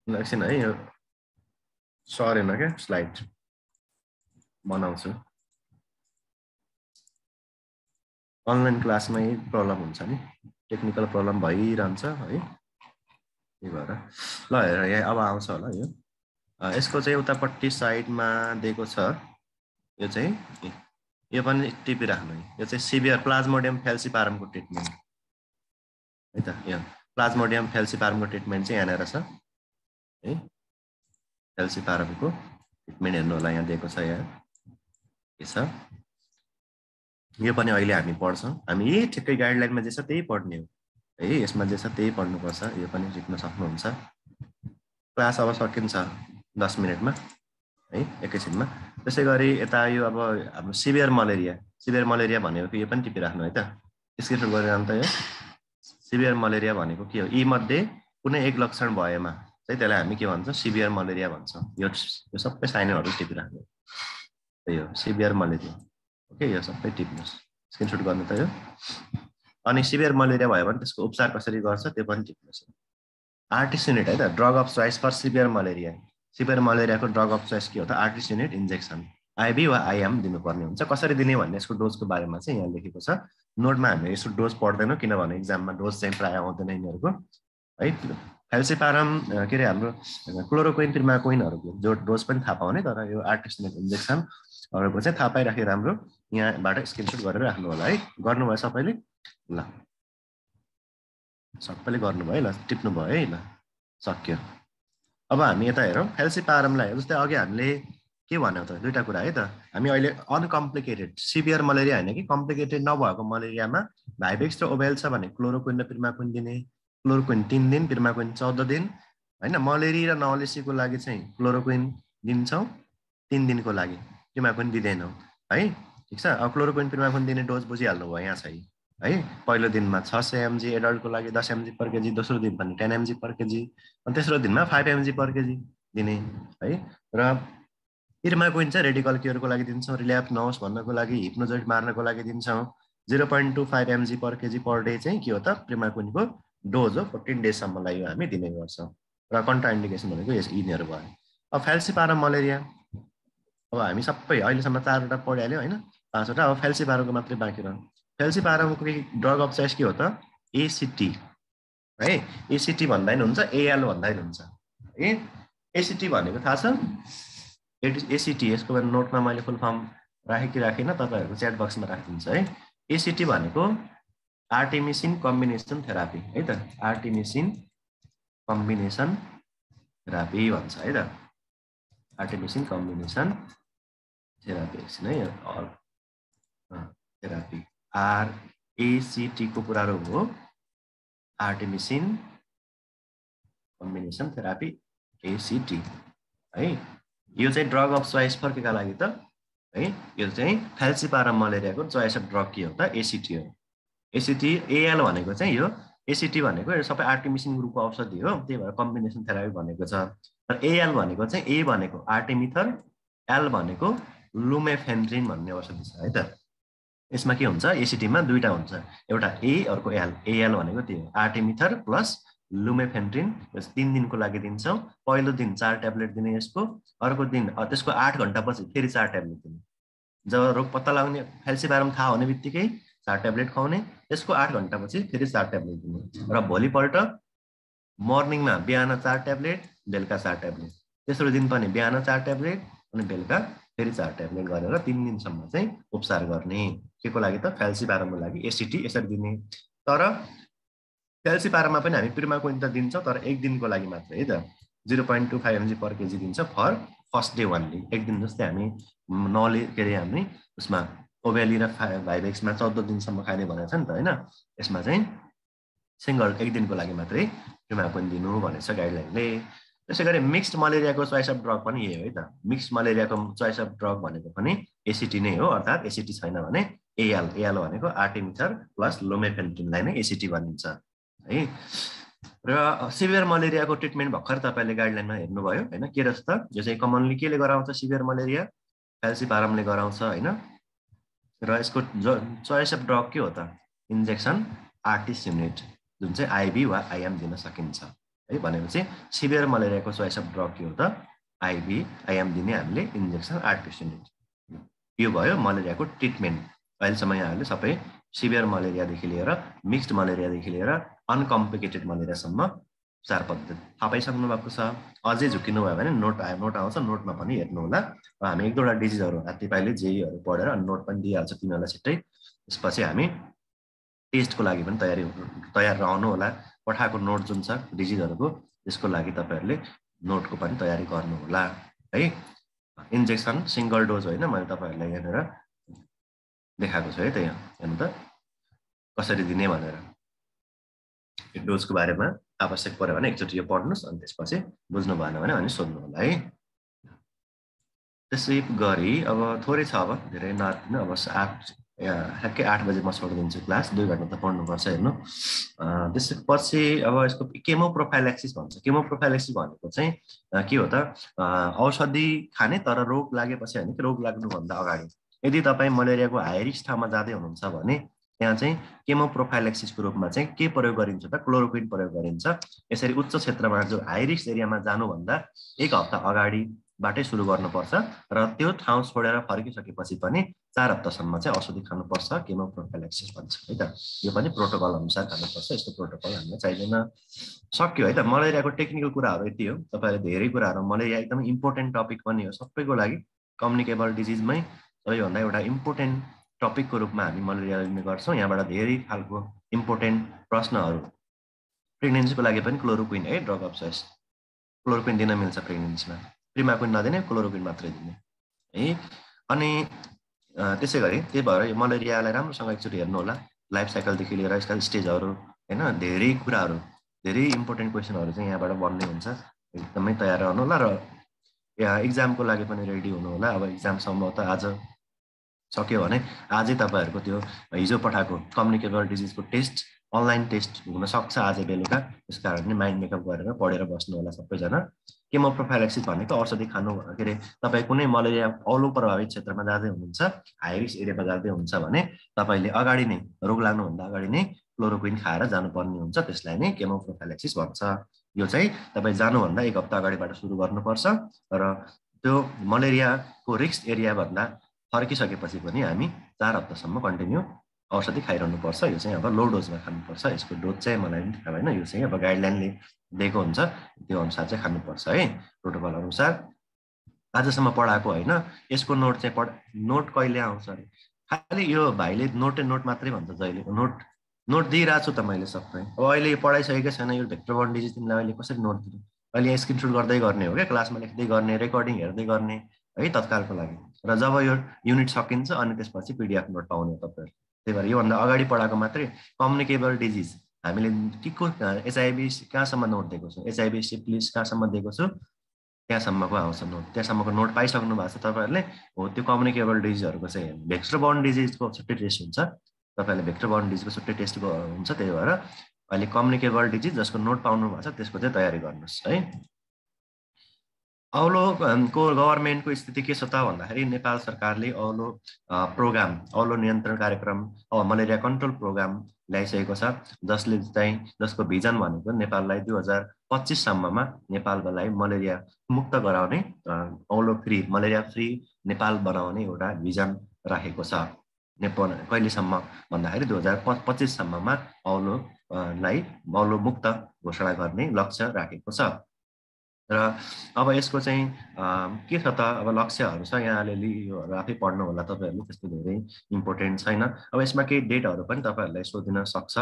एकछिन है, यो सरेन क्या स्लाइड, बनाउँछु। अनलाइन क्लासमा यही प्रब्लम हुन्छ नि। टेक्निकल प्रब्लम भइरहन्छ है, त्यही भएर। ल हेर यहाँ अब आउँछ होला यो। यसको चाहिँ उतापट्टि साइडमा दिएको छ, यो चाहिँ यो पनि टिपिराख्नु है। यो चाहिँ सिभियर प्लाज्मोडियम फ्याल्सिपारमको ट्रिटमेन्ट है त। यो प्लाज्मोडियम फ्याल्सिपारमको ट्रिटमेन्ट चाहिँ यहाँनिर छ है। फ्याल्सिपारमको ट्रिटमेन्ट हेर्नु होला, यहाँ दिएको छ, यहाँ के छ। यो पनि अहिले हामी पढ्छौँ, हामी यही ठिक्कै गाइडलाइनमा जे छ त्यही पढ्ने हो है। यसमा जे छ त्यही पढ्नुपर्छ। यो पनि सिक्न सक्नुहुन्छ। क्लास अब सकिन्छ 10 मिनटमा है, एकैछिनमा। त्यसै गरी यता यो अब हाम्रो सिभियर मलेरिया भनेको यो पनि टिपिराख्नु है त, स्क्रिनसट गरेर अन्त। यो सिभियर मलेरिया भनेको के हो, यी मध्ये कुनै एक लक्षण भएमा चाहिँ त्यसलाई हामी के भन्छ, सिभियर मलेरिया भन्छौँ। यो सबै साइनहरू टिपिराख्नु। यो सिभियर मलेरिया, ओके, यो सबै टिप्नुहोस्, स्क्रिनसट गर्नु त यो। अनि सिभियर मलेरिया भयो भने त्यसको उपचार कसरी गर्छ त्यो पनि टिप्नुहोस्। आर्टिसिनेट है त, drug of choice for severe malaria. Severe मलेरियाको ड्रग अफ चोइस के हो त, आर्टिसिनेट इन्जेक्सन, आइबी वा आइएम दिनुपर्ने हुन्छ। कसरी दिने भन्ने यसको डोजको बारेमा चाहिँ यहाँ लेखेको छ। नोटमा हामी यसको डोज पढ्दैनौँ, किनभने इक्जाममा डोज चाहिँ प्रायः आउँदैन यिनीहरूको है। फ्याल्सिपारम के अरे हाम्रो क्लोरोक्विन प्रिमाक्विनहरूको जो डोज पनि थाहा पाउने, तर यो आर्टिसिनेट इन्जेक्सनहरूको चाहिँ थाहा पाइराखे राम्रो। यहाँबाट स्क्रिनसट गरेर राख्नु होला है। गर्नुभयो सबैले? ल सबैले गर्नुभयो ल, टिप्नु भयो है। ल सक्यो। अब हामी यता हेरौँ फ्याल्सिपारमलाई। जस्तै अघि हामीले के भन्यो त, दुईवटा कुरा है त। हामी अहिले अनकम्प्लिकेटेड सिभियर मलेरिया होइन कि, कम्प्लिकेटेड नभएको मलेरियामा भाइभेक्स र ओभेल छ भने क्लोरोक्विन र प्रिमाक्विन दिने। क्लोरोक्विन 3 दिन, प्रिमाक्विन 14 दिन होइन। मलेरी र नलेसीको लागि चाहिँ क्लोरोक्विन दिन्छौँ 3 दिनको लागि, प्रिमाक्विन दिँदैनौँ है, ठिक छ। अब क्लोरोक्विन प्रिमाक्विन दिने डोज बुझिहाल्नु भयो यहाँ छ है। पहिलो दिनमा 600 mg एडल्टको लागि 10 mg पर केजी, दोस्रो दिन पनि 10 mg पर केजी, अनि तेस्रो दिनमा 5 mg पर केजी दिने है। र प्रिमाक्विन चाहिँ रेडिकल क्योरको लागि दिन्छौँ, रिल्याप्स नहोस् भन्नको लागि, हिप्नोजोइड मार्नको लागि दिन्छौँ। 0.25 mg पर केजी पर डे चाहिँ के हो त, प्रिमाक्विनको डोज हो। 14 डेजसम्मलाई यो हामी दिने गर्छौँ। र कन्ट्राइन्डिकेसन भनेको यिनीहरू भयो। अब फ्याल्सिपारम मलेरिया, अब हामी सबै अहिलेसम्म 4वटा पढिहाल्यो होइन, 5वटा। अब फ्याल्सिपारमको मात्रै बाँकी रह्यो। फ्याल्सिपारमको ड्रग अफ चोइस के हो त, एसिटी है। एसिटी भन्दा पनि हुन्छ, एएल भन्दा पनि हुन्छ है। एसिटी भनेको थाहा छ, एसिटी यसको नोटमा मैले फुल फर्म राखेँ कि राखिनँ, तपाईँहरूको च्याट बक्समा राखिदिन्छ है। एसिटी भनेको आर्टेमिसिन कम्बिनेसन थेरापी है त, आर्टेमिसिन कम्बिनेसन थेरापी भन्छ है त, आर्टेमिसिन कम्बिनेसन थेरापी है। थेरापी आरएसिटी को पुरा रूप हो, आर्टेमिसिन कम्बिनेसन थेरापी, एसिटी है। यो चाहिँ ड्रग अफ चोइस फर केका लागि त है, यो चाहिँ फ्याल्सिपारम मलेरियाको चोइस अफ ड्रग के हो त, एसिटी हो। एसिटी एएल भनेको चाहिँ यो एसिटी भनेको यो सबै आर्टेमिसिन ग्रुपको औषधि हो, त्यही भएर कम्बिनेसन थेरापी भनेको छ। र एएल भनेको चाहिँ ए भनेको आर्टेमिथर, एल भनेको लुमेफेन्ड्रिन भन्ने औषधि छ है त। यसमा के हुन्छ, एसिटीमा दुईटा हुन्छ, एउटा ए अर्को एल। एएल भनेको त्यो आर्टेमिथर प्लस लुमेफेन्ड्रिन। 3 दिनको लागि दिन्छौँ। पहिलो दिन 4 ट्याब्लेट दिने यसको, अर्को दिन त्यसको 8 घण्टापछि फेरि 4 ट्याब्लेट दिने। जब रोग पत्ता लगाउने, फ्याल्सिपारम थाहा हुने बित्तिकै 4 ट्याब्लेट खुवाउने, त्यसको 8 घण्टापछि फेरि 4 ट्याब्लेट दिने। र भोलिपल्ट मर्निङमा बिहान 4 ट्याब्लेट, बेलुका 4 ट्याब्लेट। तेस्रो दिन पनि बिहान 4 ट्याब्लेट अनि बेलुका फेरि 4 ट्याब्लेट गरेर 3 दिनसम्म चाहिँ उपचार गर्ने। के को लागि त, फ्याल्सिपारमको लागि एसिटी यसरी दिने। तर फ्याल्सिपारममा पनि हामी प्रिमाक्विन त दिन्छौँ, तर 1 दिनको लागि मात्र है त। 0.25 mg पर केजी दिन्छ फर फर्स्ट डे ओन्ली। 1 दिन जस्तै हामी के अरे हामी उसमा ओभेली र भाइभेक्समा 14 दिनसम्म खाने भनेको छ नि त होइन। यसमा चाहिँ सिङ्गल 1 दिनको लागि मात्रै प्रिमाक्विन दिनु भनेको छ गाइडलाइनले। त्यसै गरी मिक्स्ड मलेरियाको चोइस अफ ड्रग पनि यही हो है त। मिक्स्ड मलेरियाको चोइस अफ ड्रग भनेको पनि एसिटी नै हो, अर्थात् एसिटी छैन भने एएल। एएल भनेको आर्टेमिथर प्लस लोमेफेन्ड्रिनलाई नै एसिटी भनिन्छ है। र सिभियर मलेरियाको ट्रिटमेन्ट भर्खर तपाईँले गाइडलाइनमा हेर्नुभयो होइन, के रहेछ त। यो चाहिँ कमनली केले गराउँछ, सिभियर मलेरिया फ्याल्सिपारमले गराउँछ होइन। र यसको चोइस अफ ड्रग के हो त, इन्जेक्सन आर्टिसिनेट, जुन चाहिँ आइबी वा आइएम दिन सकिन्छ है। भनेपछि सिभियर मलेरियाको चोइस अफ ड्रग के हो त, आइबी आइएम दिने हामीले इन्जेक्सन आर्टिसिनेट। यो भयो मलेरियाको ट्रिटमेन्ट। अहिलेसम्म यहाँहरूले सबै सिभियर मलेरियादेखि लिएर मिक्स्ड मलेरियादेखि लिएर अनकम्प्लिकेटेड मलेरियासम्म 4 पद्धति थाहा पाइसक्नु भएको छ। अझै झुकिनु भयो भने नोट आउँछ, नोटमा पनि हेर्नु होला। हामी एक दुईवटा डिजिजहरू हात्तीपाइले जेईहरू पढेर अनि नोट पनि दिइहाल्छ तिमीहरूलाई छिट्टै। त्यसपछि हामी टेस्टको लागि पनि तयार रहनु होला। पठाएको नोट जुन छ डिजिजहरूको त्यसको लागि तपाईहरुले नोटको पनि तयारी गर्नु होला है। इन्जेक्सन सिंगल डोज होइन, मैले तपाईहरुलाई यहाँनिर देखाएको छु है त। यहाँ हेर्नु त कसरी दिने भनेर। यो डोजको बारेमा आवश्यक पर्यो भने एकचोटि यो पढ्नुस् अनि त्यसपछि बुझ्नु भएन भने अनि सोध्नु होला है। त्यसै गरी अब थोरै छ, अब धेरै नदिनु। अब ठ्याक्कै 8 बजे म छोडिदिन्छु क्लास, 2 घण्टा त पढ्नुपर्छ हेर्नु। त्यसपछि अब यसको केमोप्रोफाइलेक्सिस भन्छ। केमोप्रोफाइलेक्सिस भनेको चाहिँ के हो त, औषधि खाने तर रोग लागेपछि होइन कि रोग लाग्नुभन्दा अगाडि। यदि तपाईँ मलेरियाको हाई रिस्क ठाउँमा जाँदै हुनुहुन्छ भने त्यहाँ चाहिँ केमोप्रोफाइलेक्सिसको रूपमा चाहिँ के प्रयोग गरिन्छ त, क्लोरोक्विन प्रयोग गरिन्छ। यसरी उच्च क्षेत्रमा जो हाई रिस्क एरियामा जानुभन्दा 1 हप्ता अगाडिबाटै सुरु गर्नुपर्छ र त्यो ठाउँ छोडेर फर्किसकेपछि पनि 4 हप्तासम्म चाहिँ औषधि खानुपर्छ। केमोप्रोफाइलेक्सिस भन्छ है त। यो पनि प्रोटोकल अनुसार खानुपर्छ। यस्तो प्रोटोकल हामीलाई चाहिँदैन। सक्यो है त। मलेरियाको टेक्निकल कुराहरू यति हो। तपाईहरुले धेरै कुराहरू, मलेरिया एकदम इम्पोर्टेन्ट टपिक पनि हो सबैको लागि। कम्युनिकेबल डिजिजमै सबैभन्दा एउटा इम्पोर्टेन्ट टपिकको रूपमा हामी मलेरिया लिने गर्छौँ। यहाँबाट धेरै खालको इम्पोर्टेन्ट प्रश्नहरू। प्रेग्नेन्सीको लागि पनि क्लोरोक्विन है ड्रग अफ चोइस। क्लोरोक्विन दिन मिल्छ प्रेग्नेन्सीमा। प्रिमाक्विन नदिने, क्लोरोक्विन मात्रै दिने है। अनि त्यसै गरी त्यही भएर यो मलेरियालाई राम्रोसँग एकचोटि हेर्नु होला। लाइफ साइकलदेखि लिएर यसका स्टेजहरू होइन, धेरै कुराहरू, धेरै इम्पोर्टेन्ट क्वेसनहरू चाहिँ यहाँबाट बन्ने हुन्छ। एकदमै तयार रहनु होला र यहाँ इक्जामको लागि पनि रेडी हुनु होला। अब इक्जाम सम्भवतः आज सक्यो भने आजै तपाईहरुको त्यो हिजो पठाएको कम्युनिकेबल डिजिजको टेस्ट अनलाइन टेस्ट हुन सक्छ आज बेलुका। त्यसकारण नि माइन्ड मेकअप गरेर पढेर बस्नु होला सबैजना। केमोप्रोफाइलेक्सिस भनेको औषधि खानु के अरे, तपाईँ कुनै मलेरिया औलो प्रभावित क्षेत्रमा जाँदै हुनुहुन्छ, हाई रिस्क एरियामा जाँदै हुन्छ भने तपाईले अगाडि नै, रोग लाग्नुभन्दा अगाडि नै क्लोरोक्विन खाएर जानुपर्ने हुन्छ। त्यसलाई नै केमोप्रोफाइलेक्सिस भन्छ। यो चाहिँ तपाईँ जानुभन्दा 1 हप्ता अगाडिबाट सुरु गर्नुपर्छ र त्यो मलेरियाको रिस्क एरिया भन्दा फर्किसकेपछि पनि हामी 4 हप्तासम्म कन्टिन्यू औषधि खाइरहनुपर्छ। यो चाहिँ अब लो डोजमा खानुपर्छ। यसको डोज चाहिँ मलाई पनि थाहा भएन। यो चाहिँ अब गाइडलाइनले दिएको हुन्छ, त्यो अनुसार चाहिँ खानुपर्छ है, प्रोटोकल अनुसार। आजसम्म पढाएको होइन, यसको नोट चाहिँ नोट कहिले आउँछ अरे। खालि यो भाइले नोट मात्रै भन्छ जहिले। नोट दिइरहेको छु त मैले सबै। अब अहिले यो पढाइसकेकै छैन यो भेक्टर-बोर्न डिजिज, तिमीलाई अहिले कसरी नोट दिनु? अहिले यहाँ स्क्रिनसट गर्दै गर्ने हो क्या, क्लासमा लेख्दै गर्ने, रेकर्डिङ हेर्दै गर्ने है तत्कालको लागि। र जब यो युनिट सकिन्छ अनि त्यसपछि पीडीएफ नोट पाउने हो तपाईहरु। त्यही भएर योभन्दा अगाडि पढाएको मात्रै कम्युनिकेबल डिजिज हामीले टिको एचआईभी कहाँसम्म नोट दिएको छु, एचआईभी सिप्लिस कहाँसम्म दिएको छु, त्यहाँसम्मको आउँछ नोट। त्यहाँसम्मको नोट पाइसक्नु भएको छ तपाईहरुले। हो त्यो कम्युनिकेबल डिजिजहरुको चाहिँ भेक्टर-बोर्न डिजिजको छुट्टै टेस्ट हुन्छ। तपाईहरुले भेक्टर-बोर्न डिजिजको छुट्टै टेस्ट हुन्छ। त्यही भएर अहिले कम्युनिकेबल डिजिज जसको नोट पाउनु भएको छ त्यसको चाहिँ तयारी गर्नुस् है। औलोको गभर्नमेन्टको स्थिति के छ त भन्दाखेरि नेपाल सरकारले औलो प्रोग्राम, औलो नियन्त्रण कार्यक्रम, मलेरिया कन्ट्रोल प्रोग्राम ल्याइसकेको छ। जसको भिजन भनेको नेपाललाई 2025 सम्ममा नेपाललाई मलेरिया मुक्त गराउने, औलो फ्री, मलेरिया फ्री नेपाल बनाउने एउटा भिजन राखेको छ। नेपाल कहिलेसम्म भन्दाखेरि 2025 सम्ममा औलो मुक्त घोषणा गर्ने लक्ष्य राखेको छ। र अब यसको चाहिँ के छ त, अब लक्ष्यहरू छ, यहाँले लियोहरू आफै पढ्नु होला तपाईहरुले, त्यस्तो धेरै इम्पोर्टेन्ट छैन। अब यसमा केही डेटहरू पनि तपाईहरुलाई सोधिन सक्छ।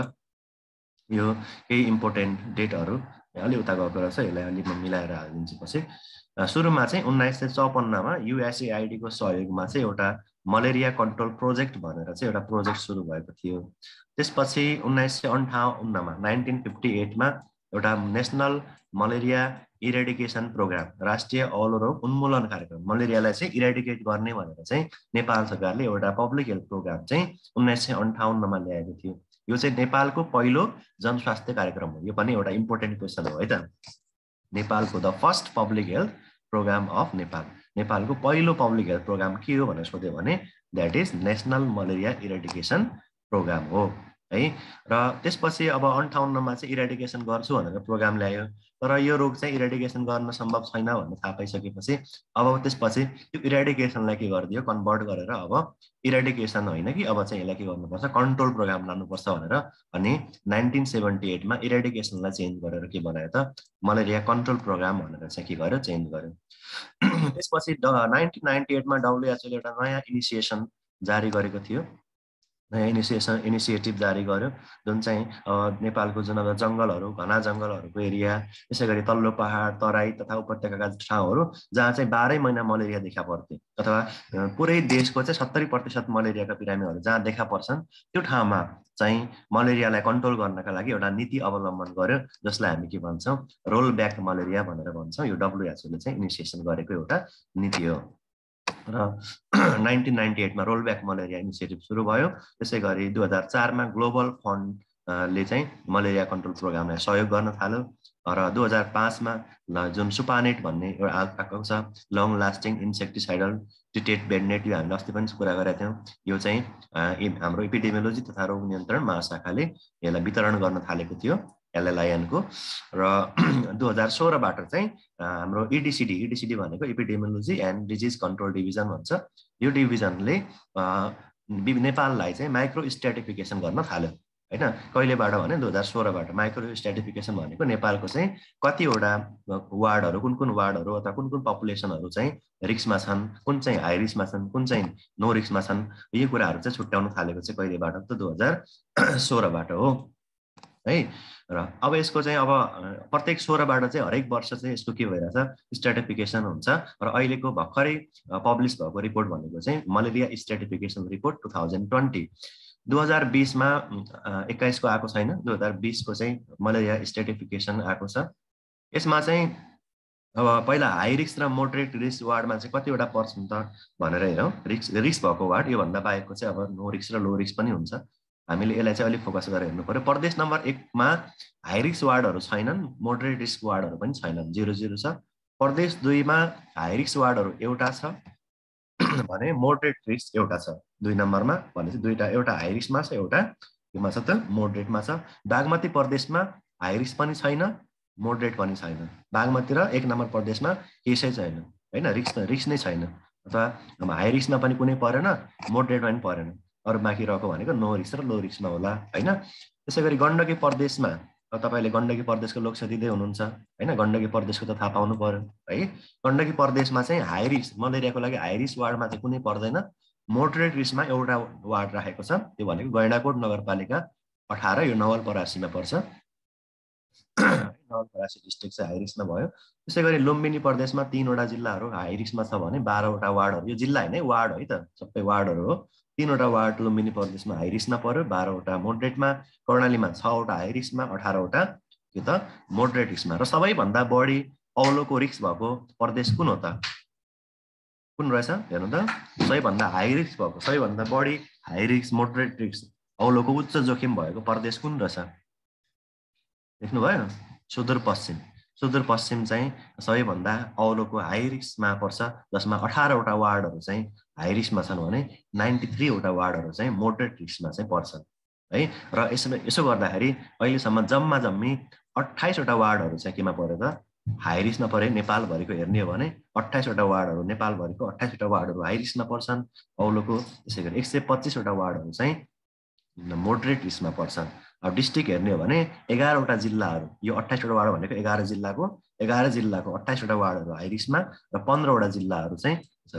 यो केही इम्पोर्टेन्ट डेटहरू अलि उता गएको रहेछ, यसलाई अलि म मिलाएर हालिदिन्छु पछि। सुरुमा चाहिँ 1954 मा युएसएआईडी को सहयोगमा चाहिँ एउटा मलेरिया कन्ट्रोल प्रोजेक्ट भनेर चाहिँ एउटा प्रोजेक्ट सुरु भएको थियो। त्यसपछि 1958 मा 1958 मा एउटा नेशनल मलेरिया इरेडिकेसन प्रोग्राम, राष्ट्रिय औलो रोग उन्मूलन कार्यक्रम, मलेरियालाई चाहिँ इरेडिकेट गर्ने भनेर चाहिँ नेपाल सरकारले एउटा पब्लिक हेल्थ प्रोग्राम चाहिँ 1958 मा ल्याएको थियो। यो चाहिँ नेपालको पहिलो जनस्वास्थ्य कार्यक्रम हो। यो पनि एउटा इम्पोर्टेन्ट क्वेसन हो है त। नेपालको the first public health programme of Nepal, नेपालको पहिलो पब्लिक हेल्थ प्रोग्राम के हो भनेर सोध्यो भने that is national malaria eradication programme हो है र त्यसपछि अब 58 मा चाहिँ इरेडिकेसन गर्छु भनेर प्रोग्राम ल्यायो तर यो रोग चाहिँ इरेडिकेसन गर्न सम्भव छैन भन्ने थाहा पाइसकेपछि अब त्यसपछि यो इरेडिकेसनलाई के गरिदियो कन्भर्ट गरेर अब इरेडिकेसन होइन कि अब चाहिँ यसलाई के गर्नुपर्छ कन्ट्रोल प्रोग्राम लानुपर्छ भनेर अनि 1978 मा इरेडिकेसनलाई चेन्ज गरेर के बनायो त मलेरिया कन्ट्रोल प्रोग्राम भनेर चाहिँ के गर्यो चेन्ज गर्यो त्यसपछि 1998 मा WHO ले एउटा नयाँ इनिसिएसन जारी गरेको थियो नयाँ इनिसिएटिभ जारी गर्यो जुन चाहिँ नेपालको जुन अब जङ्गलहरू घना जङ्गलहरूको एरिया त्यसै गरी तल्लो पहाड तराई तथा उपत्यकाका ठाउँहरू जहाँ चाहिँ 12 महिना मलेरिया देखा पर्थे अथवा पुरै देशको चाहिँ 70% मलेरियाका बिरामीहरू जहाँ देखा पर्छन् त्यो ठाउँमा चाहिँ मलेरियालाई कन्ट्रोल गर्नका लागि एउटा नीति अवलम्बन गर्यो जसलाई हामी के भन्छौँ रोल ब्याक मलेरिया भनेर भन्छौँ यो WHO ले चाहिँ इनिसिएसन गरेको एउटा नीति हो र 1998 मा रोल ब्याक मलेरिया इनिसिएटिभ सुरु भयो त्यसै गरी 2004 मा ग्लोबल फन्डले चाहिँ मलेरिया कन्ट्रोल प्रोग्रामलाई सहयोग गर्न थाल्यो र 2005 मा जुन सुपानेट भन्ने एउटा आएको छ लङ लास्टिङ इन्सेक्टिसाइडल ट्रिटेड बेडनेट यो हामीले अस्ति पनि कुरा गरेका थियौँ यो चाहिँ हाम्रो एपिडेमियोलोजी तथा रोग नियन्त्रण महाशाखाले यसलाई वितरण गर्न थालेको थियो LLIN को र 2016 बाट चाहिँ हाम्रो EDCD भनेको epidemiology and disease control division भन्छ यो डिभिजनले नेपाललाई चाहिँ माइक्रो स्ट्राटिफिकेसन गर्न थाल्यो हैन कहिलेबाट भने 2016 बाट माइक्रो स्ट्राटिफिकेसन भनेको नेपालको चाहिँ कतिवटा वार्डहरू कुन वार्डहरू अथवा कुन पपुलेसनहरू चाहिँ रिस्कमा छन् कुन चाहिँ हाई रिस्कमा छन् कुन चाहिँ नो रिस्कमा छन् यो कुराहरू चाहिँ छुट्याउन थालेको चाहिँ कहिलेबाट त 2016 बाट हो है र अब यसको चाहिँ अब प्रत्येक 16 बाट चाहिँ हरेक वर्ष चाहिँ यसको के भइरहेछ स्ट्राटिफिकेसन हुन्छ र अहिलेको भर्खरै पब्लिस भएको रिपोर्ट भनेको चाहिँ मलेरिया स्ट्राटिफिकेसन रिपोर्ट 2020 2020 मा 21 को आएको छैन 2020 को चाहिँ मलेरिया स्ट्राटिफिकेसन आएको छ यसमा चाहिँ अब पहिला हाई रिस्क र मोडरेट रिस्क वार्डमा चाहिँ कतिवटा पर्छ त भनेर हेरौँ रिस्क भएको वार्ड यो भन्दा बाहेकको चाहिँ अब नो रिस्क र लो रिस्क पनि हुन्छ हामीले यसलाई चाहिँ अलिक फोकस गरेर हेर्नु पर्यो प्रदेश नम्बर 1 मा हाई रिस्क वार्डहरू छैनन् मोडरेट रिस्क वार्डहरू पनि छैनन् 0 छ प्रदेश 2 मा हाई रिस्क वार्डहरू एउटा छ भने मोडरेट रिस्क एउटा छ 2 नम्बरमा भनेपछि दुईटा एउटा हाई रिस्कमा छ एउटा केमा छ त मोडरेटमा छ बागमती प्रदेशमा हाई रिस्क पनि छैन मोडरेट पनि छैन बागमती र 1 नम्बर प्रदेशमा केही छैन हैन रिस्क नै छैन अथवा हाई रिस्कमा पनि कुनै परेन मोडरेटमा पनि परेन अरु बाँकी रहेको भनेको नो रिस्क र लो रिस्कमा होला हैन त्यसै गरी गण्डकी प्रदेशमा तपाईले गण्डकी प्रदेशको लोकसभा दिँदै हुनुहुन्छ हैन गण्डकी प्रदेशको त थाहा पाउनु पर्यो है गण्डकी प्रदेशमा चाहिँ हाई रिस्क मलेरियाको लागि हाई रिस्क वार्डमा चाहिँ कुनै पर्दैन मोडरेट रिस्कमा एउटा वार्ड राखेको छ त्यो भनेको गैंडाकोट नगरपालिका 18 यो नवलपरासीमा पर्छ नवलपरासी डिस्ट्रिक्ट चाहिँ हाई रिस्कमा भयो त्यसै गरी लुम्बिनी प्रदेशमा 3 वटा जिल्लाहरू हाई रिस्कमा छ भने 12 वटा वार्डहरू यो जिल्ला हैन वार्ड है त सबै वार्डहरू हो 3 वटा वार्ड लुम्बिनी प्रदेशमा हाई रिस्कमा पर्यो 12 वटा मोडरेटमा कर्णालीमा 6 वटा हाई रिस्कमा 18 वटा के त मोडरेट रिस्कमा र सबैभन्दा बढी औलोको रिस्क भएको प्रदेश कुन हो त कुन रहेछ हेर्नु त सबैभन्दा हाई रिस्क भएको सबैभन्दा बढी हाई रिस्क मोडरेट रिस्क औलोको उच्च जोखिम भएको प्रदेश कुन रहेछ देख्नु भयो सुदूरपश्चिम चाहिँ सबैभन्दा औलोको हाई रिस्कमा पर्छ जसमा 18 वटा वार्डहरू चाहिँ हाई रिस्कमा छन् भने 93 वटा वार्डहरू चाहिँ मोडरेट रिस्कमा चाहिँ पर्छन् है र यसो गर्दाखेरि अहिलेसम्म जम्मी 28 वटा वार्डहरू चाहिँ केमा पर्यो त हाई रिस्कमा पर्यो नेपाल भरिको हेर्ने हो भने 28 वटा वार्डहरू नेपाल भरिको 28 वटा वार्डहरू हाई रिस्कमा पर्छन् औलोको त्यसै गरी 125 वटा वार्डहरू चाहिँ मोडरेट रिस्कमा पर्छन् अब डिस्ट्रिक्ट हेर्ने हो भने 11 वटा जिल्लाहरू यो 28 वटा वार्ड भनेको 11 जिल्लाको 28 वटा वार्डहरू हाई रिस्कमा र 15 वटा जिल्लाहरू चाहिँ त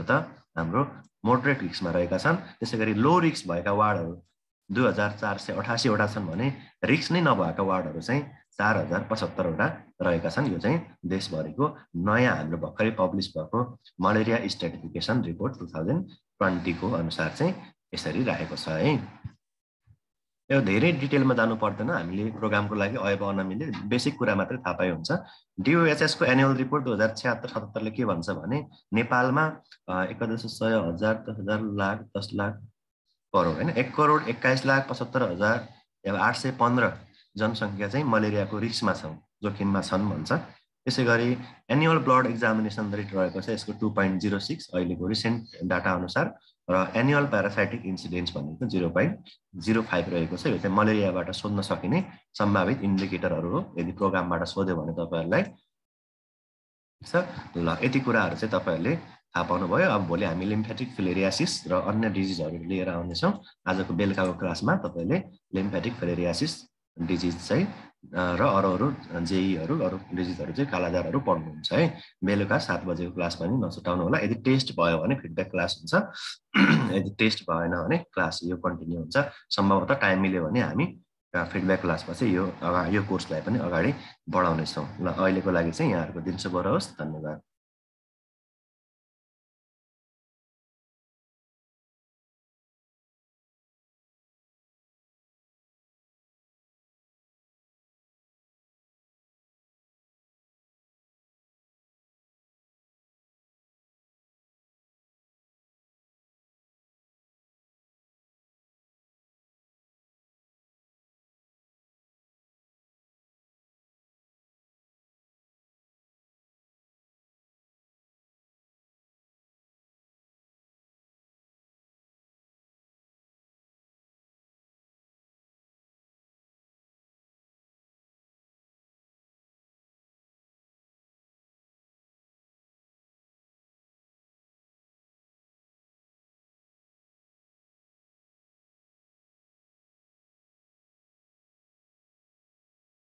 हाम्रो मोडरेट रिस्कमा रहेका छन् त्यसै गरी लो रिस्क भएका वार्डहरू 2488 वटा छन् भने रिस्क नै नभएका वार्डहरू चाहिँ 4075 वटा रहेका छन् यो चाहिँ देशभरिको नयाँ हाम्रो भर्खरै पब्लिस भएको मलेरिया स्ट्राटिफिकेसन रिपोर्ट 2020 को अनुसार चाहिँ यसरी राखेको छ है यो धेरै डिटेलमा जानु पर्दैन हामीले प्रोग्रामको लागि अयब अनमिले बेसिक कुरा मात्रै थाहा पाए हुन्छ DOHS को एनुअल रिपोर्ट 2076-77 ले के भन्छ भने नेपालमा 1,100,000 10,000 लाख 10 लाख करोड हैन 1,21,75,815 जनसंख्या चाहिँ मलेरियाको रिस्कमा छन् जोखिममा छन् भन्छ त्यसै गरी एनुअल ब्लड एक्जामिनेसन रेट रहेको छ यसको 2.06 अहिलेको रिसेन्ट डाटा अनुसार र एनुअल प्यारासाइटिक इन्सिडेन्ट्स भनेको 0.05 रहेको छ। यो चाहिँ मलेरियाबाट सोध्न सकिने सम्भावित इन्डिकेटरहरू हो। यदि प्रोग्रामबाट सोध्यो भने तपाईहरुलाई छ ल यति कुराहरु चाहिँ तपाईहरुले थाहा पाउनुभयो। अब भोलि हामी लिम्फेटिक फिलेरियासिस र अन्य डिजिजहरु लिएर आउनेछौँ। आजको बेलुकाको क्लासमा तपाईले लिम्फेटिक फिलेरियासिस डिजिज चाहिँ र अरू जेईहरु अरू डिजिजहरु चाहिँ कालाजारहरु पढ्नुहुन्छ है। बेलुका 7 बजेको क्लास पनि नछुटाउनु होला। यदि टेस्ट भयो भने फिडब्याक क्लास हुन्छ। यदि टेस्ट भएन भने क्लास यो कन्टिन्यू हुन्छ। सम्भवतः टाइम मिल्यो भने हामी फिडब्याक क्लासमा चाहिँ यो कोर्सलाई पनि अगाडि बढाउनेछौँ। ल अहिलेको लागि चाहिँ यहाँहरुको दिन शुभ रहोस्। धन्यवाद।